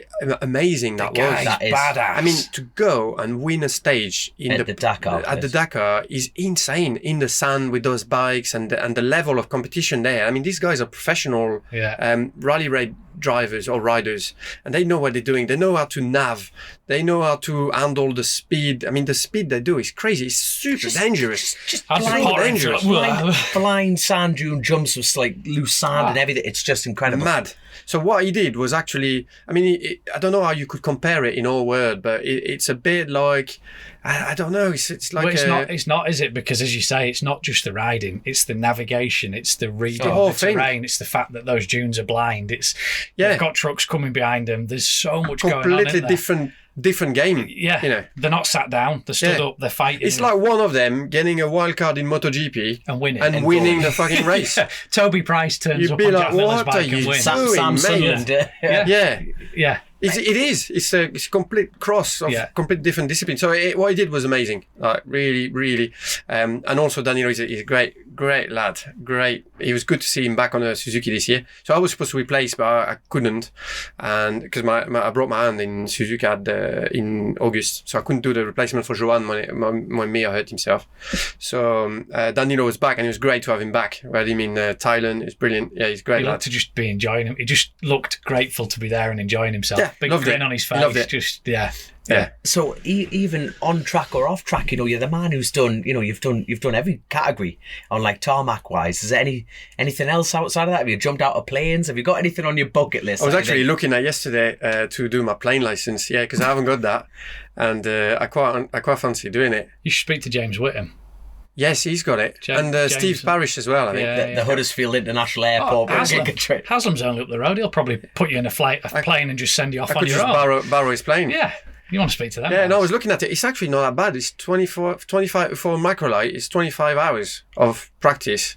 amazing that was. That is badass. I mean, to go and win a stage at the Dakar. At the Dakar is insane, in the sun with those bikes and the level of competition there. I mean, these guys are professional rally raid drivers or riders, and they know what they're doing. They know how to nav. They know how to handle the speed. I mean, the speed they do is crazy. It's super dangerous. Just blind sand dune jumps with loose sand and everything. It's just incredible. Mad. So what he did was actually, I mean, I don't know how you could compare it in all word, but it's a bit like, I don't know. It's like it's not, is it? Because as you say, it's not just the riding; it's the navigation, it's the reading, the terrain, it's the fact that those dunes are blind. They've got trucks coming behind them. There's so much going on. Completely different game. Yeah, they're not sat down. They're stood up. They're fighting. It's like one of them getting a wild card in MotoGP and winning the fucking race. Toby Price turns up on Jack Miller's bike and wins. Sam Sunderland. Yeah. It is. It's a complete cross of complete different disciplines. So what he did was amazing. Like really, really. And also Danilo is a great lad. Great. It was good to see him back on a Suzuki this year. So I was supposed to replace, but I couldn't, and because I broke my hand in Suzuki in August, so I couldn't do the replacement for Joan when Mia hurt himself. So Danilo was back, and it was great to have him back. We had him in Thailand. It's brilliant. Yeah, he's great. He looked to just be enjoying him. He just looked grateful to be there and enjoying himself. Yeah, big grin on his face. Just Yeah. So even on track or off track, you're the man who's done. You've done every category on tarmac wise. Is there anything else outside of that? Have you jumped out of planes? Have you got anything on your bucket list? I was actually looking at yesterday to do my plane license. Yeah, because I haven't got that, and I quite fancy doing it. You should speak to James Whittam. Yes, he's got it, and Steve Parrish as well. I think the Huddersfield International Airport. Haslam's only up the road. He'll probably put you in a plane and just send you off on your own. I could just borrow his plane. Yeah. You want to speak to them? Yeah, no, I was looking at it. It's actually not that bad. It's 25 for microlight. It's 25 hours of practice,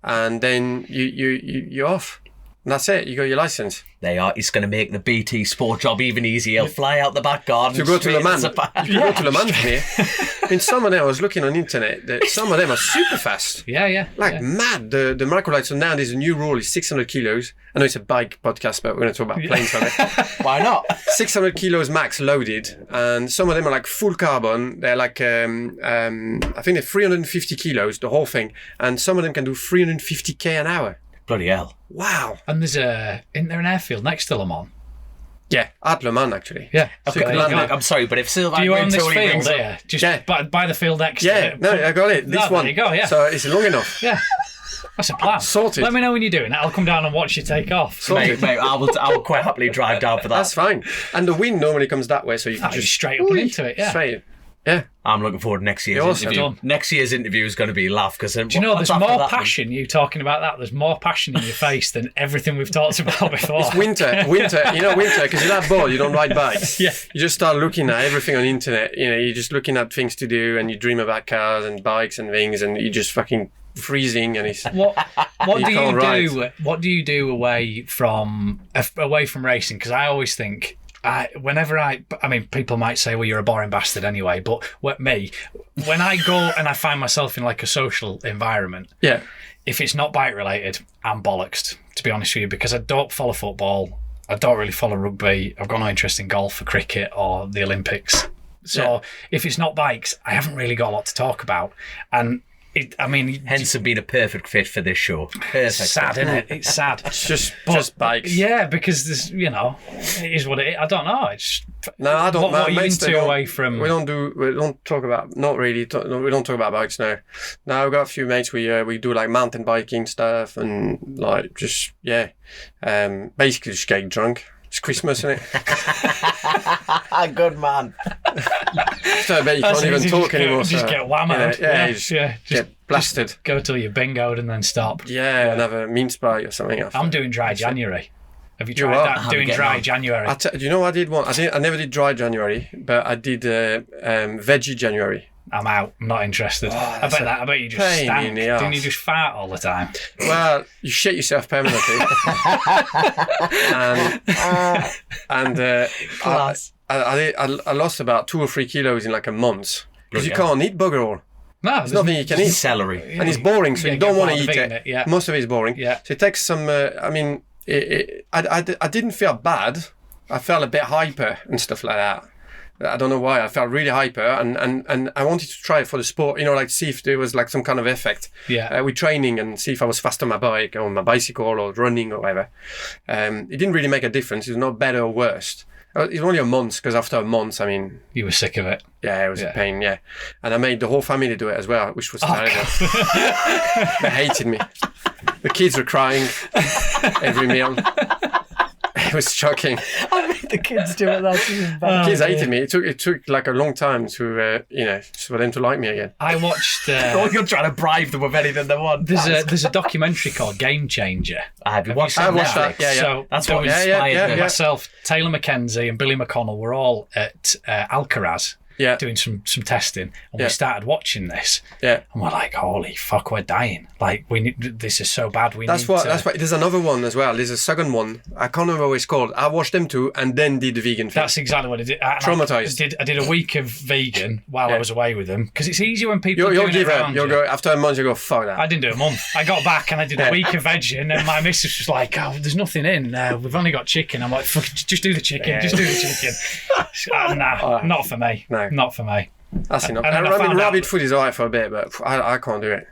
and then you're off. And that's it. You got your license. It's going to make the BT sport job even easier. He'll fly out the back garden. To go to Le straight Mans. into the You can go to Le Mans from here. I mean, some of them, I was looking on the internet, that some of them are super fast. Yeah. Mad. The microlight. So now there's a new rule, is 600 kilos. I know it's a bike podcast, but we're going to talk about planes on it. Why not? 600 kilos max loaded. And some of them are like full carbon. They're like, I think they're 350 kilos, the whole thing. And some of them can do 350k an hour. Bloody hell. Wow. And isn't there an airfield next to Le Mans? Yeah, at Le Mans, actually. Yeah. Okay, So there you go. I'm sorry, but if Sylvain Do you own this Guintoli field rings up- there? Just by the field next to Yeah, it. no, I got it. This No, one. there you go, yeah. So it's long enough. Yeah. That's a plan. Sorted. Let me know when you're doing it. I'll come down and watch you take off. Sorted. Mate, I will quite happily drive down for that. That's fine. And the wind normally comes that way, so you can Just just straight up and into it, yeah. Straight. Yeah. I'm looking forward to next year's You're awesome. interview. Next year's interview is going to be a laugh because Do you know there's more passion, you talking about that, there's more passion in your face than everything we've talked about before. It's winter, because you're that bored, you don't ride bikes. Yeah. You just start looking at everything on the internet. You're just looking at things to do, and you dream about cars and bikes and things, and you're just fucking freezing, and it's... What You do you can't ride. do? What do you do away from racing? Because I always think, people might say, well, you're a boring bastard anyway. But when I go and I find myself in like a social environment, Yeah. if it's not bike related, I'm bollocksed, to be honest with you, because I don't follow football. I don't really follow rugby. I've got no interest in golf or cricket or the Olympics. So if it's not bikes, I haven't really got a lot to talk about. And hence have been a perfect fit for this show. Perfect. it's sad, isn't it? It's sad. It's just bikes. Yeah, because this, it is what it is. I don't know. It's No, I don't. What are you mates, they into don't- away from? We don't talk about. Not really. We don't talk about bikes now. Now I've got a few mates. We do like mountain biking stuff and like just basically just getting drunk. It's Christmas, isn't it? Good man. So I bet you That's can't even easy, talk anymore. Just so, get whammered. you just get blasted. Go till you're bingoed and then stop. Yeah, and have a mince bite or something. After. I'm doing dry January. Have you You tried are? that? How Doing you dry getting on? January. Do you know what I did one? I never did dry January, but I did veggie January. I'm out. I'm not interested. I bet you just pain stank. in the Didn't you arse. just fart all the time? Well, you shit yourself permanently. Class. I lost about 2 or 3 kilos in like a month because you Bloody can't eat bugger all. No, There's nothing you can eat. Celery. And it's boring, so Yeah, you don't get want to bored eat of it. eating it, yeah. Most of it is boring. Yeah. So it takes some. I didn't feel bad. I felt a bit hyper and stuff like that. I don't know why. I felt really hyper, and I wanted to try it for the sport. Like see if there was like some kind of effect. Yeah. With training and see if I was fast on my bike or my bicycle or running or whatever. It didn't really make a difference. It was not better or worse. It was only a month because after a month, You were sick of it. yeah, it was Yeah. a pain, yeah. And I made the whole family do it as well, which was terrible. They hated me. The kids were crying every meal. It was shocking. I made the kids do it. That's even better. Kids hated me. It took like a long time to, for them to like me again. I watched. You're trying to bribe them with anything they want. There's a documentary called Game Changer. Have you watched seen that? I watched Netflix? that, yeah. So That's there what was inspired yeah, me. yeah. myself, Taylor Mackenzie, and Billy McConnell were all at Alcaraz Yeah, doing some testing, and Yeah. we started watching this, yeah. and we're like, "Holy fuck, we're dying! Like, this is so bad. That's what. There's another one as well. There's a second one. I can't remember what it's called. I watched them too, and then did the vegan thing. That's exactly what I did. And Traumatised. I did a week of vegan while Yeah. I was away with them because it's easier when people You'll doing give it up. around You'll you. go after a month. You go fuck that. I didn't do a month. I got back and I did a week of vegging, and my missus was like, "Oh, there's nothing in. We've only got chicken." I'm like, "Fuck, just do the chicken. Yeah. Just do the chicken." Nah, not for me. No. Not for me. That's enough. and then I I mean, found out- rabbit food is alright for a bit, but I can't do it.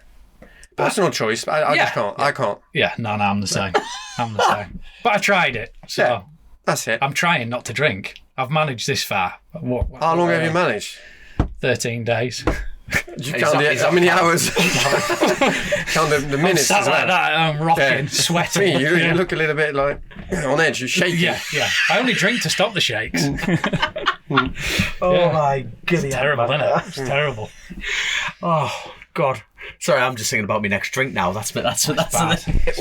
Personal choice. I Yeah. just can't. I can't. Yeah, no, I'm the same. I'm the same. But I tried it, so Yeah. That's it. I'm trying not to drink. I've managed this far. How long have you managed? 13 days. You count how many hours? Count the minutes Sat as like well. that, I'm rocking, Yeah. sweating. Me, you look a little bit like on edge. You're shaking. Yeah. I only drink to stop the shakes. Oh Yeah. my god. It's terrible, isn't it? It's terrible. Oh god. Sorry, I'm just thinking about my next drink now. That's bad. Oh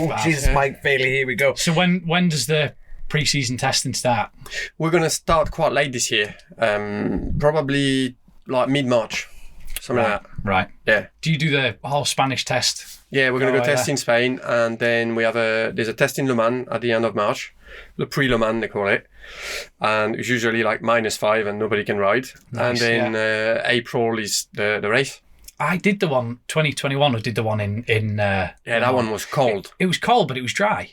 bad. Jesus, Mike Bailey. Here we go. So when does the pre-season testing start? We're gonna start quite late this year. Probably like mid-March. something like that. Right. Yeah. Do you do the whole Spanish test? Yeah, we're going to go Oh, test yeah. in Spain, and then there's a test in Le Mans at the end of March, the pre-Le Mans they call it, and it's usually like -5 and nobody can ride. Nice, and then April is the race. I did the one 2021. I did the one in Yeah, that one was cold. It was cold, but it was dry.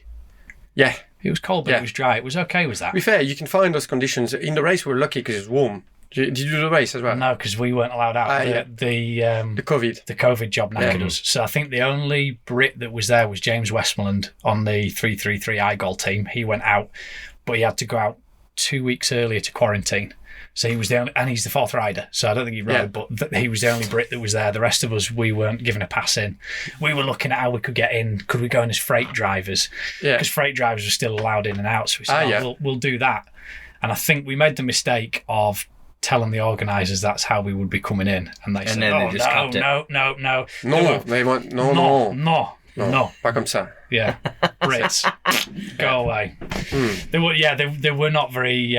Yeah. It was cold, but Yeah. it was dry. It was okay, was that? To be fair, you can find those conditions. In the race, we were lucky because it's warm. Did you do the race as well? No, because we weren't allowed out. Yeah. The COVID. COVID job knackered us. So I think the only Brit that was there was James Westmoreland on the 333 iGol team. He went out, but he had to go out 2 weeks earlier to quarantine. So he was the only, and he's the fourth rider. So I don't think he rode, but he was the only Brit that was there. The rest of us, we weren't given a pass in. We were looking at how we could get in. Could we go in as freight drivers? Yeah. Because freight drivers are still allowed in and out. So we said, we'll do that. And I think we made the mistake of telling the organisers that's how we would be coming in, and they said, then they just capped it. no. No, they want No. Pas comme ça. Yeah, Brits, go away. They were not very.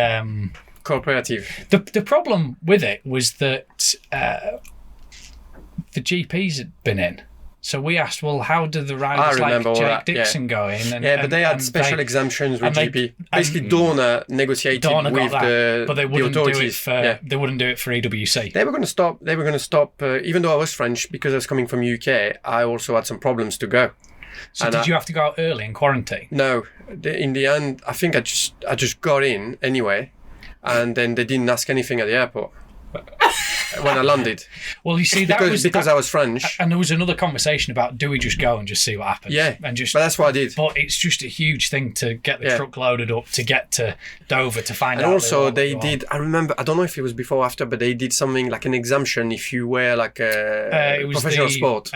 Cooperative. The problem with it was that the GPs had been in. So we asked, well, how do the riders like Jake Dixon go in? But they had special exemptions with GP. Basically, Dorna negotiated with but they wouldn't the authorities. Do it for, They wouldn't do it for EWC. They were going to stop. Even though I was French, because I was coming from UK, I also had some problems to go. So did you have to go out early in quarantine? No. In the end, I think I just got in anyway, and then they didn't ask anything at the airport. When I landed. Well, you see, because I was French. And there was another conversation about, do we just go and just see what happens? Yeah, but that's what I did. But it's just a huge thing to get the truck loaded up, to get to Dover, to find out. And also they did, I remember, I don't know if it was before or after, but they did something like an exemption if you wear like a professional sport.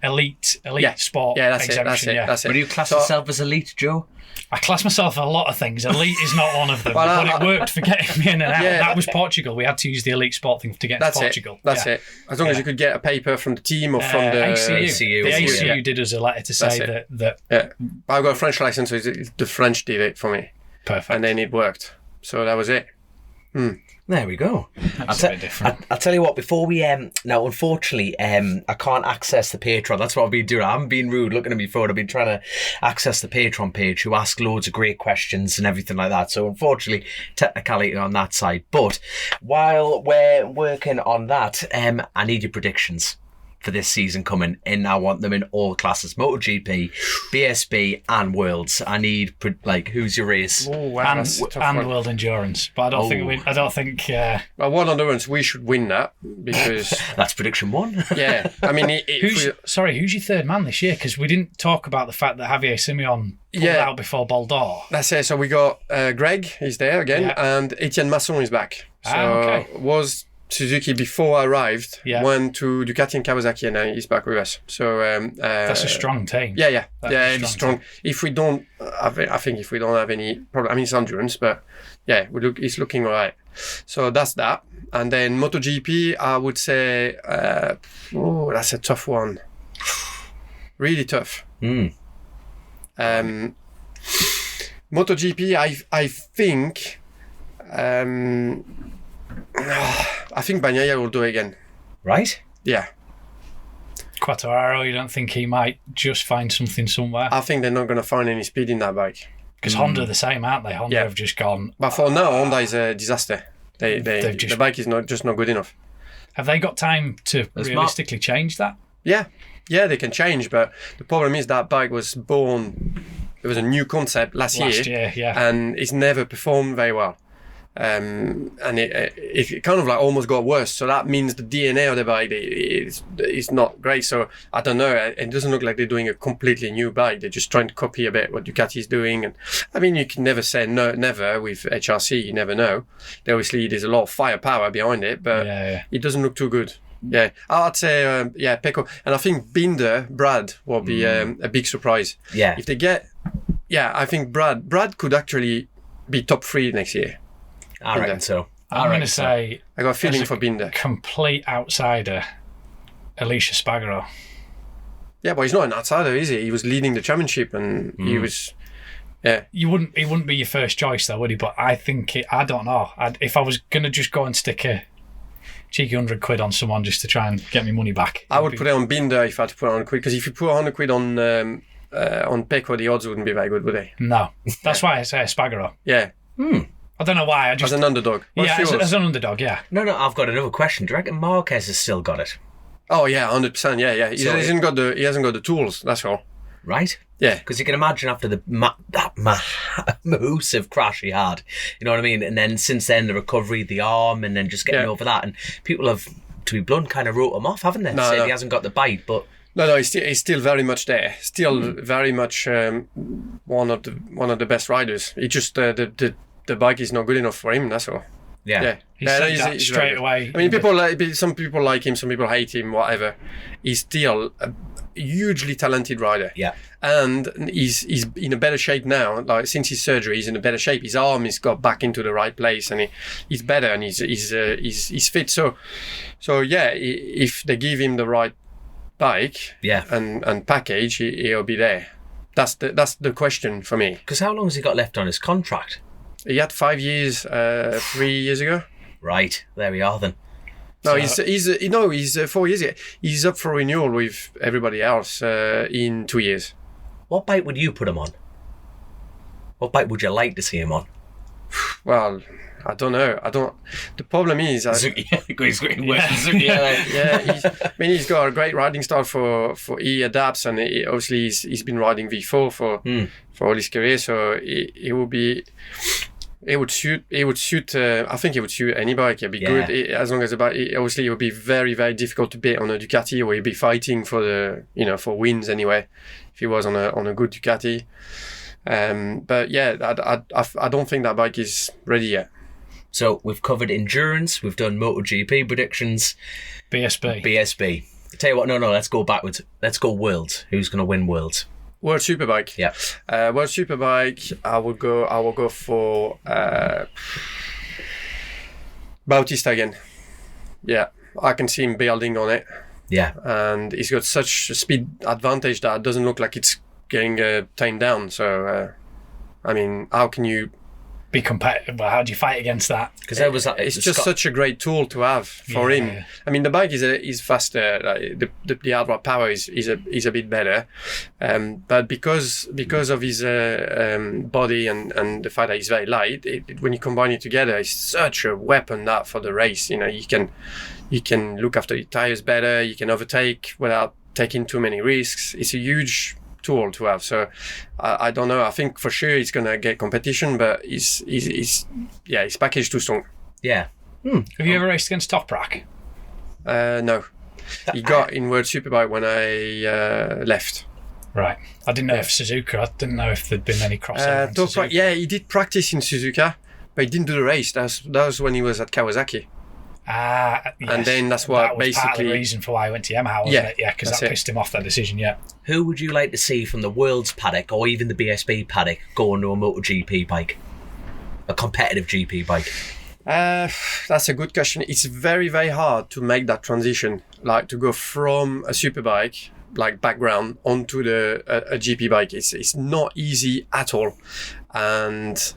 Elite sport exemption. That's it. Would you class yourself as elite, Joe? I class myself a lot of things. Elite is not one of them, but it worked for getting me in and out. Yeah, that was Portugal. We had to use the elite sport thing to get to Portugal. That's it. As long as you could get a paper from the team or from the ACU. The ACU did us a letter to say that. Yeah, I got a French license, so the French did it for me. Perfect. And then it worked. So that was it. There we go. That's a bit different. I'll tell you what, before we now unfortunately I can't access the Patreon. That's what I've been doing. I haven't been rude looking at me phone. I've been trying to access the Patreon page, who ask loads of great questions and everything like that. So unfortunately, technicality on that side. But while we're working on that, I need your predictions for this season coming in. I want them in all classes: MotoGP, BSB, and Worlds. I need who's your race? And World Endurance, but I don't think. Well, World Endurance, we should win that because that's prediction one. Yeah, I mean, who's your third man this year? Because we didn't talk about the fact that Javier Simeon pulled out before Boldor. That's it. So we got Greg is there again, and Etienne Masson is back. So was Suzuki before I arrived, went to Ducati and Kawasaki, and now he's back with us. So that's a strong team. Yeah, it's strong. If we don't, I think if we don't have any problem, I mean it's endurance, but yeah, it's looking all right. So that's that. And then MotoGP, I would say, that's a tough one. Really tough. MotoGP, I think. I think Bagnaia will do it again. Right? Yeah. Quartararo, you don't think he might just find something somewhere? I think they're not going to find any speed in that bike. Because Honda are the same, aren't they? Honda have just gone... But for now, Honda is a disaster. The bike is not good enough. Have they got time to realistically change that? Yeah, they can change, but the problem is that bike was born... It was a new concept last year, and it's never performed very well. And it kind of like almost got worse. So that means the DNA of the bike is not great. So I don't know. It doesn't look like they're doing a completely new bike. They're just trying to copy a bit what Ducati is doing. And I mean, you can never say never with HRC. You never know. Obviously, there's a lot of firepower behind it, but it doesn't look too good. Yeah, I'd say Pecco, and I think Brad will be a big surprise. Yeah, if they get, I think Brad could actually be top 3 next year. I reckon so. I'm going to say... I got a feeling for Binder. Complete outsider, Alicia Spargaro. Yeah, but he's not an outsider, is he? He was leading the championship and he was... Yeah. He wouldn't be your first choice though, would he? But I think... I don't know. If I was going to just go and stick a cheeky £100 on someone just to try and get me money back. I would put it on Binder if I had to put it on £100, because if you put £100 on Pecco, the odds wouldn't be very good, would they? No, that's why I say Espargaro. Yeah. I don't know why. I just As an underdog. What's yours? as an underdog. Yeah. No, I've got another question. Do you reckon Marquez has still got it? Oh yeah, 100%. Yeah. He hasn't got the tools. That's all. Right? Yeah. Because you can imagine after that massive crash he had, you know what I mean? And then since then, the recovery, the arm, and then just getting over that. And people have, to be blunt, kind of wrote him off, haven't they? Said he hasn't got the bite, but... No, he's still very much there. Still very much one of the best riders. He just the bike is not good enough for him. That's all. Yeah. He said that straight away. I mean, some people like him, some people hate him, whatever. He's still a hugely talented rider. Yeah. And he's in a better shape now. Like since his surgery, he's in a better shape. His arm has got back into the right place, and he's better, and he's fit. So yeah, if they give him the right bike and package, he'll be there. That's the question for me. Because how long has he got left on his contract? He had 5 years 3 years ago. Right, there we are then. No, he's 4 years. He's up for renewal with everybody else in 2 years. What bike would you put him on? What bike would you like to see him on? Well, I don't know. The problem is, Suzuki. He's got a great riding style for he adapts, and obviously he's been riding V4 for all his career, so it would be. It would suit. I think it would suit any bike. It'd be good as long as the bike. Obviously, it would be very, very difficult to beat on a Ducati, or he'd be fighting for for wins anyway. If he was on a good Ducati, but yeah, I don't think that bike is ready yet. So we've covered endurance. We've done MotoGP predictions. BSB. Tell you what, no. Let's go backwards. Let's go Worlds. Who's going to win Worlds? World Superbike. Yeah. World Superbike. I will go for Bautista again. Yeah, I can see him building on it. Yeah. And he's got such a speed advantage that it doesn't look like it's getting tamed down. So, I mean, how can you be competitive? Well, how do you fight against that? Because there was that. It's just such a great tool to have for him. Yeah. I mean, the bike is faster. The hard power is a bit better, but because of his body and the fact that he's very light, when you combine it together, it's such a weapon that for the race. You can look after your tires better. You can overtake without taking too many risks. It's a huge tool to have. So I don't know. I think for sure he's gonna get competition, but his package too strong. Yeah. Have you ever raced against Toprak? No. He got in World Superbike when I left. Right. I didn't know if Suzuki. I didn't know if there'd been any crossover. Toprak, yeah, he did practice in Suzuka, but he didn't do the race. That was when he was at Kawasaki. Yes. And then that's what that was basically part of the reason for why I went to Yamaha, wasn't it? Yeah, because that pissed him off, that decision. Yeah. Who would you like to see from the World's paddock or even the BSB paddock going to a MotoGP bike, a competitive GP bike? That's a good question. It's very, very hard to make that transition, like to go from a superbike like background onto a GP bike. It's not easy at all, and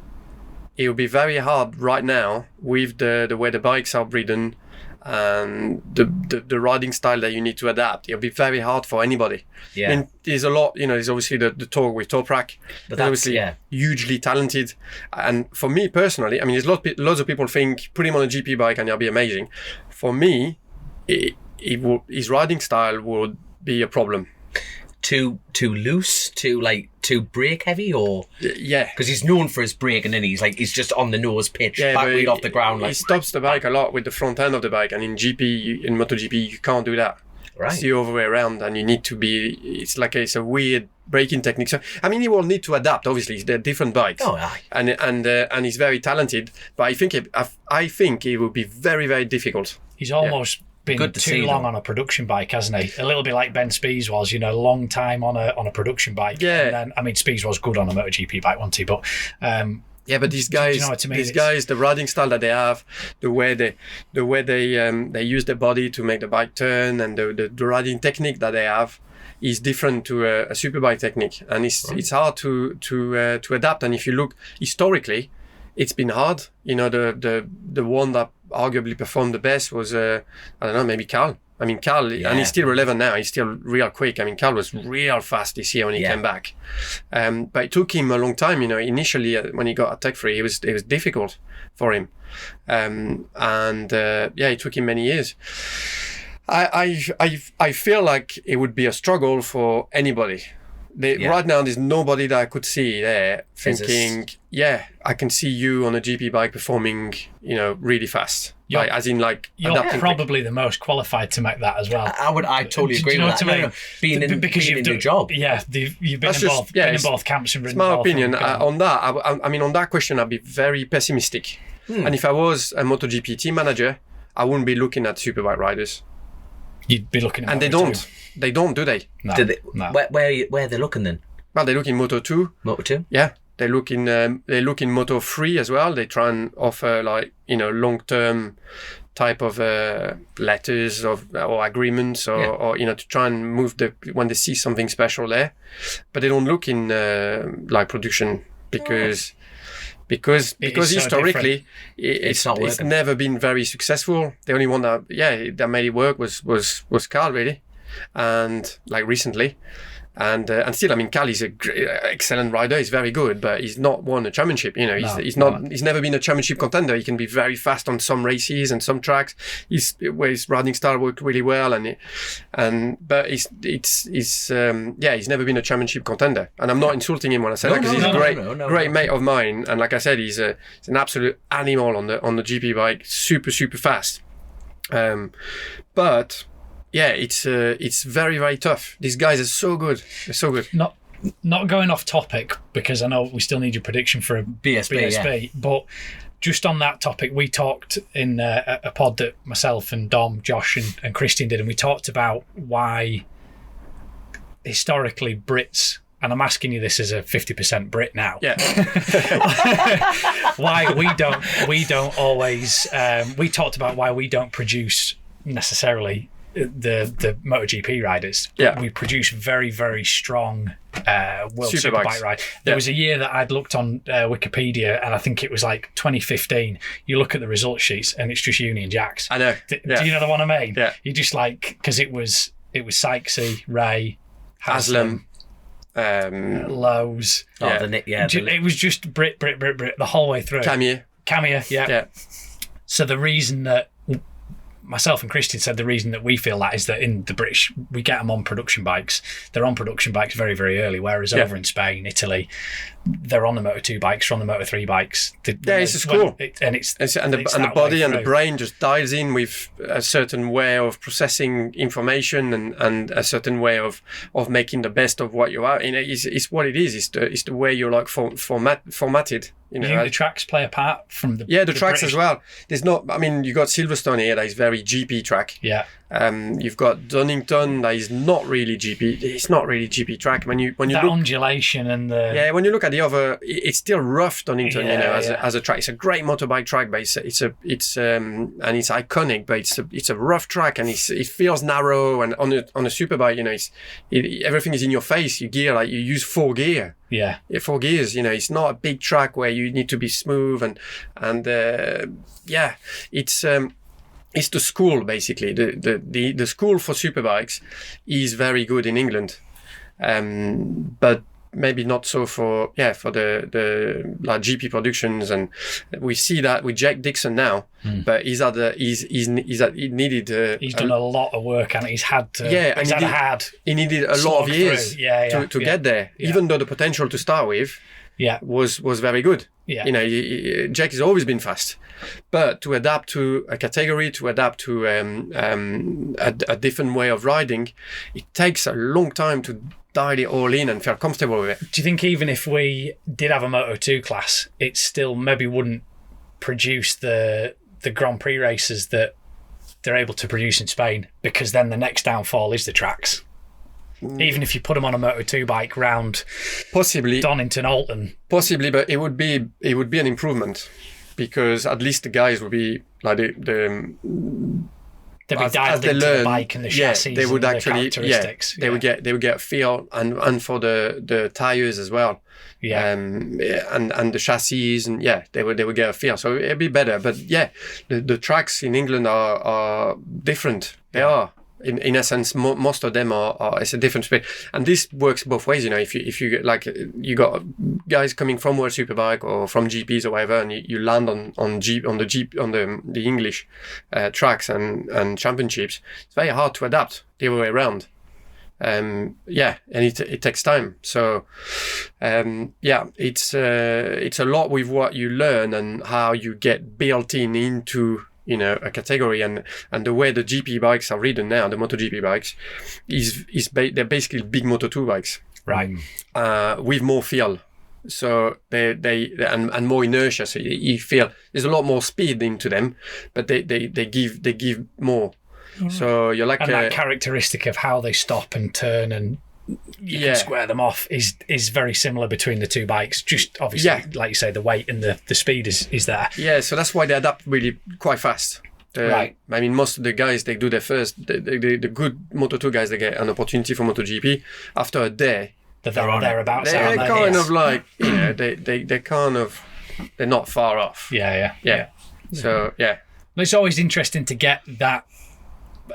it will be very hard right now with the way the bikes are ridden and the riding style that you need to adapt. It'll be very hard for anybody. Yeah. I mean, there's a lot, there's obviously the talk with Toprak, but that's obviously hugely talented. And for me personally, I mean, there's lots of people think put him on a GP bike and he'll be amazing. For me, his riding style would be a problem. Too loose, too brake heavy, or because he's known for his brake, and then he's just on the nose pitch, back wheel off the ground. He stops the bike a lot with the front end of the bike, and in MotoGP you can't do that. Right. It's the other way around, and you need to be. It's a weird braking technique. So I mean, he will need to adapt. Obviously, they're different bikes. Oh, aye. And he's very talented, but I think it will be very, very difficult. He's almost been too long on a production bike, hasn't he? A little bit like Ben Spies was, long time on a production bike. Yeah. And then, I mean, Spies was good on a MotoGP bike, wasn't he? But but these guys, you know what I mean? These guys, the riding style that they have, the way they use their body to make the bike turn, and the riding technique that they have is different to a superbike technique, and it's hard to adapt. And if you look historically, it's been hard. You know, the one that arguably performed the best was I don't know, maybe Carl. I mean, Carl, and he's still relevant now. He's still real quick. I mean, Carl was real fast this year when he came back. But it took him a long time. You know, initially when he got a tech free, it was difficult for him. It took him many years. I feel like it would be a struggle for anybody. Right now, there's nobody that I could see there thinking, I can see you on a GP bike performing, you know, really fast. You're probably the most qualified to make that as well. I totally agree with that. Do you know what I mean? Being in your job. Yeah, you've been in both camps and it's ridden my both. opinion on that. I mean, on that question, I'd be very pessimistic. And if I was a MotoGP team manager, I wouldn't be looking at superbike riders. You'd be looking at and Moto2. They don't, do they? No. No. Where are they looking then? Well, they look in Moto2. Moto2? Yeah. They look in Moto3 as well. They try and offer, like, you know, long-term type of letters or agreements or you know, to try and move when they see something special there. But they don't look in like production because historically it's never been very successful. The only one that made it work was Carl, really, and like recently. And still, I mean, Cal is an excellent rider. He's very good, but he's not won a championship. You know, he's never been a championship contender. He can be very fast on some races and some tracks. His riding style worked really well, but he's never been a championship contender. And I'm not insulting him when I say that, because he's a great mate of mine. And like I said, he's an absolute animal on the GP bike, super fast. But yeah, it's very, very tough. These guys are so good. They're so good. Not going off topic, because I know we still need your prediction for a BSB, but just on that topic, we talked in a pod that myself and Dom, Josh and Christian did, and we talked about why historically Brits, and I'm asking you this as a 50% Brit now. Yeah. Why we don't always, we talked about why we don't produce necessarily the MotoGP riders. Yeah. We produce very, very strong World Superbike ride. There was a year that I'd looked on Wikipedia, and I think it was like 2015. You look at the result sheets and it's just Union Jacks. I know. Do you know the one I mean? Yeah. You just like, because it was Sykesy, Ray, Haslam, Lowe's. It was just Brit the whole way through. Camier, yeah. So the reason that myself and Christian said the reason that we feel that is that in the British, we get them on production bikes. They're on production bikes very, very early, whereas over in Spain, Italy, they're on the Moto2 bikes, or on the Moto3 bikes. It's just cool. The body and the brain just dials in with a certain way of processing information and a certain way of making the best of what you are. You know, it's what it is. It's the way you're like formatted. You know, think the tracks play a part from the tracks British as well. There's not. I mean, you got Silverstone here that is very GP track. Yeah. You've got Donington that is not really GP. It's not really GP track. When you that look, undulation and the when you look at the other, it's still rough Donington. As a track, it's a great motorbike track, but it's iconic. But it's a rough track, and it feels narrow. And on a superbike, you know, everything is in your face. You use 4 gear. Yeah, 4 gears. You know, it's not a big track where you need to be smooth it's the school, basically. The school for superbikes is very good in England, but maybe not so for the like GP productions, and we see that with Jack Dixon now. But he needed. He's done a lot of work, and he's had to. He needed a lot of years to get there, even though the potential to start with. Was very good. Yeah. You know, Jack has always been fast, but to adapt to a category, to adapt to a different way of riding, it takes a long time to dial it all in and feel comfortable with it. Do you think even if we did have a Moto2 class, it still maybe wouldn't produce the Grand Prix races that they're able to produce in Spain? Because then the next downfall is the tracks. Even if you put them on a Moto2 bike round, possibly Donington, Alton, possibly, but it would be an improvement, because at least the guys would be like the They'd be as dialed they into learn, the bike and the chassis they would and actually, the characteristics. they would get a feel, and for the tires as well. Yeah. And the chassis, and they would get a feel, so it'd be better. But the tracks in England are different. They are in essence, most of them are it's a different speed, and this works both ways. If you get, like, you got guys coming from World Superbike or from GPs or whatever, and you land on the English tracks and championships, it's very hard to adapt the other way around. And it takes time. So it's a lot with what you learn and how you get built into a category, and the way the GP bikes are ridden now, the MotoGP bikes, they're basically big Moto2 bikes, right? With more feel. So they and more inertia. So you feel there's a lot more speed into them, but they give more. So you're like, and that characteristic of how they stop and turn and you can square them off is very similar between the two bikes. Just obviously, like you say, the weight and the speed is there. Yeah, so that's why they adapt really quite fast. Right. I mean, most of the guys, they do their first. The good Moto2 guys, they get an opportunity for MotoGP after a day. They're thereabouts. They're kind of like, they kind of, they're not far off. Yeah. So it's always interesting to get that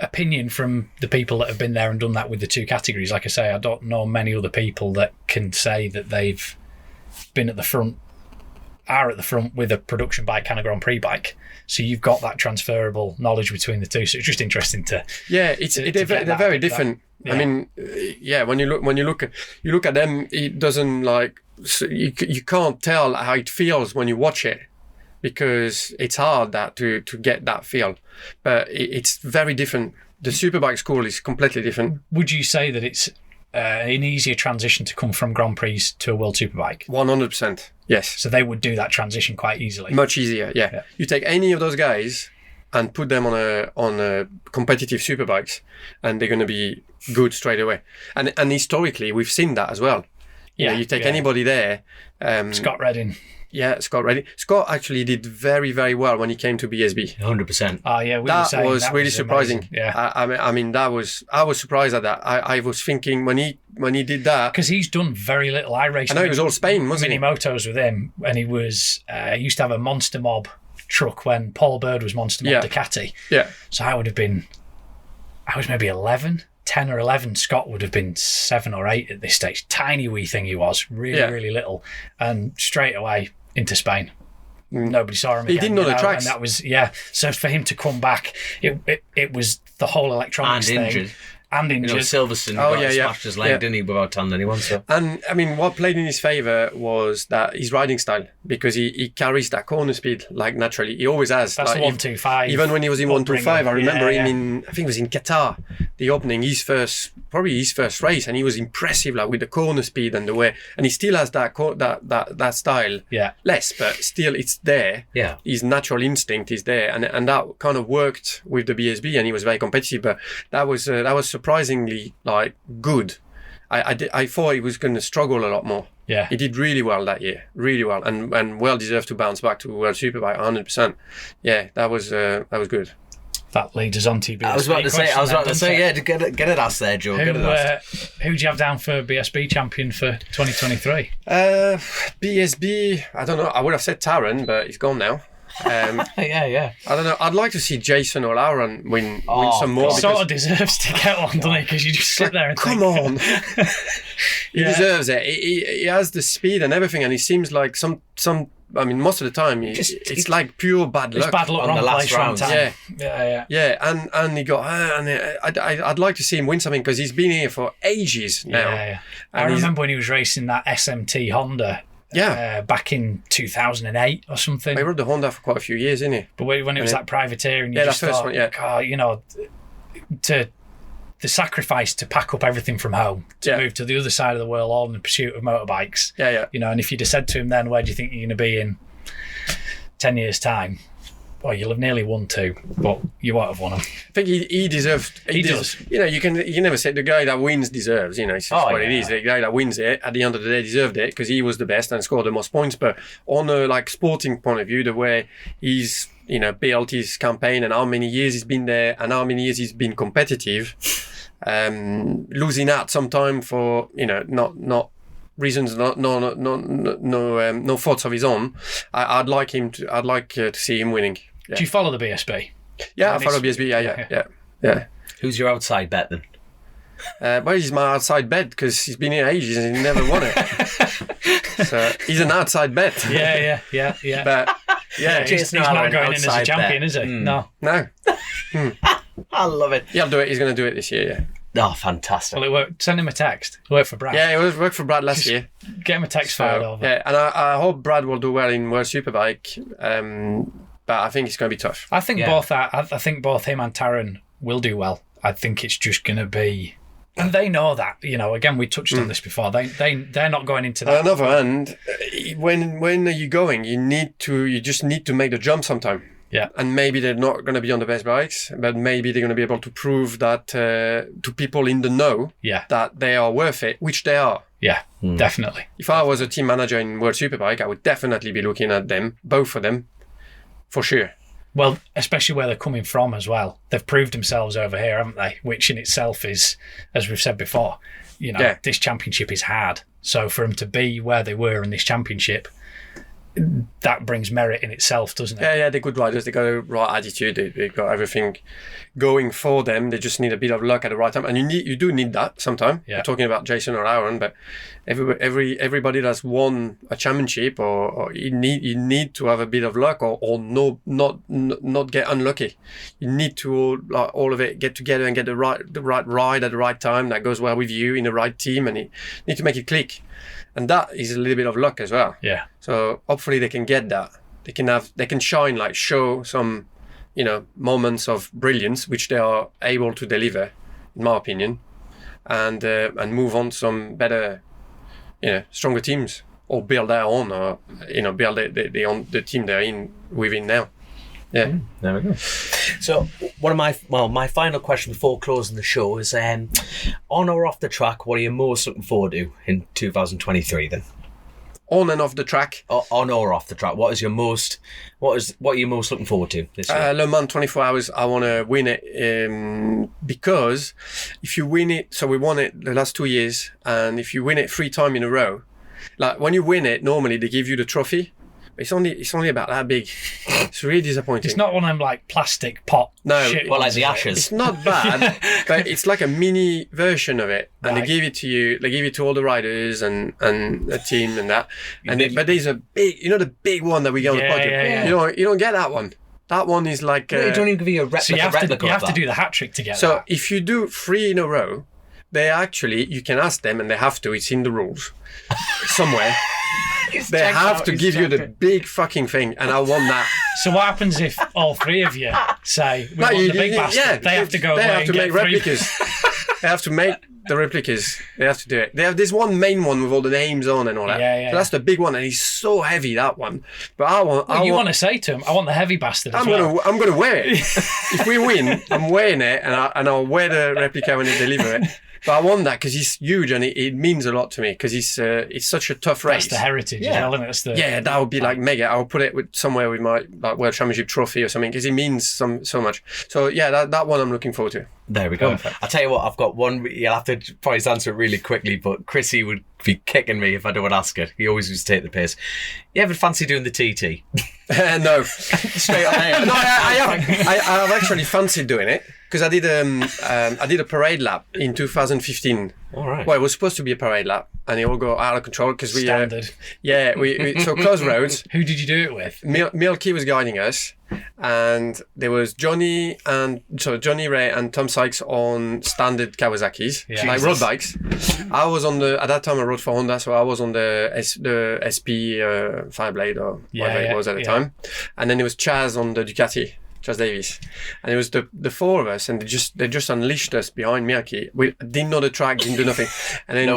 opinion from the people that have been there and done that with the two categories. Like I say, I don't know many other people that can say that they've been at the front with a production bike and a Grand Prix bike. So you've got that transferable knowledge between the two. So it's just interesting to they're very different. I mean, when you look at them, it doesn't you can't tell how it feels when you watch it, because it's hard to get that feel, but it's very different. The Superbike school is completely different. Would you say that it's an easier transition to come from Grand Prix to a World Superbike? 100%, yes. So they would do that transition quite easily. Much easier, yeah. You take any of those guys and put them on a competitive Superbikes, and they're going to be good straight away. And historically, we've seen that as well. You take anybody there. Scott Redding. Yeah, Scott Redding. Scott actually did very, very well when he came to BSB. 100%. Oh, yeah, that was really surprising. Amazing. Yeah, I mean, I was surprised at that. I was thinking when he did that, because he's done very little. I raced. I know it was all Spain, wasn't mini motos with him, and he was used to have a Monster Mob truck when Paul Bird was Monster Mob Ducati. Yeah. So I was maybe 10 or 11. Scott would have been 7 or 8 at this stage. Tiny wee thing he was, really little, and straight away into Spain. Nobody saw him again. He didn't know the tracks. And that was, so for him to come back, it was the whole electronics and thing. And injured. Silverstone smashed his leg, didn't he, without telling anyone. So. And I mean, what played in his favour was that his riding style, because he carries that corner speed like naturally. He always has. That's 125. Even when he was in 125, I remember him I think it was in Qatar, the opening, his first race, and he was impressive, like with the corner speed and the way, and he still has that style. Yeah. Less, but still it's there. Yeah. His natural instinct is there, and that kind of worked with the BSB, and he was very competitive. But that was surprisingly good. I thought he was going to struggle a lot more. Yeah, he did really well that year, really well, and well deserved to bounce back to World Superbike 100%. Yeah, that was good. That leads us on to BSB. I was about to say, to get it asked there, Joe. Who do you have down for BSB champion for 2023? BSB, I don't know. I would have said Taron, but he's gone now. I don't know. I'd like to see Jason or Lauren win some more. He sort of deserves to get one, doesn't he? Because you just sit there and come on. He deserves it. He has the speed and everything, and he seems like some. I mean, most of the time, it's like pure bad luck. It's bad luck on the last round. Yeah. And he got. I'd like to see him win something, because he's been here for ages now. Yeah. I remember when he was racing that SMT Honda. Back in 2008 or something. I rode the Honda for quite a few years, didn't he? But when it was that privateer, and you just thought, the sacrifice to pack up everything from home to move to the other side of the world, all in the pursuit of motorbikes. Yeah. And if you'd have said to him then, where do you think you're going to be in 10 years' time? well, you'll have nearly won 2, but you won't have won them. I think he deserved. He does. You know, you can never say the guy that wins deserves. You know, it's just what it is. The guy that wins it at the end of the day deserved it because he was the best and scored the most points. But on a like sporting point of view, the way he's built his campaign and how many years he's been there and how many years he's been competitive, losing out sometime for not reasons, no faults of his own. I'd like to see him winning. Yeah. Do you follow the BSB? Yeah, I follow BSB. Yeah. Who's your outside bet then? Well, he's my outside bet because he's been here ages and he never won it. So he's an outside bet. Yeah. But yeah, he's not going in as a champion, is he? No. I love it. He'll do it. He's going to do it this year. Yeah. Oh, fantastic. Well, it worked. Send him a text. It worked for Brad. Yeah, it worked for Brad last year. Get him a text fired over. Yeah, and I hope Brad will do well in World Superbike. But I think it's going to be tough. I think both him and Taron will do well. I think it's just going to be, and they know that. Again, we touched on this before. They're not going into that. On the other hand, when are you going? You just need to make the jump sometime. Yeah. And maybe they're not going to be on the best bikes, but maybe they're going to be able to prove that to people in the know that they are worth it, which they are. Yeah, definitely. If I was a team manager in World Superbike, I would definitely be looking at them, both of them, for sure. Well, especially where they're coming from as well. They've proved themselves over here, haven't they? Which in itself is, as we've said before, this championship is hard. So for them to be where they were in this championship, that brings merit in itself, doesn't it? Yeah, they're good riders. They got a right attitude. They've got everything going for them. They just need a bit of luck at the right time, and you do need that sometimes. Yeah. We're talking about Jason or Aaron, but everybody that's won a championship, or you need to have a bit of luck, or not get unlucky. You need to all of it get together and get the right ride at the right time that goes well with you in the right team, and you need to make it click. And that is a little bit of luck as well. Yeah. So hopefully they can get that. They can shine, show some, moments of brilliance, which they are able to deliver, in my opinion, and move on to some better, stronger teams, or build their own, or build the team they're within now. Yeah. There we go. So my final question before closing the show is, on or off the track, what are you most looking forward to in 2023 then? On and off the track. On or off the track. What are you most looking forward to this year? Le Mans 24 hours. I want to win it because if you win it, so we won it the last 2 years, and if you win it 3 times in a row, like when you win it, normally they give you the trophy. It's only about that big. It's really disappointing. It's not one of them plastic pot. No, shit like the Ashes. It's not bad, but it's like a mini version of it, and they give it to you. They give it to all the riders and a team and that. But there's a big, the big one that we get on the podium. Yeah. You don't get that one. That one is like. They don't even give you a replica. So you have to do the hat trick to get. So if you do 3 in a row, you can ask them, and they have to. It's in the rules somewhere. They have to give you the big fucking thing, and I want that. So what happens if all 3 of you say we want the big bastard? Yeah, they have to go. They away have and to get make replicas. They have to make the replicas. They have to do it. They have this one main one with all the names on and all that. Yeah. So that's the big one, and he's so heavy, that one. But I want. You want to say to him, I want the heavy bastard. I'm gonna wear it. If we win, I'm wearing it, and I'll wear the replica when they deliver it. But I want that because he's huge, and it means a lot to me because it's such a tough race. That's the heritage, isn't it? Yeah, that would be mega. I'll put it somewhere with my World Championship trophy or something because it means so much. So yeah, that one I'm looking forward to. There we go. Perfect. I'll tell you what, I've got one. You'll have to probably answer it really quickly, but Chrissy would be kicking me if I don't ask it. He always used to take the piss. You ever fancy doing the TT? No. Straight on air. No, I have actually fancied doing it because I did a parade lap in 2015. All right. Well, it was supposed to be a parade lap, and it all got out of control because we standard. We so close roads. Who did you do it with? Milky was guiding us, and there was Johnny Ray and Tom Sykes on standard Kawasaki's, like road bikes. I was at that time I rode for Honda, so I was on the SP Fireblade or whatever it was at the time, and then there was Chaz on the Ducati. Chas Davis, and it was the four of us, and they just unleashed us behind Miyake. We didn't know the track, didn't do nothing, and then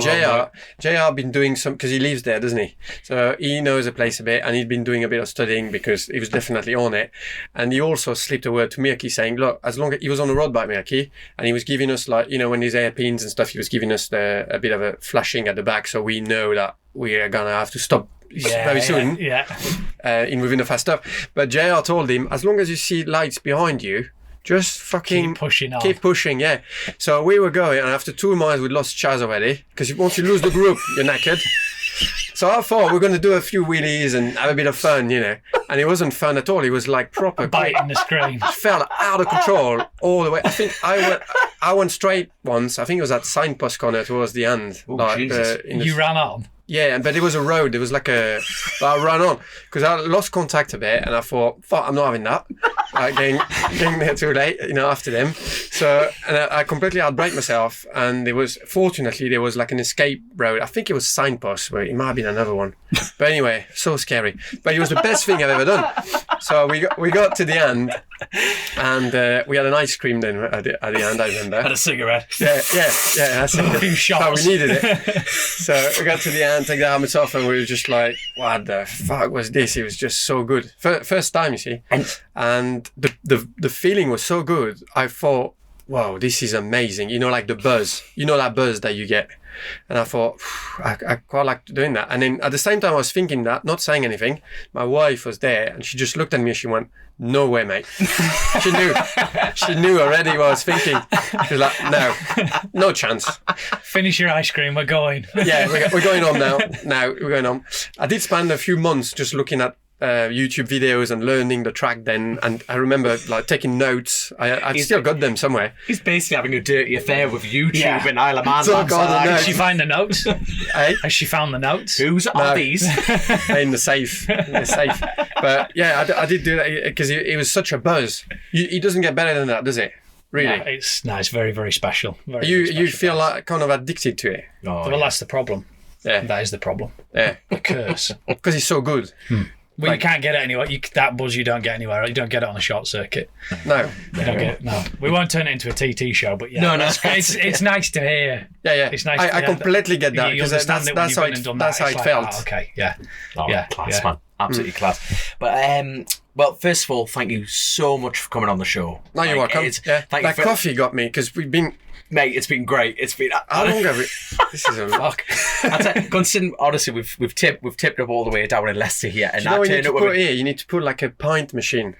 JR been doing some, because he lives there, doesn't he? So he knows the place a bit, and he'd been doing a bit of studying because he was definitely on it, and he also slipped a word to Miyake saying, look, as long as he was on the road bike, Miyake, and he was giving us, like, you know, when these hairpins and stuff, he was giving us a bit of a flashing at the back, so we know that we are gonna have to stop very soon. In within the fast stuff. But JR told him, as long as you see lights behind you, just fucking keep pushing, yeah. So we were going, and after 2 miles we lost Chaz already, because once you lose the group, you're knackered. So I thought we're going to do a few wheelies and have a bit of fun, you know. And it wasn't fun at all. It was like proper biting the screen. Fell out of control all the way. I think I went straight once. I think it was at signpost corner towards the end. Oh, like, Jesus. You ran on? Yeah, but it was a road. It was like but I ran on because I lost contact a bit, and I thought, fuck, I'm not having that. Getting there too late, you know, after them. So, and I completely outbraked myself, and fortunately, there was like an escape road. I think it was signpost, but it might have been another one. But anyway, so scary. But it was the best thing I've ever done. So we got to the end, and we had an ice cream then at the end, I remember. Had a cigarette. Yeah. A few shots. Oh, we needed it. So we got to the end, take the helmets off, and we were just like, what the fuck was this? It was just so good. First time, you see. And the feeling was so good. I thought, wow, this is amazing. You know, like the buzz. You know that buzz that you get. And I thought, I quite like doing that. And then at the same time I was thinking that, not saying anything, my wife was there, and she just looked at me and she went, no way, mate. She knew already what I was thinking. She was like, no chance. Finish your ice cream, we're going. Yeah, we're going home now. We're going home. I did spend a few months just looking at YouTube videos and learning the track then, and I remember like taking notes. I've still got them somewhere. He's basically having a dirty affair with YouTube in Isle of Man. Did she find the notes? Has she found the notes? Whose are these? In the safe. But yeah, I did do that because it was such a buzz. He doesn't get better than that, does it? Really? No, it's very, very special. You feel like kind of addicted to it. Well, that's the problem. Yeah, that is the problem. Yeah, the curse. Because it's so good. Well, you can't get it anywhere. That buzz you don't get anywhere. You don't get it on a short circuit. No. You don't get it. No. We won't turn it into a TT show, but yeah. No. It's nice to hear. Yeah. It's nice. I completely get that. You understand that's how it felt. Okay. Yeah. Class, man. Absolutely class. But well, first of all, thank you so much for coming on the show. No, you're welcome. That coffee got me because we've been. Mate, it's been great. It's been. How long have we? This is a fuck. Considering, honestly, we've tipped up all the way down in Leicester here, and you need to put like a pint machine.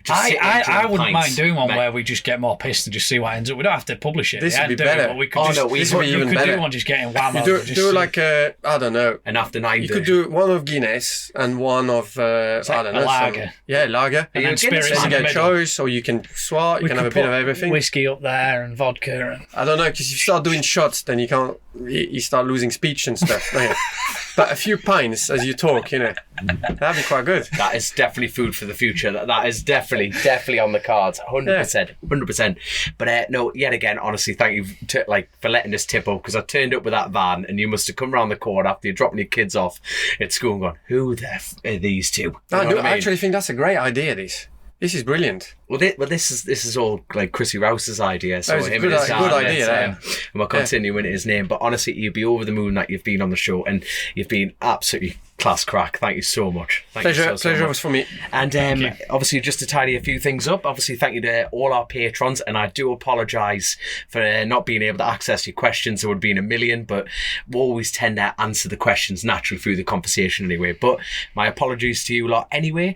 I wouldn't mind doing one where we just get more pissed and just see what ends up. We don't have to publish it. This would be better. We could do one just getting whammo. Do like I don't know. An after 9. You could do one of Guinness and one of I don't know. Lager. Lager. And then spirits. You get a choice, or you can swap. You can have a bit of everything. Whiskey up there and vodka. I don't know, because if you start doing shots, then you can't. You start losing speech and stuff. But a few pints as you talk, you know, that'd be quite good. That is definitely food for the future. That is definitely on the cards. 100%. But no, yet again, honestly, thank you for letting us tip up, because I turned up with that van, and you must have come around the corner after you're dropping your kids off at school and gone, who the f are these two? I actually think that's a great idea. This is brilliant. Well, this is all like Chrissy Rouse's idea. So him and his good idea. And we're continuing his name. But honestly, you'd be over the moon that you've been on the show, and you've been absolutely class crack. Thank you so much. Pleasure was for me. And obviously, just to tidy a few things up, obviously, thank you to all our patrons, and I do apologise for not being able to access your questions. There would have been a million, but we always tend to answer the questions naturally through the conversation anyway. But my apologies to you lot anyway.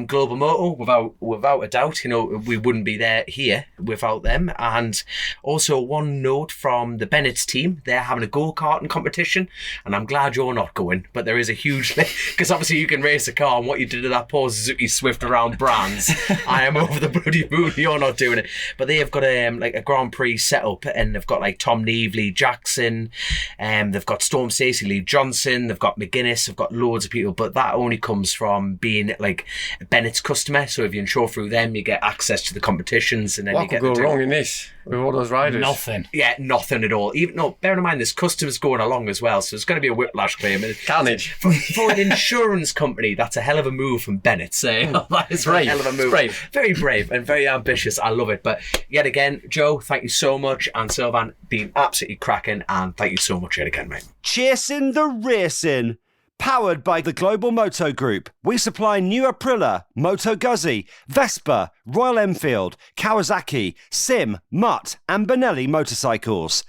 Global Moto, without a doubt, you know, we wouldn't be here without them. And also one note from the Bennett's team, they're having a go-karting competition, and I'm glad you're not going, but there is a huge, because obviously you can race a car, and what you did to that poor Suzuki Swift around Brands, I am over the bloody moon, you're not doing it. But they have got a Grand Prix set up, and they've got like Tom Neve, Lee Jackson, they've got Storm Stacey, Lee Johnson, they've got McGuinness, they've got loads of people, but that only comes from being like Bennett's customer. So if you insure through them, you get access to the competitions, and then what could go wrong in this? with all those riders. Nothing. Yeah, nothing at all. Even no, bear in mind there's customers going along as well, so there's going to be a whiplash claim. And Carnage. for an insurance company, that's a hell of a move from Bennett. Say that is Brave. a hell of a move. Brave. Very brave and very ambitious. I love it. But yet again, Joe, thank you so much, and Sylvain, been absolutely cracking, and thank you so much yet again, mate. Chasin the Racin. Powered by the Global Moto Group, we supply new Aprilia, Moto Guzzi, Vespa, Royal Enfield, Kawasaki, Sim, Mutt and Benelli motorcycles.